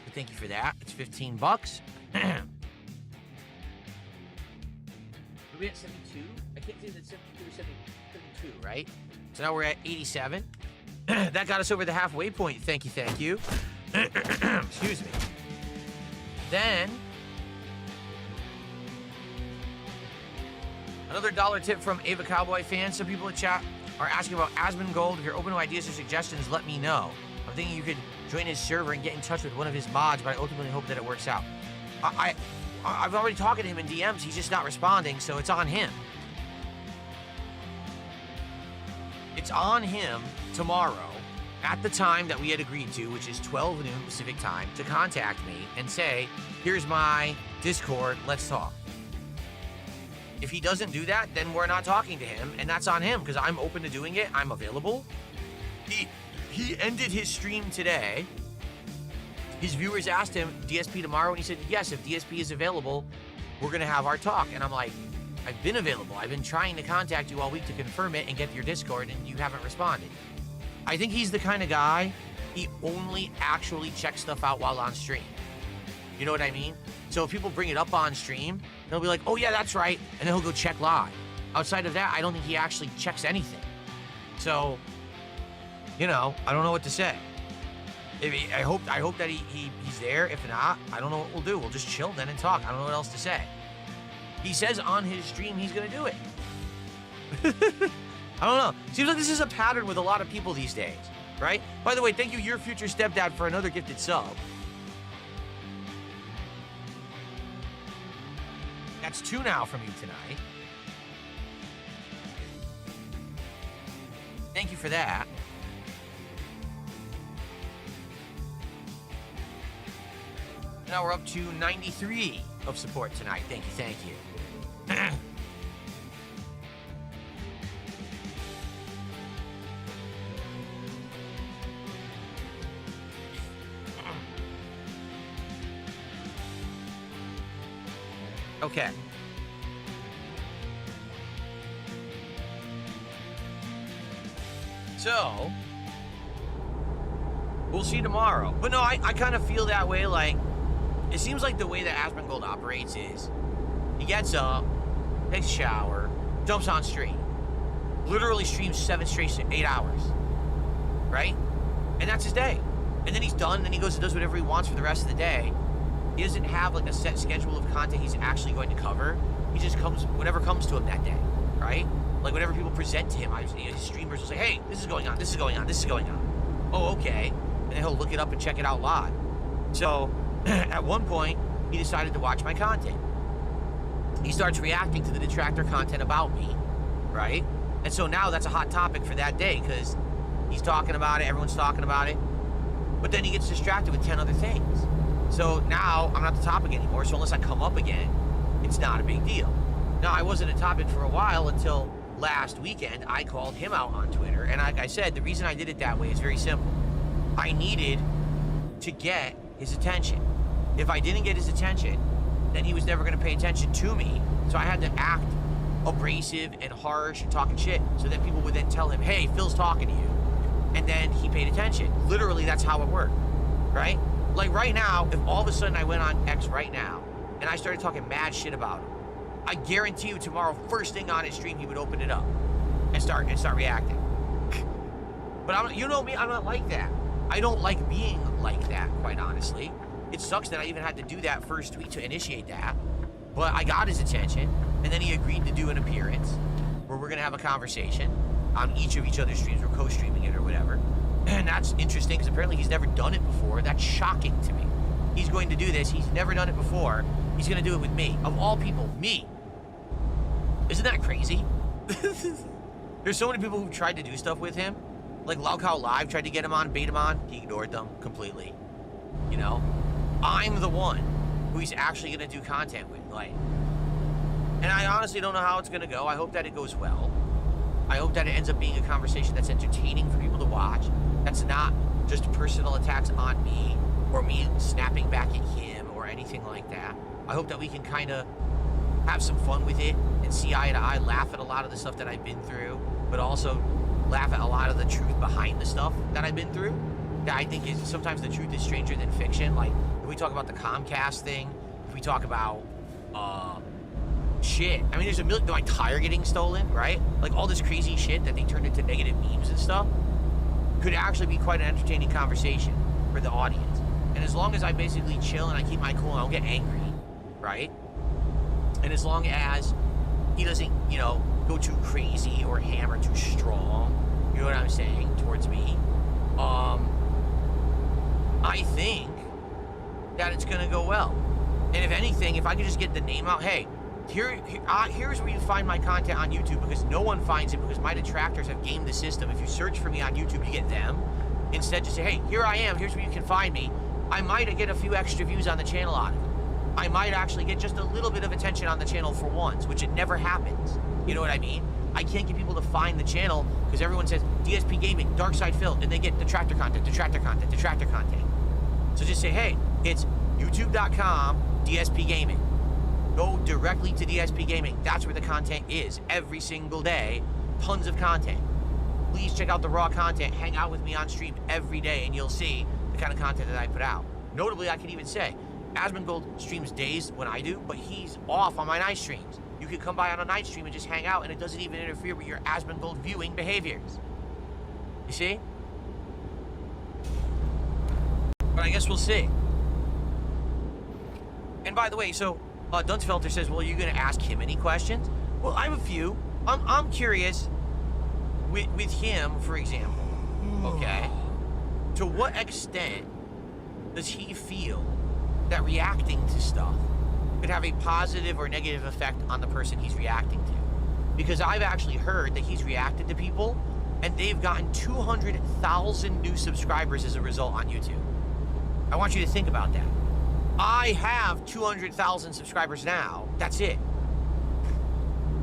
So thank you for that. It's $15. Are we at 72? I can't say that 72 or 72, right? So now we're at 87. That got us over the halfway point. Thank you, thank you. Excuse me. Then, another dollar tip from Ava Cowboy fans. Some people in chat are asking about Asmongold. If you're open to ideas or suggestions, let me know. I'm thinking you could join his server and get in touch with one of his mods, but I ultimately hope that it works out. I've already talked to him in DMs. He's just not responding, so it's on him. It's on him tomorrow at the time that we had agreed to, which is 12 noon Pacific time, to contact me and say, here's my Discord, let's talk. If he doesn't do that, then we're not talking to him, and that's on him, because I'm open to doing it, I'm available. He ended his stream today. His viewers asked him, DSP tomorrow, and he said, yes, if DSP is available, we're going to have our talk. And I'm like, I've been available. I've been trying to contact you all week to confirm it and get your Discord, and you haven't responded. I think he's the kind of guy, he only actually checks stuff out while on stream. You know what I mean? So if people bring it up on stream, he'll be like, oh yeah, that's right, and then he'll go check live. Outside of that, I don't think he actually checks anything. So, I don't know what to say. I hope that he's there. If not, I don't know what we'll do. We'll just chill then and talk. I don't know what else to say. He says on his stream he's gonna do it. I don't know. Seems like this is a pattern with a lot of people these days, right? By the way, thank you, your future stepdad, for another gifted sub. That's 2 now from you tonight. Thank you for that. Now we're up to 93 of support tonight. Thank you, thank you. Okay. So, we'll see tomorrow. But no, I kind of feel that way. Like, it seems like the way that Asmongold operates is he gets up, takes a shower, jumps on stream, literally streams 7 straight 8 hours, right? And that's his day. And then he's done, then he goes and does whatever he wants for the rest of the day. He doesn't have like a set schedule of content he's actually going to cover. He just comes, whatever comes to him that day, right? Like whenever people present to him, his streamers will say, hey, this is going on, this is going on, this is going on. Oh, okay. And then he'll look it up and check it out live. So at one point, he decided to watch my content. He starts reacting to the detractor content about me, right? And so now that's a hot topic for that day because he's talking about it, everyone's talking about it. But then he gets distracted with 10 other things. So now I'm not the topic anymore, so unless I come up again, it's not a big deal. Now, I wasn't a topic for a while until last weekend. I called him out on Twitter, and like I said, the reason I did it that way is very simple. I needed to get his attention. If I didn't get his attention, then he was never going to pay attention to me, so I had to act abrasive and harsh and talking shit so that people would then tell him, hey, Phil's talking to you, and then he paid attention. Literally, that's how it worked, right? Like right now, if all of a sudden I went on X right now and I started talking mad shit about him, I guarantee you tomorrow, first thing on his stream, he would open it up and start reacting. But you know me, I'm not like that. I don't like being like that, quite honestly. It sucks that I even had to do that first tweet to initiate that. But I got his attention, and then he agreed to do an appearance where we're gonna have a conversation on each of each other's streams. We're co-streaming it or whatever. And that's interesting because apparently he's never done it before. That's shocking to me. He's going to do this. He's never done it before. He's going to do it with me. Of all people, me. Isn't that crazy? There's so many people who've tried to do stuff with him. Like Laucow Live tried to get him on, bait him on. He ignored them completely. You know? I'm the one who he's actually going to do content with. Like, and I honestly don't know how it's going to go. I hope that it goes well. I hope that it ends up being a conversation that's entertaining for people to watch. That's not just personal attacks on me or me snapping back at him or anything like that. I hope that we can kind of have some fun with it and see eye to eye, laugh at a lot of the stuff that I've been through, but also laugh at a lot of the truth behind the stuff that I've been through. That I think is sometimes the truth is stranger than fiction. Like if we talk about the Comcast thing, if we talk about shit. I mean, there's a million, my tire getting stolen, right? Like all this crazy shit that they turned into negative memes and stuff could actually be quite an entertaining conversation for the audience. And as long as I basically chill and I keep my cool and I don't get angry, right? And as long as he doesn't, you know, go too crazy or hammer too strong, you know what I'm saying, towards me, I think that it's gonna go well. And if anything, if I could just get the name out, hey, here's where you find my content on YouTube, because no one finds it because my detractors have gamed the system. If you search for me on YouTube, you get them. Instead, just say, hey, here I am, here's where you can find me. I might get a few extra views on the channel out of it. I might actually get just a little bit of attention on the channel for once, which it never happens. You know what I mean? I can't get people to find the channel because everyone says DSP Gaming, Dark Side Phil, and they get detractor content. So just say, hey, it's youtube.com DSP Gaming. Go directly to DSP Gaming. That's where the content is every single day. Tons of content. Please check out the raw content. Hang out with me on stream every day and you'll see the kind of content that I put out. Notably, I can even say, Asmongold streams days when I do, but he's off on my night streams. You can come by on a night stream and just hang out and it doesn't even interfere with your Asmongold viewing behaviors. You see? But I guess we'll see. And by the way, so Dunsfelter says, well, are you going to ask him any questions? Well, I have a few. I'm curious with him, for example, okay? To what extent does he feel that reacting to stuff could have a positive or negative effect on the person he's reacting to? Because I've actually heard that he's reacted to people and they've gotten 200,000 new subscribers as a result on YouTube. I want you to think about that. I have 200,000 subscribers now. That's it.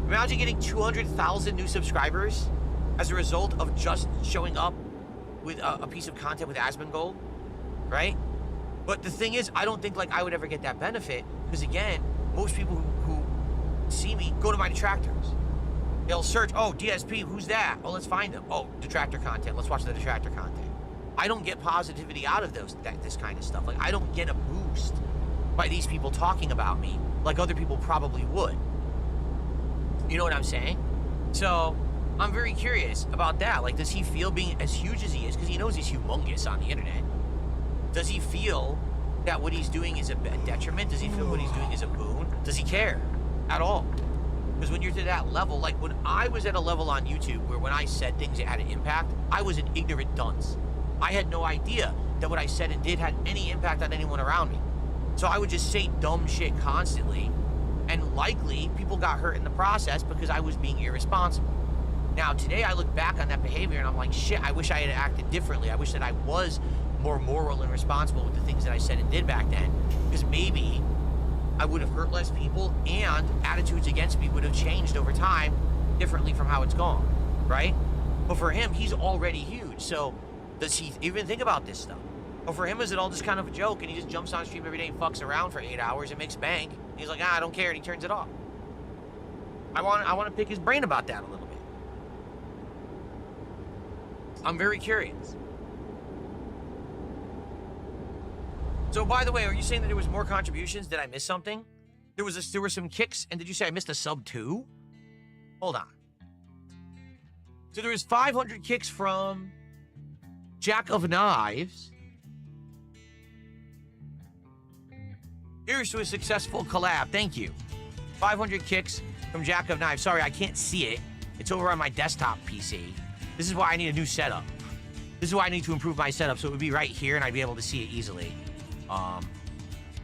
Imagine getting 200,000 new subscribers as a result of just showing up with a piece of content with Asmongold, right? But the thing is, I don't think like I would ever get that benefit because again, most people who see me go to my detractors. They'll search, oh, DSP, who's that? Oh, let's find them. Oh, detractor content. Let's watch the detractor content. I don't get positivity out of this kind of stuff. Like, I don't get a boost by these people talking about me like other people probably would. You know what I'm saying? So, I'm very curious about that. Like, does he feel being as huge as he is? Because he knows he's humongous on the internet. Does he feel that what he's doing is a detriment? Does he feel what he's doing is a boon? Does he care at all? Because when you're to that level, like when I was at a level on YouTube where when I said things that had an impact, I was an ignorant dunce. I had no idea that what I said and did had any impact on anyone around me. So I would just say dumb shit constantly, and likely people got hurt in the process because I was being irresponsible. Now, today I look back on that behavior and I'm like, shit, I wish I had acted differently. I wish that I was more moral and responsible with the things that I said and did back then, because maybe I would have hurt less people and attitudes against me would have changed over time differently from how it's gone, right? But for him, he's already huge. So does he even think about this stuff? Or for him, is it all just kind of a joke and he just jumps on stream every day and fucks around for 8 hours and makes bank? And he's like, I don't care, and he turns it off. I want to pick his brain about that a little bit. I'm very curious. So, by the way, are you saying that there was more contributions? Did I miss something? There were some kicks, and did you say I missed a sub too? Hold on. So there was 500 kicks from Jack of Knives. Here's to a successful collab. Thank you. 500 kicks from Jack of Knives. Sorry, I can't see it. It's over on my desktop PC. This is why I need a new setup. This is why I need to improve my setup, so it would be right here and I'd be able to see it easily. So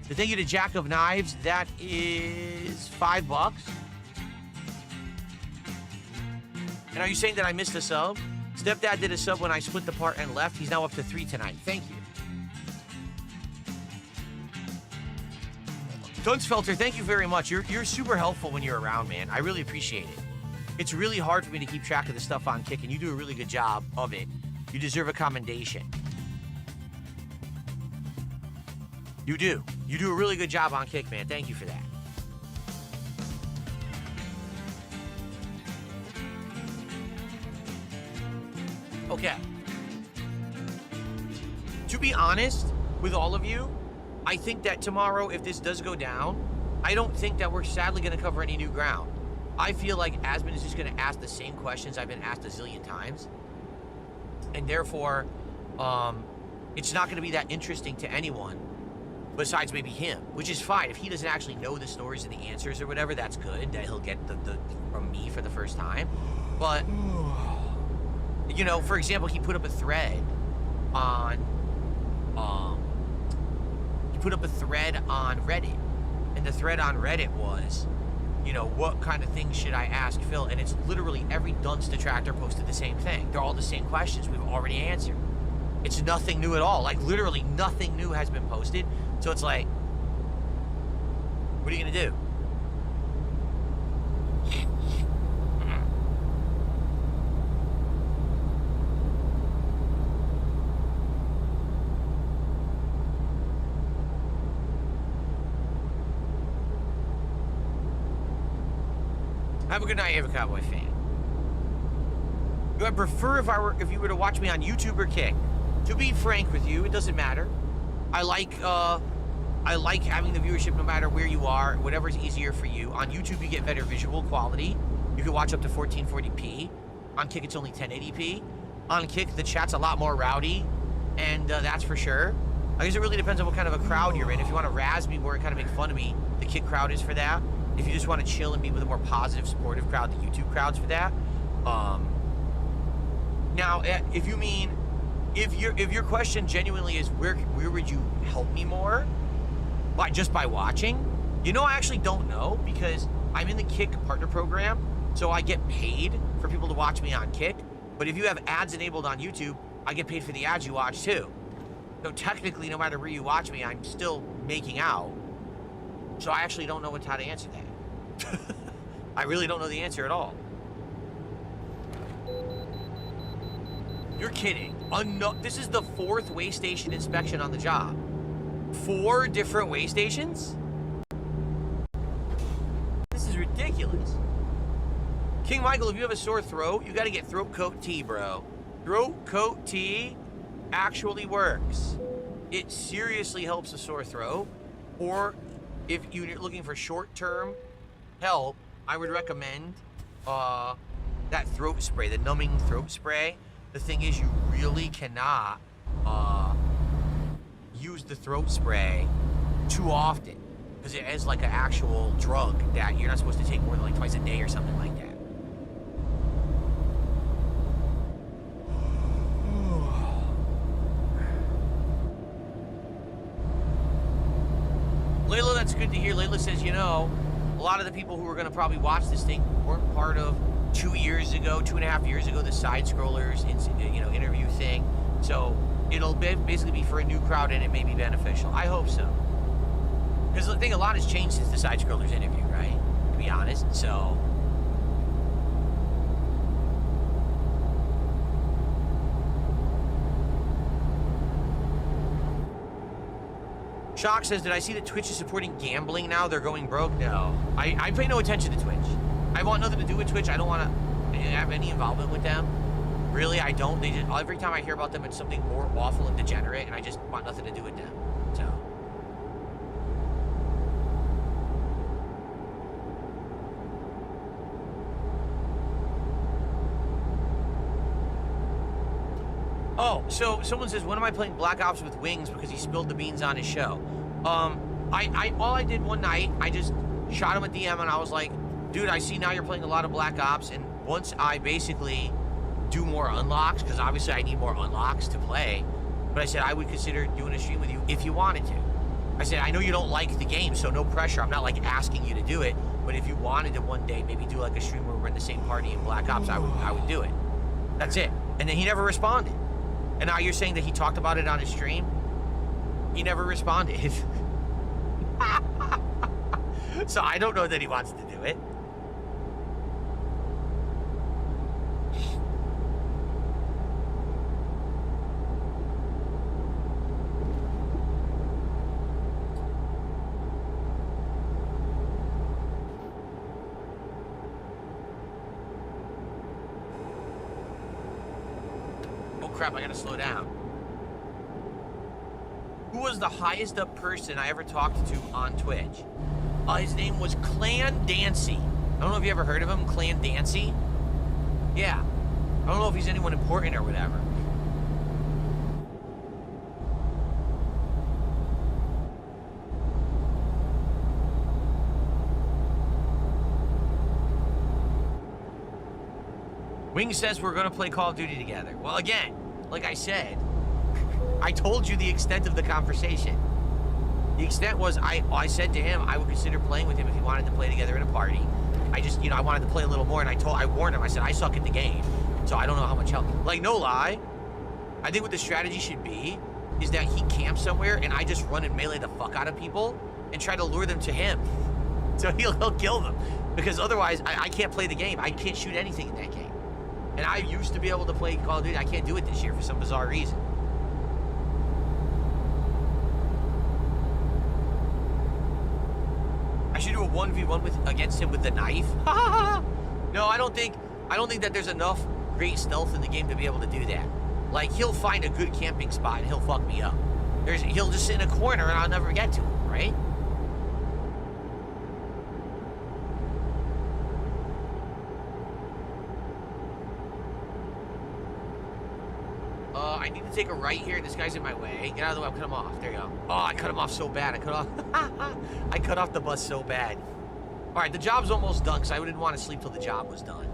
thank you to Jack of Knives. That is $5. And are you saying that I missed a sub? Stepdad did a sub when I split the part and left. He's now up to 3 tonight. Thank you. Dunsfelter, thank you very much. You're super helpful when you're around, man. I really appreciate it. It's really hard for me to keep track of the stuff on Kick, and you do a really good job of it. You deserve a commendation. You do. You do a really good job on Kick, man. Thank you for that. Okay. To be honest with all of you, I think that tomorrow, if this does go down, I don't think that we're sadly going to cover any new ground. I feel like Asmon is just going to ask the same questions I've been asked a zillion times. And therefore, it's not going to be that interesting to anyone besides maybe him, which is fine. If he doesn't actually know the stories and the answers or whatever, that's good, that he'll get the from me for the first time. But, you know, for example, he put up a thread on, Reddit. And the thread on Reddit was, you know, what kind of things should I ask Phil? And it's literally every dunce detractor posted the same thing. They're all the same questions we've already answered. It's nothing new at all. Like, literally nothing new has been posted. So it's like, what are you gonna do? Have a good night, Ava Cowboy fan. Do I prefer if you were to watch me on YouTube or Kick? To be frank with you, it doesn't matter. I like having the viewership no matter where you are, whatever's easier for you. On YouTube, you get better visual quality. You can watch up to 1440p. On Kick, it's only 1080p. On Kick, the chat's a lot more rowdy, and that's for sure. I guess it really depends on what kind of a crowd you're in. If you want to razz me more and kind of make fun of me, the Kick crowd is for that. If you just want to chill and be with a more positive, supportive crowd, the YouTube crowd's for that. Now, if you mean, if your question genuinely is where would you help me more? Just by watching? You know, I actually don't know, because I'm in the Kick partner program, so I get paid for people to watch me on Kick. But if you have ads enabled on YouTube, I get paid for the ads you watch too. So technically, no matter where you watch me, I'm still making out. So I actually don't know how to answer that. I really don't know the answer at all. You're kidding. This is the 4th way station inspection on the job. 4 different way stations? This is ridiculous. King Michael, if you have a sore throat, you gotta get throat coat tea, bro. Throat coat tea actually works. It seriously helps a sore throat. Or if you're looking for short-term help, I would recommend that throat spray, the numbing throat spray. The thing is, you really cannot use the throat spray too often, because it is like an actual drug that you're not supposed to take more than like twice a day or something like that. that's good to hear. Layla says, you know, a lot of the people who are going to probably watch this thing weren't part of 2.5 years ago, the side scrollers, interview thing. So it'll basically be for a new crowd, and it may be beneficial. I hope so. Because the thing, a lot has changed since the side scrollers interview, right? To be honest, so. Shock says, did I see that Twitch is supporting gambling now? They're going broke? No. I pay no attention to Twitch. I want nothing to do with Twitch. I don't want to have any involvement with them. Really, I don't. They just, every time I hear about them, it's something more awful and degenerate, and I just want nothing to do with them. So. Oh, so someone says, when am I playing Black Ops with Wings because he spilled the beans on his show? All I did one night, I just shot him a DM and I was like, dude, I see now you're playing a lot of Black Ops, and once I basically do more unlocks, because obviously I need more unlocks to play, but I said I would consider doing a stream with you if you wanted to. I said, I know you don't like the game, so no pressure. I'm not like asking you to do it, but if you wanted to one day maybe do like a stream where we're in the same party in Black Ops, I would do it. That's it. And then he never responded. And now you're saying that he talked about it on his stream? He never responded. So I don't know that he wants to do it. Crap, I gotta slow down. Who was the highest up person I ever talked to on Twitch? His name was Clan Dancy. I don't know if you ever heard of him, Clan Dancy. Yeah. I don't know if he's anyone important or whatever. Wing says we're gonna play Call of Duty together. Well, again, like I said, I told you the extent of the conversation. The extent was I said to him I would consider playing with him if he wanted to play together in a party. I just, I wanted to play a little more, and I warned him. I said I suck at the game, so I don't know how much help. Like, no lie, I think what the strategy should be is that he camps somewhere and I just run and melee the fuck out of people and try to lure them to him, so he'll kill them. Because otherwise, I can't play the game. I can't shoot anything in that game. And I used to be able to play Call of Duty. I can't do it this year for some bizarre reason. I should do a 1v1 against him with the knife. No, I don't think that there's enough great stealth in the game to be able to do that. Like, he'll find a good camping spot and he'll fuck me up. He'll just sit in a corner and I'll never get to him, right? I need to take a right here. This guy's in my way. Get out of the way. I'll cut him off. There you go. Oh, I cut him off so bad. I cut off the bus so bad. All right, the job's almost done because I didn't want to sleep till the job was done.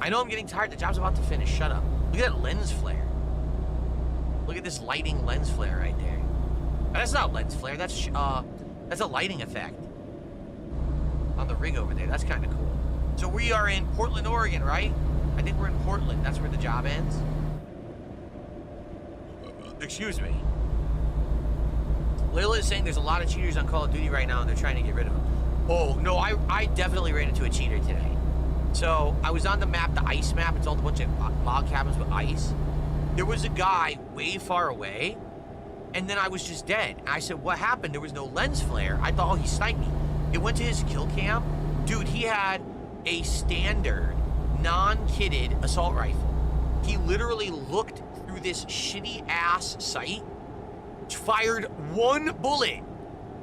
I know I'm getting tired. The job's about to finish. Shut up. Look at that lens flare. Look at this lighting lens flare right there. That's not lens flare. That's a lighting effect on the rig over there. That's kind of cool. So we are in Portland, Oregon, right? I think we're in Portland. That's where the job ends. Excuse me. Layla is saying there's a lot of cheaters on Call of Duty right now and they're trying to get rid of them. Oh, no, I definitely ran into a cheater today. So I was on the map, the ice map. It's all a bunch of log cabins with ice. There was a guy way far away, and then I was just dead. And I said, what happened? There was no lens flare. I thought, oh, he sniped me. It went to his kill cam. Dude, he had a standard, non-kitted assault rifle. He literally looked through this shitty-ass sight, fired one bullet.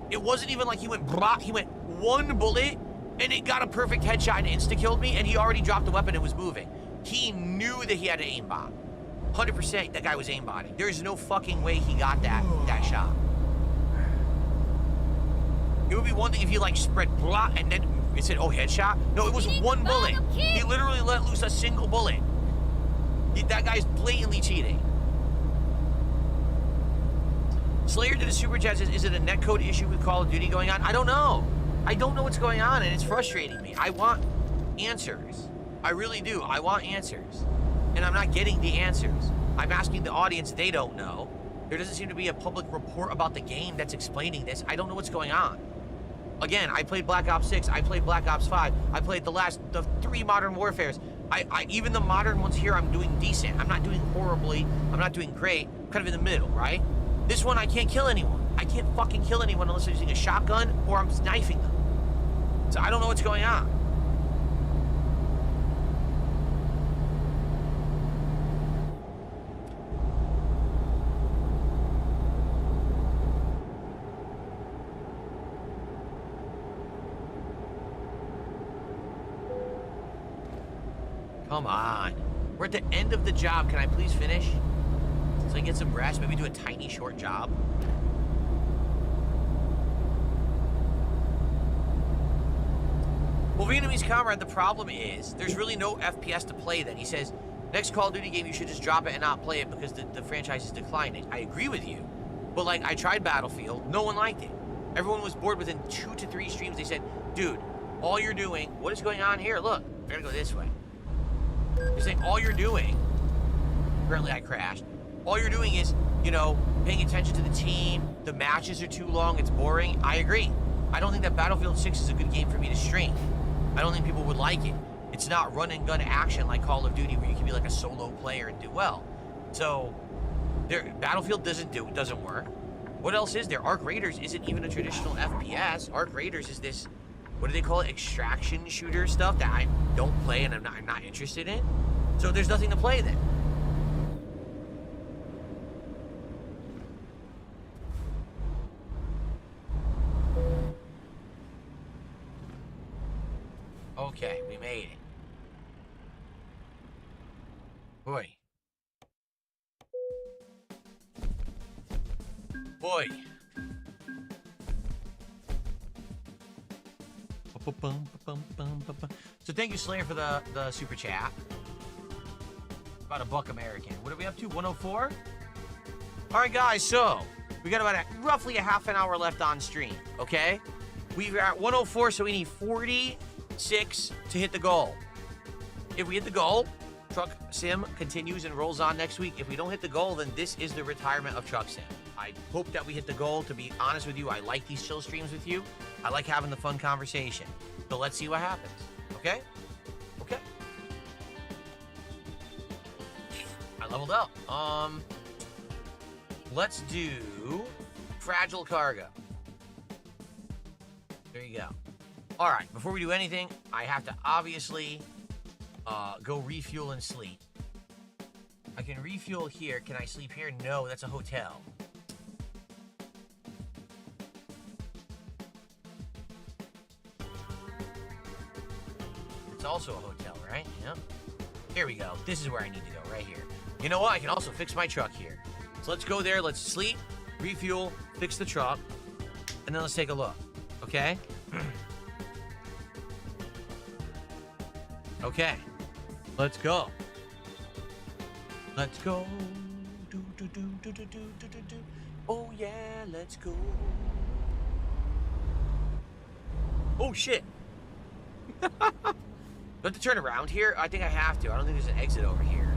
It wasn't even like he went brah. He went one bullet, and it got a perfect headshot and insta-killed me, and he already dropped the weapon and was moving. He knew that he had an aimbot. 100% that guy was aimbotting. There's no fucking way he got that shot. It would be one thing if you like spread blah and then it said, oh, headshot. No, it was one bullet. He literally let loose a single bullet. That guy's blatantly cheating. Slayer did a super chat says, is it a netcode issue with Call of Duty going on? I don't know. I don't know what's going on, and it's frustrating me. I want answers. I really do. I want answers. And I'm not getting the answers. I'm asking the audience, they don't know. There doesn't seem to be a public report about the game that's explaining this. I don't know what's going on. Again, I played Black Ops 6, I played Black Ops 5, I played the 3 Modern Warfares. Even the modern ones here, I'm doing decent. I'm not doing horribly, I'm not doing great, I'm kind of in the middle, right? This one, I can't kill anyone. I can't fucking kill anyone unless I'm using a shotgun or I'm knifing them. So I don't know what's going on. Come on. We're at the end of the job. Can I please finish? So I get some rest. Maybe do a tiny short job. Well, Vietnamese Comrade, the problem is there's really no FPS to play then. He says, next Call of Duty game, you should just drop it and not play it because the franchise is declining. I agree with you. But, like, I tried Battlefield. No one liked it. Everyone was bored within 2 to 3 streams. They said, dude, all you're doing, what is going on here? Look, we're going to go this way. They're saying all you're doing, apparently I crashed, all you're doing is, you know, paying attention to the team, the matches are too long, it's boring. I agree. I don't think that Battlefield 6 is a good game for me to stream. I don't think people would like it. It's not run and gun action like Call of Duty where you can be like a solo player and do well. So, Battlefield doesn't work. What else is there? Arc Raiders isn't even a traditional FPS. Arc Raiders is this, what do they call it, extraction shooter stuff that I don't play and I'm not interested in. So there's nothing to play then. Okay, we made it. Boy. Boy. So thank you, Slayer, for the super chat. About $1 American. What are we up to? 104? All right, guys. So we got about roughly a half an hour left on stream. Okay, we're at 104, so we need 46 to hit the goal. If we hit the goal, Truck Sim continues and rolls on next week. If we don't hit the goal, then this is the retirement of Truck Sim. I hope that we hit the goal. To be honest with you, I like these chill streams with you. I like having the fun conversation. So let's see what happens. Okay? Okay. I leveled up. Let's do Fragile Cargo. There you go. All right, before we do anything, I have to obviously go refuel and sleep. I can refuel here. Can I sleep here? No, that's a hotel. It's also a hotel, right? Yeah. Here we go. This is where I need to go, right here. You know what? I can also fix my truck here. So let's go there. Let's sleep, refuel, fix the truck, and then let's take a look. Okay? Okay. Let's go. Let's go. Do, do, do, do, do, do, do, do, do. Oh, yeah, let's go. Oh, shit. Do I have to turn around here? I think I have to. I don't think there's an exit over here.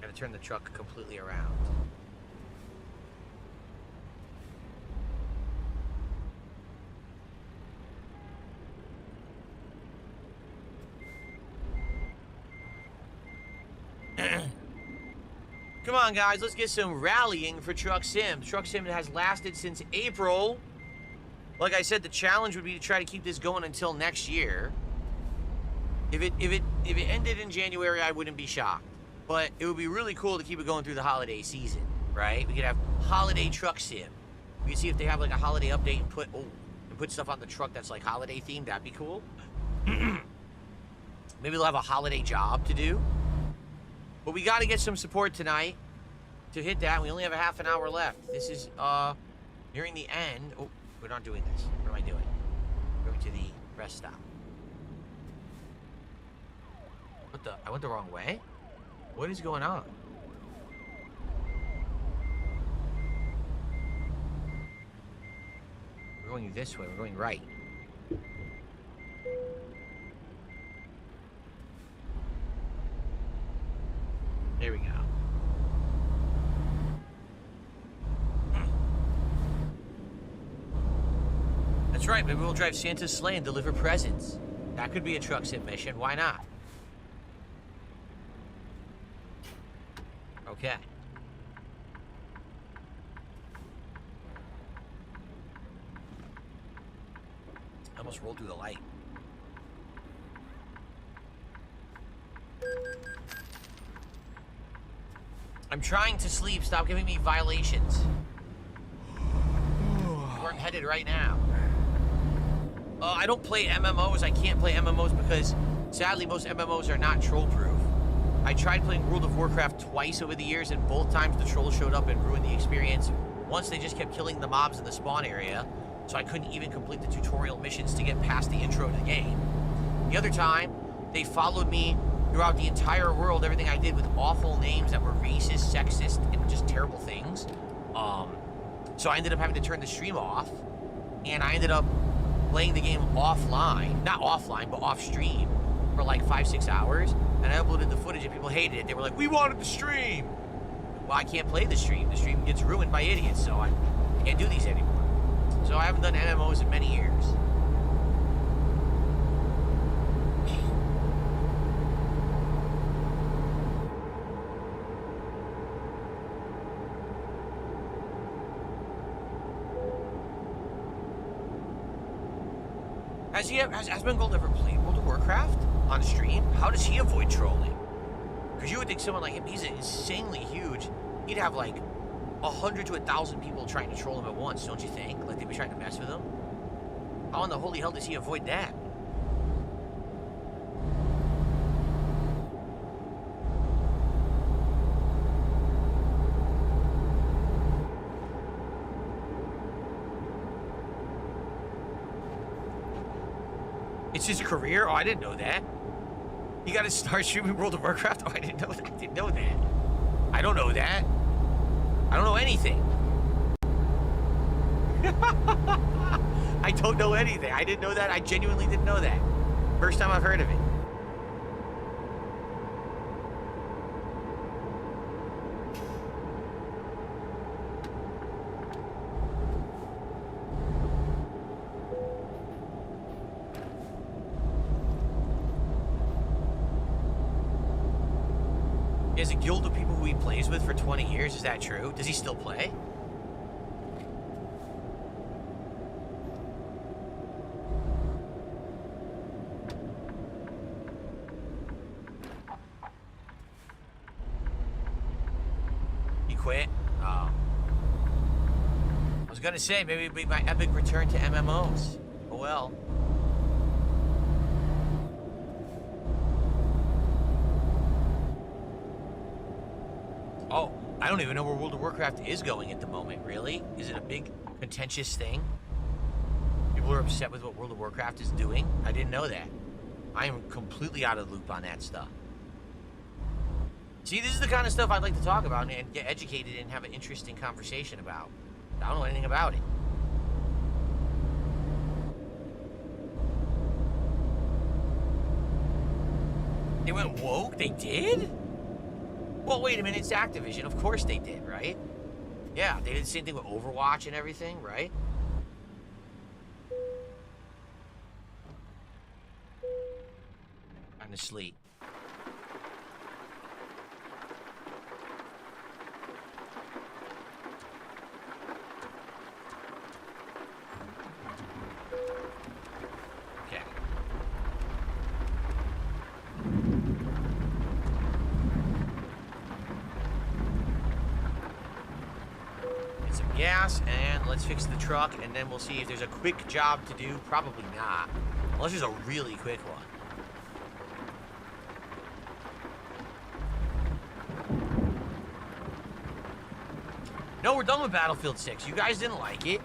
Gotta turn the truck completely around. Come on, guys. Let's get some rallying for Truck Sim. Truck Sim has lasted since April. Like I said, the challenge would be to try to keep this going until next year. If it ended in January, I wouldn't be shocked. But it would be really cool to keep it going through the holiday season, right? We could have holiday Truck Sim. We could see if they have like a holiday update and put stuff on the truck that's like holiday themed. That'd be cool. Maybe they'll have a holiday job to do. But we got to get some support tonight to hit that. We only have a half an hour left. This is nearing the end. Oh, we're not doing this. What am I doing? Going to the rest stop. What the? I went the wrong way? What is going on? We're going this way. We're going right. There we go. That's right. Maybe we'll drive Santa's sleigh and deliver presents. That could be a truck sim mission. Why not? Okay. I almost rolled through the light. I'm trying to sleep. Stop giving me violations. Where I'm headed right now. I don't play MMOs. I can't play MMOs because, sadly, most MMOs are not troll-proof. I tried playing World of Warcraft twice over the years, and both times the trolls showed up and ruined the experience. Once they just kept killing the mobs in the spawn area, so I couldn't even complete the tutorial missions to get past the intro to the game. The other time, they followed me throughout the entire world, everything I did with awful names that were racist, sexist, and just terrible things. So I ended up having to turn the stream off, and I ended up playing the game offline, not offline, but off stream for like 5-6 hours, and I uploaded the footage and people hated it. They were like, we wanted the stream. Well, I can't play the stream. The stream gets ruined by idiots, so I can't do these anymore. So I haven't done MMOs in many years. Has Bengold ever played World of Warcraft on stream? How does he avoid trolling? Because you would think someone like him, he's insanely huge. He'd have like 100 to 1,000 people trying to troll him at once, don't you think? Like they'd be trying to mess with him? How in the holy hell does he avoid that? It's his career? Oh, I didn't know that. He got to start streaming World of Warcraft? Oh, I didn't know that. I didn't know that. I don't know that. I don't know anything. I don't know anything. I didn't know that. I genuinely didn't know that. First time I've heard of it. He has a guild of people who he plays with for 20 years. Is that true? Does he still play? He quit? Oh. I was gonna say, maybe it'd be my epic return to MMOs. Oh well. Oh, I don't even know where World of Warcraft is going at the moment, really? Is it a big, contentious thing? People are upset with what World of Warcraft is doing? I didn't know that. I am completely out of the loop on that stuff. See, this is the kind of stuff I'd like to talk about and get educated and have an interesting conversation about. I don't know anything about it. They went woke? They did? Well, wait a minute, it's Activision. Of course they did, right? Yeah, they did the same thing with Overwatch and everything, right? I'm asleep. Okay. Some gas, and let's fix the truck, and then we'll see if there's a quick job to do. Probably not, unless there's a really quick one. No, we're done with Battlefield 6. You guys didn't like it.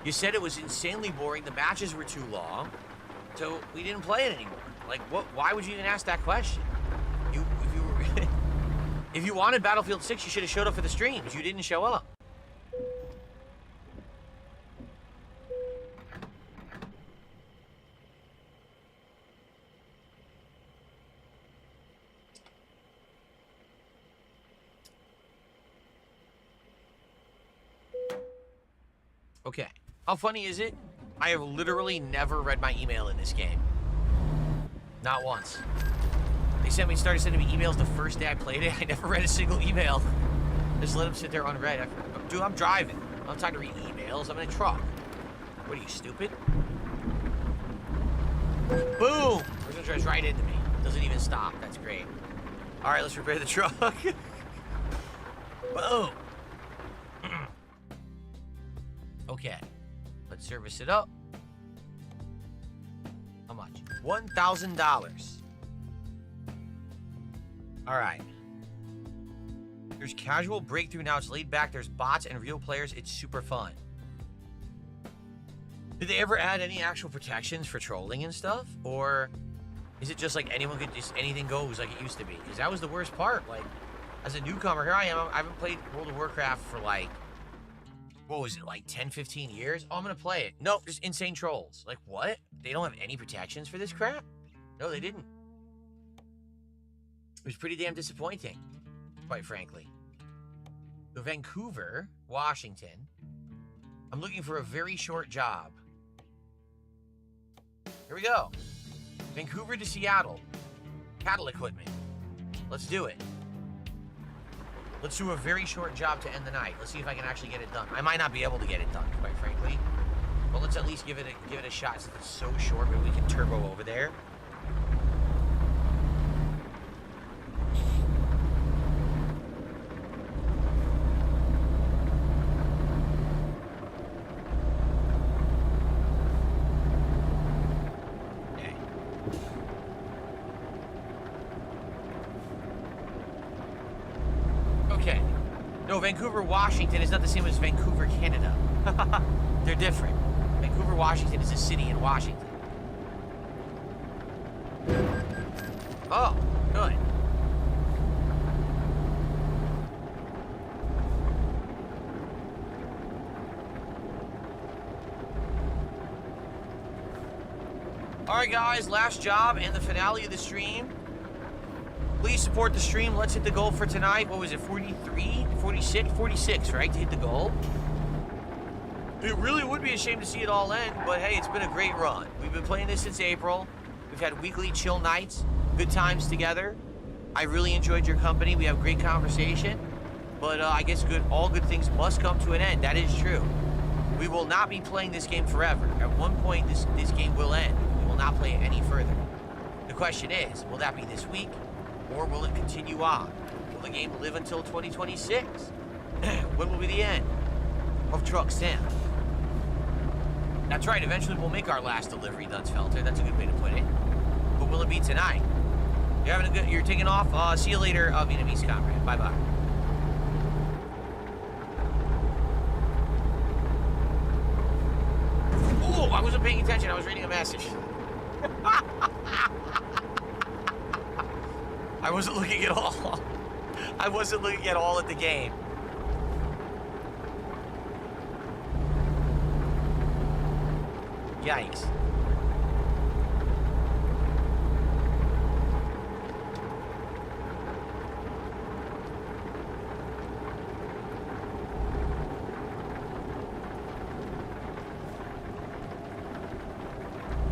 You said it was insanely boring. The matches were too long, so we didn't play it anymore. Like, what? Why would you even ask that question? If you wanted Battlefield 6, you should have showed up for the streams. You didn't show up. Okay. How funny is it? I have literally never read my email in this game. Not once. They started sending me emails the first day I played it. I never read a single email. Just let them sit there unread. Dude, I'm driving. I don't have time to read emails. I'm in a truck. What are you, stupid? Boom! Person drives right into me. Doesn't even stop. That's great. All right, let's repair the truck. Boom! Okay. Let's service it up. How much? $1,000. All right. There's casual breakthrough now. It's laid back. There's bots and real players. It's super fun. Did they ever add any actual protections for trolling and stuff? Or is it just like anyone could just anything goes like it used to be? Because that was the worst part. Like, as a newcomer, here I am. I haven't played World of Warcraft for like, what was it, like 10, 15 years? Oh, I'm going to play it. Nope, just insane trolls. Like, what? They don't have any protections for this crap? No, they didn't. It was pretty damn disappointing, quite frankly. So Vancouver, Washington. I'm looking for a very short job. Here we go. Vancouver to Seattle. Cattle equipment. Let's do it. Let's do a very short job to end the night. Let's see if I can actually get it done. I might not be able to get it done, quite frankly. But let's at least give it a shot since it's so short. Maybe we can turbo over there. No, Vancouver, Washington is not the same as Vancouver, Canada. They're different. Vancouver, Washington is a city in Washington. Oh, good. All right, guys, last job and the finale of the stream. Please support the stream. Let's hit the goal for tonight. What was it, 43, 46? 46, right, to hit the goal? It really would be a shame to see it all end, but hey, it's been a great run. We've been playing this since April. We've had weekly chill nights, good times together. I really enjoyed your company. We have great conversation, but I guess all good things must come to an end. That is true. We will not be playing this game forever. At one point, this game will end. We will not play it any further. The question is, will that be this week? Or will it continue on? Will the game live until 2026? When will be the end of Truck Sim? That's right, eventually we'll make our last delivery, Dunsfelter. That's a good way to put it. But will it be tonight? You're taking off? See you later, Vietnamese comrade. Bye-bye. Oh, I wasn't paying attention. I was reading a message. I wasn't looking at all. I wasn't looking at all at the game. Yikes.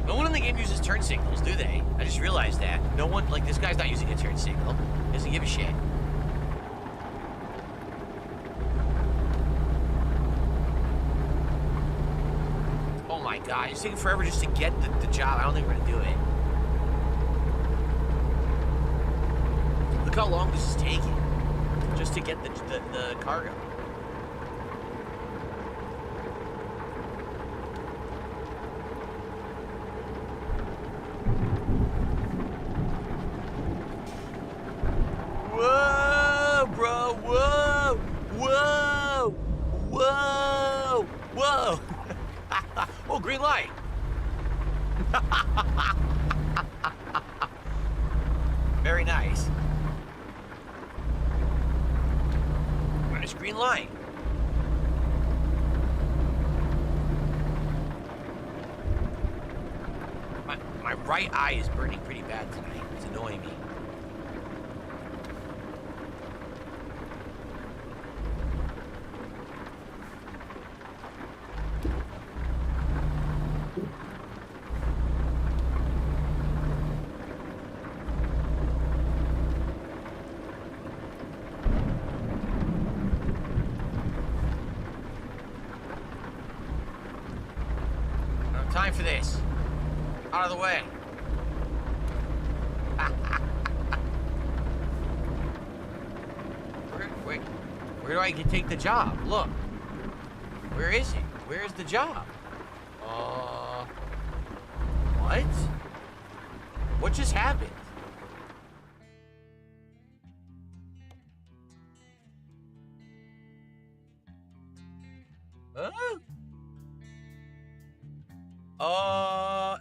No one in the game uses turn signals, do they? I just realized that. No one, like, this guy's not using a turn signal. He doesn't give a shit. Oh my god, it's taking forever just to get the job. I don't think we're gonna do it. Look how long this is taking just to get the cargo. Whoa, bro, whoa, whoa, whoa, whoa. Oh, green light. Very nice. Nice green light. My right eye is burning pretty bad tonight. It's annoying me. Time for this. Out of the way. Where do I take the job? Look. Where is it? Where is the job? What? What just happened?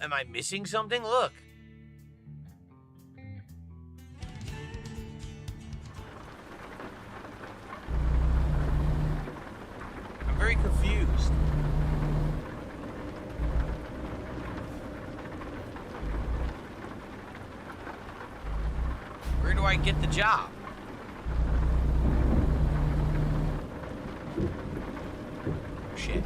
Am I missing something? Look. I'm very confused. Where do I get the job? Shit.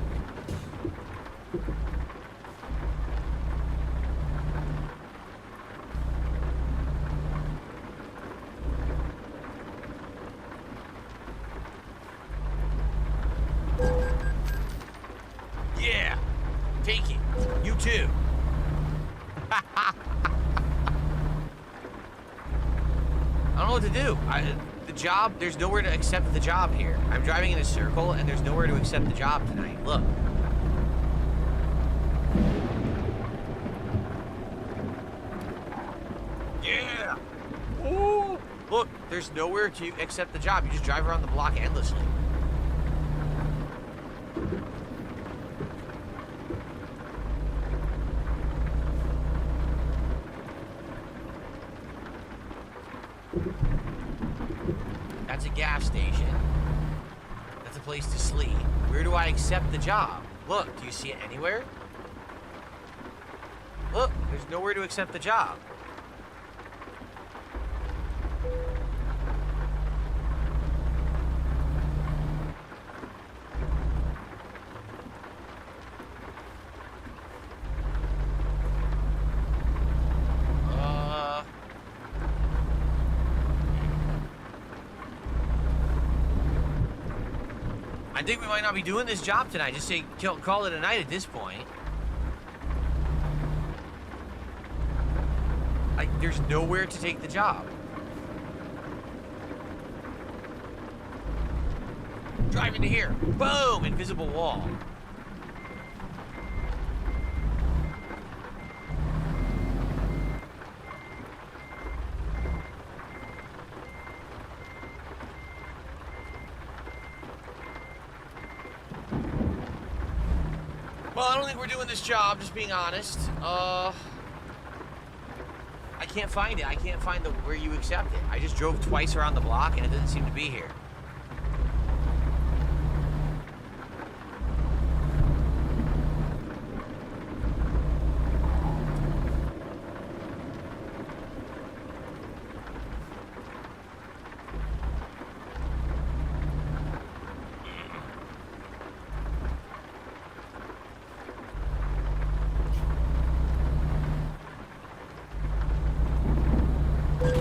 Yeah, take it. You too. I don't know what to do. The job, there's nowhere to accept the job here. I'm driving in a circle and there's nowhere to accept the job tonight. Look. Yeah. Ooh. Look, there's nowhere to accept the job. You just drive around the block endlessly. That's a gas station. That's a place to sleep. Where do I accept the job? Look, do you see it anywhere? Look, there's nowhere to accept the job. I think we might not be doing this job tonight. Just say, call it a night at this point. There's nowhere to take the job. Drive into here. Boom! Invisible wall. Well, I don't think we're doing this job, just being honest. I can't find it. I can't find where you accept it. I just drove twice around the block and it doesn't seem to be here.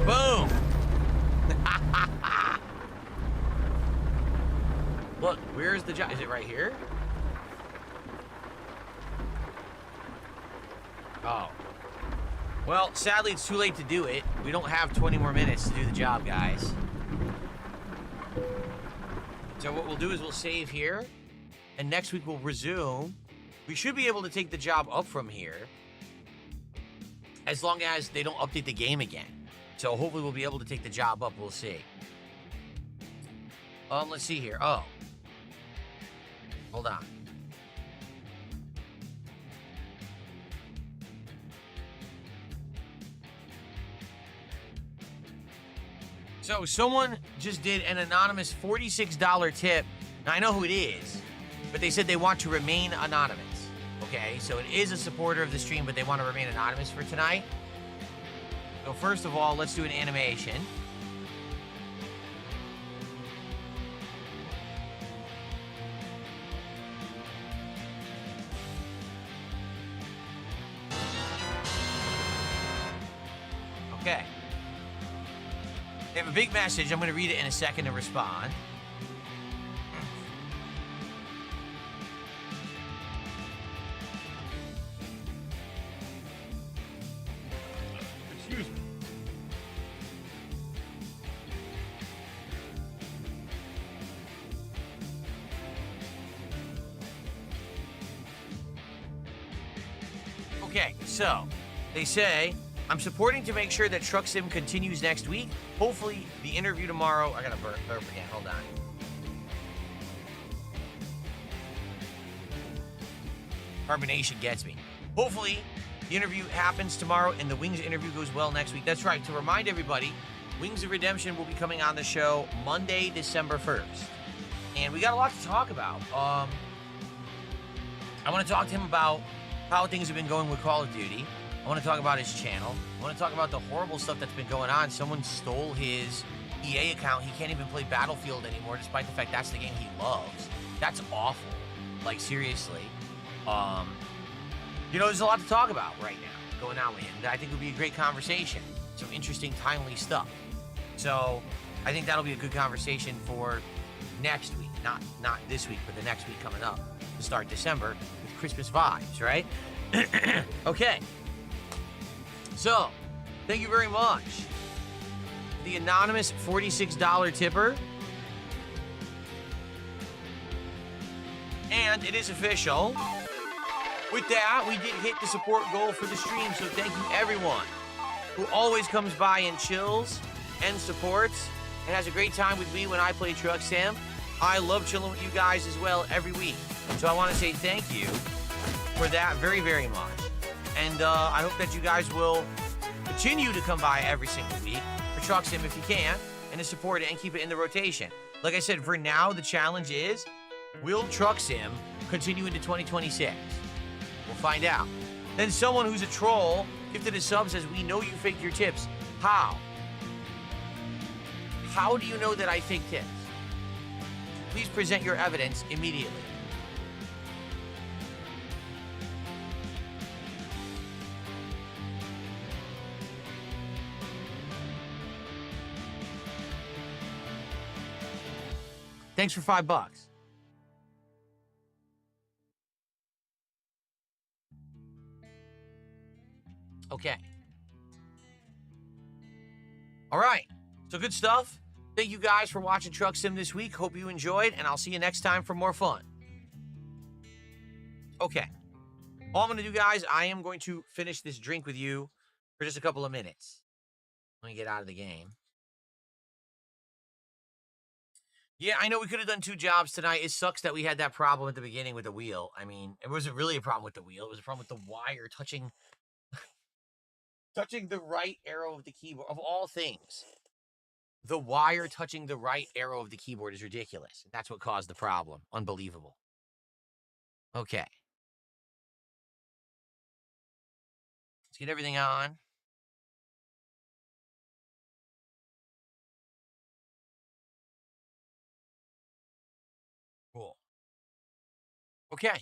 Boom! Look, where's the job? Is it right here? Oh. Well, sadly, it's too late to do it. We don't have 20 more minutes to do the job, guys. So what we'll do is we'll save here, and next week we'll resume. We should be able to take the job up from here, as long as they don't update the game again. So hopefully we'll be able to take the job up. We'll see. Let's see here. Oh. Hold on. So someone just did an anonymous $46 tip. Now I know who it is, but they said they want to remain anonymous. Okay, so it is a supporter of the stream, but they want to remain anonymous for tonight. So first of all, let's do an animation. Okay. They have a big message. I'm going to read it in a second and respond. Okay, so they say I'm supporting to make sure that Truck Sim continues next week. Hopefully, the interview tomorrow. I gotta burp again. Hold on. Carbonation gets me. Hopefully, the interview happens tomorrow and the Wings interview goes well next week. That's right. To remind everybody, Wings of Redemption will be coming on the show Monday, December 1st. And we got a lot to talk about. I want to talk to him about how things have been going with Call of Duty. I want to talk about his channel. I want to talk about the horrible stuff that's been going on. Someone stole his EA account. He can't even play Battlefield anymore, despite the fact that's the game he loves. That's awful. Like, seriously. There's a lot to talk about right now going on with him. I think it would be a great conversation. Some interesting, timely stuff. So I think that'll be a good conversation for next week. Not this week, but the next week coming up to start December with Christmas vibes, right? Okay. So, thank you very much. The anonymous $46 tipper. And it is official. With that, we did hit the support goal for the stream, so thank you everyone who always comes by and chills and supports and has a great time with me when I play Truck Sim. I love chilling with you guys as well every week. So I want to say thank you for that very, very much. And I hope that you guys will continue to come by every single week for Truck Sim if you can, and to support it and keep it in the rotation. Like I said, for now, the challenge is, will Truck Sim continue into 2026? We'll find out. Then someone who's a troll gifted a sub says, we know you faked your tips. How? How do you know that I faked tips? Please present your evidence immediately. Thanks for $5. Okay. All right. So good stuff. Thank you guys for watching Truck Sim this week. Hope you enjoyed, and I'll see you next time for more fun. Okay. All I'm going to do, guys, I am going to finish this drink with you for just a couple of minutes. Let me get out of the game. Yeah, I know we could have done 2 jobs tonight. It sucks that we had that problem at the beginning with the wheel. I mean, it wasn't really a problem with the wheel. It was a problem with the wire touching the right arrow of the keyboard. Of all things, the wire touching the right arrow of the keyboard is ridiculous. That's what caused the problem. Unbelievable. Okay. Let's get everything on. Cool. Okay.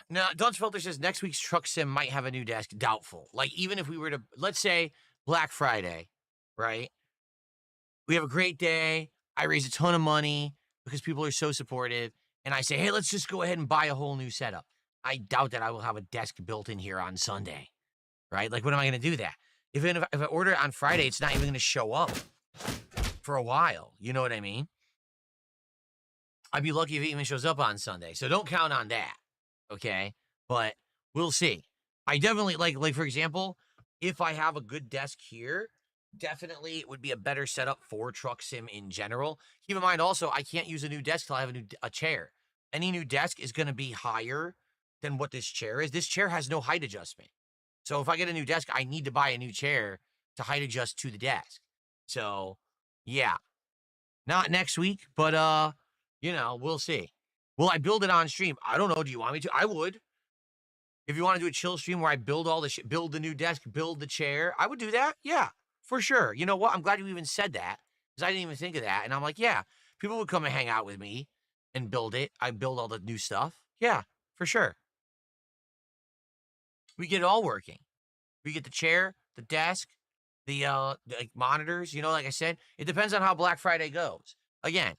Now, Dunce Filter says next week's Truck Sim might have a new desk. Doubtful. Like, even if we were to, let's say, Black Friday, right? We have a great day. I raise a ton of money because people are so supportive. And I say, hey, let's just go ahead and buy a whole new setup. I doubt that I will have a desk built in here on Sunday, right? Like, when am I going to do that? If I order it on Friday, it's not even going to show up for a while. You know what I mean? I'd be lucky if it even shows up on Sunday. So don't count on that, okay? But we'll see. I definitely, like for example, if I have a good desk here, definitely it would be a better setup for Truck Sim in general. Keep in mind also, I can't use a new desk till I have a chair. Any new desk is going to be higher than what this chair is. This chair has no height adjustment. So if I get a new desk, I need to buy a new chair to height adjust to the desk. So, yeah. Not next week, but, we'll see. Will I build it on stream? I don't know. Do you want me to? I would. If you want to do a chill stream where I build all the build the new desk, build the chair, I would do that. Yeah, for sure. You know what? I'm glad you even said that because I didn't even think of that. And I'm like, yeah, people would come and hang out with me and build it. I build all the new stuff. Yeah, for sure. We get it all working. We get the chair, the desk, the monitors. Like I said, it depends on how Black Friday goes. Again,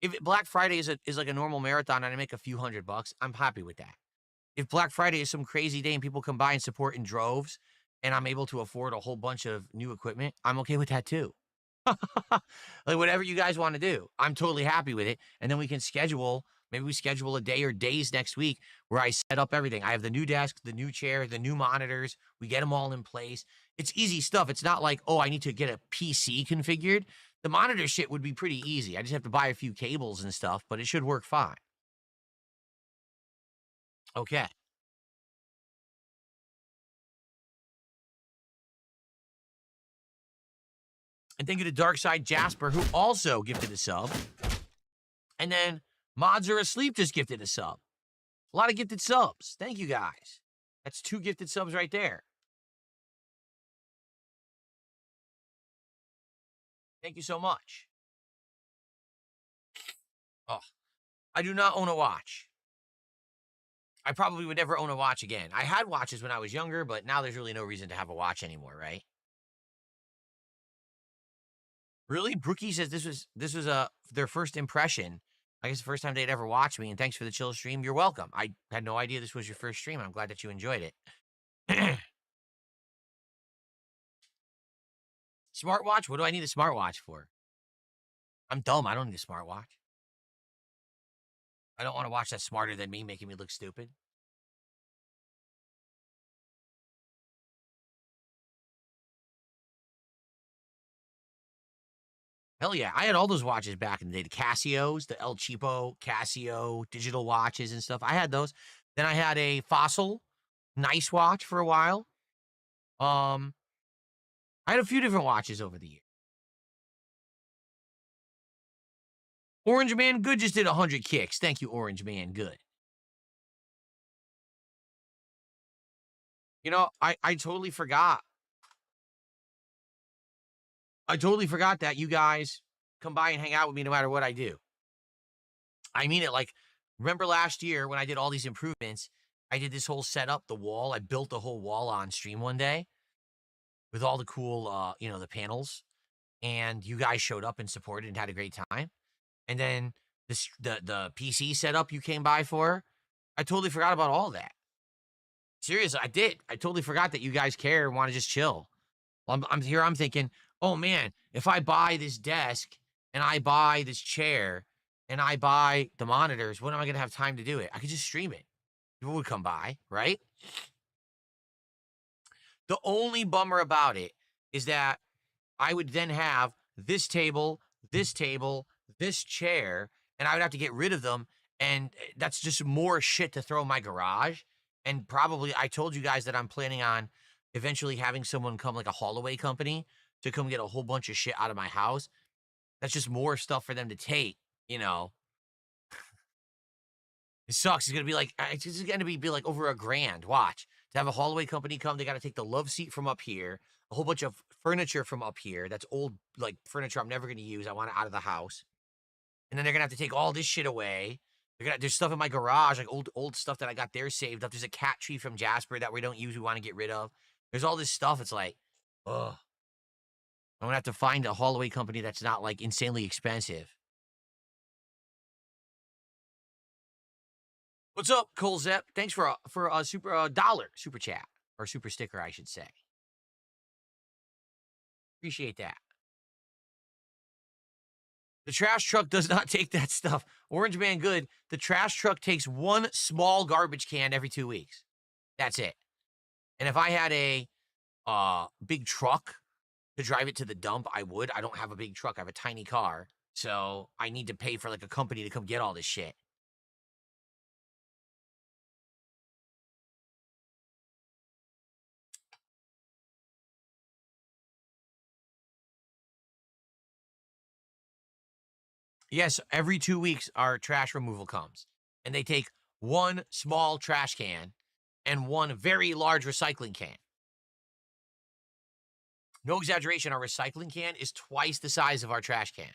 if Black Friday is like a normal marathon and I make a few $100, I'm happy with that. If Black Friday is some crazy day and people come by and support in droves and I'm able to afford a whole bunch of new equipment, I'm okay with that too. Like whatever you guys want to do, I'm totally happy with it. And then we can schedule Maybe we schedule a day or days next week where I set up everything. I have the new desk, the new chair, the new monitors. We get them all in place. It's easy stuff. It's not like, oh, I need to get a PC configured. The monitor shit would be pretty easy. I just have to buy a few cables and stuff, but it should work fine. Okay. And thank you to Darkside Jasper, who also gifted a sub. And then Mods Are Asleep just gifted a sub. A lot of gifted subs. Thank you, guys. That's 2 gifted subs right there. Thank you so much. Oh, I do not own a watch. I probably would never own a watch again. I had watches when I was younger, but now there's really no reason to have a watch anymore, right? Really? Brookie says this was their first impression. I guess the first time they'd ever watched me, and thanks for the chill stream. You're welcome. I had no idea this was your first stream. I'm glad that you enjoyed it. Smartwatch? What do I need a smartwatch for? I'm dumb. I don't need a smartwatch. I don't want to watch that smarter than me making me look stupid. Hell yeah. I had all those watches back in the day. The Casios, the El Cheapo, Casio, digital watches and stuff. I had those. Then I had a Fossil, nice watch for a while. I had a few different watches over the years. Orange Man Good just did 100 kicks. Thank you, Orange Man Good. You know, I totally forgot. I totally forgot that you guys come by and hang out with me no matter what I do. I mean it. Like, remember last year when I did all these improvements, I did this whole setup, the wall. I built the whole wall on stream one day with all the cool, the panels. And you guys showed up and supported and had a great time. And then the PC setup you came by for, I totally forgot about all that. Seriously, I did. I totally forgot that you guys care and want to just chill. I'm here. I'm thinking, oh man, if I buy this desk and I buy this chair and I buy the monitors, when am I going to have time to do it? I could just stream it. People would come by, right? The only bummer about it is that I would then have this table, this chair, and I would have to get rid of them. And that's just more shit to throw in my garage. And probably, I told you guys that I'm planning on eventually having someone come, like a haul-away company, to come get a whole bunch of shit out of my house. That's just more stuff for them to take, It sucks. It's going to be like over $1,000. Watch. To have a haul-away company come, they got to take the love seat from up here, a whole bunch of furniture from up here. That's old, like, furniture I'm never going to use. I want it out of the house. And then they're going to have to take all this shit away. There's stuff in my garage, like old stuff that I got there saved up. There's a cat tree from Jasper that we don't use, we want to get rid of. There's all this stuff. It's like, ugh. I'm going to have to find a haul-away company that's not, like, insanely expensive. What's up, Cole Zepp? Thanks for a super dollar super chat, or super sticker, I should say. Appreciate that. The trash truck does not take that stuff. Orange Man Good, the trash truck takes one small garbage can every 2 weeks. That's it. And if I had a big truck to drive it to the dump, I would. I don't have a big truck. I have a tiny car. So I need to pay for, like, a company to come get all this shit. Yes, every 2 weeks, our trash removal comes. And they take one small trash can and one very large recycling can. No exaggeration, our recycling can is twice the size of our trash can.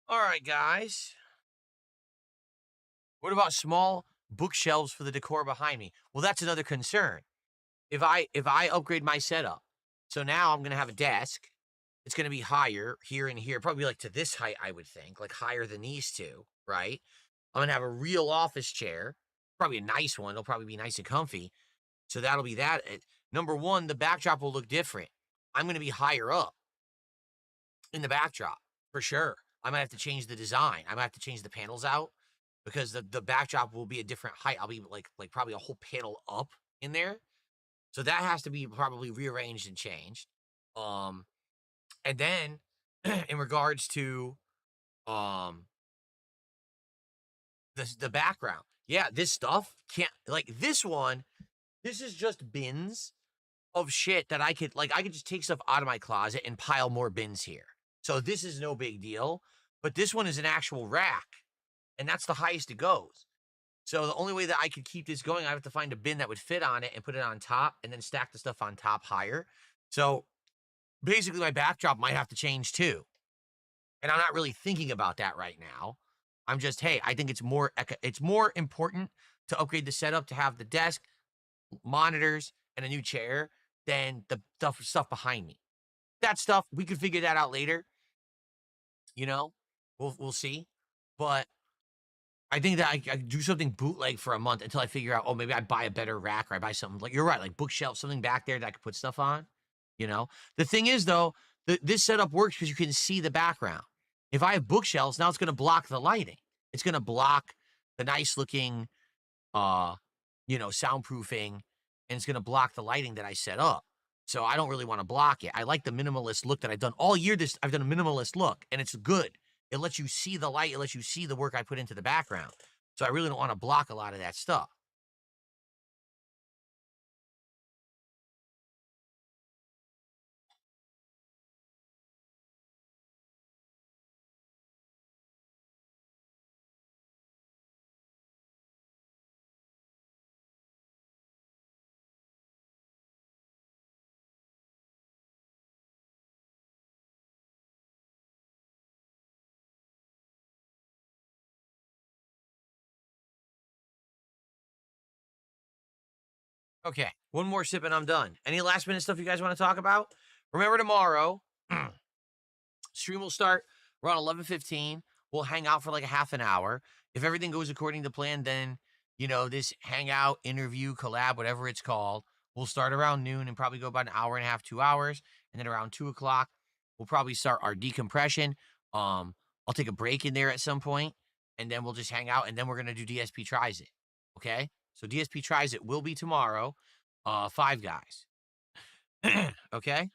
All right, guys. What about small bookshelves for the decor behind me? Well, that's another concern. If I upgrade my setup, so now I'm gonna have a desk. It's gonna be higher here and here, probably like to this height, I would think, like higher than these two, right? I'm gonna have a real office chair, probably a nice one. It'll probably be nice and comfy. So that'll be that. Number one, the backdrop will look different. I'm gonna be higher up in the backdrop for sure. I might have to change the design. I might have to change the panels out because the backdrop will be a different height. I'll be like probably a whole panel up in there. So that has to be probably rearranged and changed. And then in regards to the background, yeah, this stuff can't, like this one, this is just bins of shit that I could just take stuff out of my closet and pile more bins here. So this is no big deal, but this one is an actual rack, and that's the highest it goes. So the only way that I could keep this going, I have to find a bin that would fit on it and put it on top and then stack the stuff on top higher. So basically my backdrop might have to change too. And I'm not really thinking about that right now. I'm just, hey, I think it's more important to upgrade the setup to have the desk, monitors, and a new chair than the stuff behind me. That stuff, we could figure that out later. You know, we'll see. But I think that I do something bootleg for a month until I figure out, oh, maybe I buy a better rack or I buy something like, you're right, like bookshelf, something back there that I could put stuff on. You know, the thing is though, this setup works because you can see the background. If I have bookshelves, now it's going to block the lighting. It's going to block the nice looking, soundproofing, and it's going to block the lighting that I set up. So I don't really want to block it. I like the minimalist look that I've done all year. I've done a minimalist look, and it's good. It lets you see the light. It lets you see the work I put into the background. So I really don't want to block a lot of that stuff. Okay, one more sip and I'm done. Any last minute stuff you guys want to talk about? Remember tomorrow, stream will start around 11:15. We'll hang out for like a half an hour. If everything goes according to plan, then, this hangout, interview, collab, whatever it's called, will start around noon and probably go about an hour and a half, 2 hours. And then around 2 o'clock, we'll probably start our decompression. I'll take a break in there at some point, and then we'll just hang out, and then we're going to do DSP Tries It. Okay? So DSP Tries It will be tomorrow. 5 guys. Okay?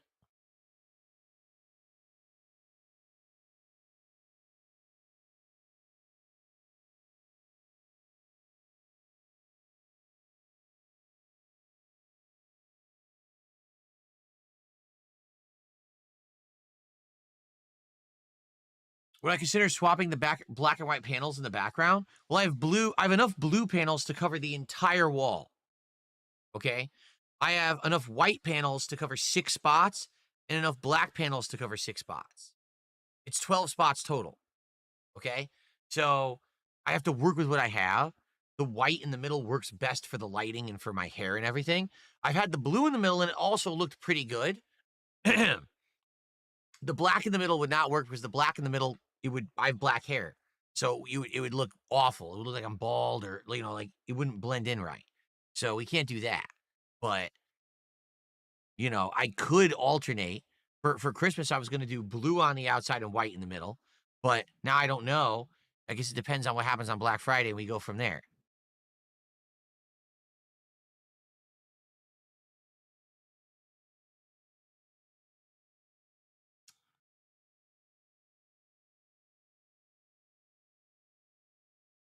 Would I consider swapping the black and white panels in the background? Well, I have enough blue panels to cover the entire wall. Okay? I have enough white panels to cover 6 spots and enough black panels to cover 6 spots. It's 12 spots total. Okay? So I have to work with what I have. The white in the middle works best for the lighting and for my hair and everything. I've had the blue in the middle and it also looked pretty good. The black in the middle would not work because the black in the middle, I have black hair. So it would look awful. It would look like I'm bald or, like it wouldn't blend in right. So we can't do that. But, I could alternate. For Christmas, I was going to do blue on the outside and white in the middle. But now I don't know. I guess it depends on what happens on Black Friday and we go from there.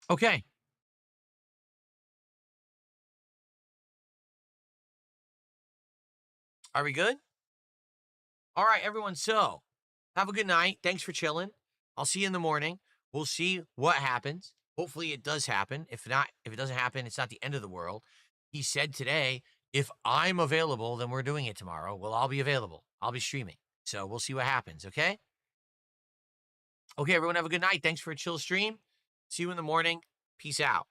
Okay. Are we good? All right, everyone. So, have a good night. Thanks for chilling. I'll see you in the morning. We'll see what happens. Hopefully it does happen. If it doesn't happen, it's not the end of the world. He said today, if I'm available, then we're doing it tomorrow. Well, I'll be available. I'll be streaming. So we'll see what happens, okay? Okay, everyone, have a good night. Thanks for a chill stream. See you in the morning. Peace out.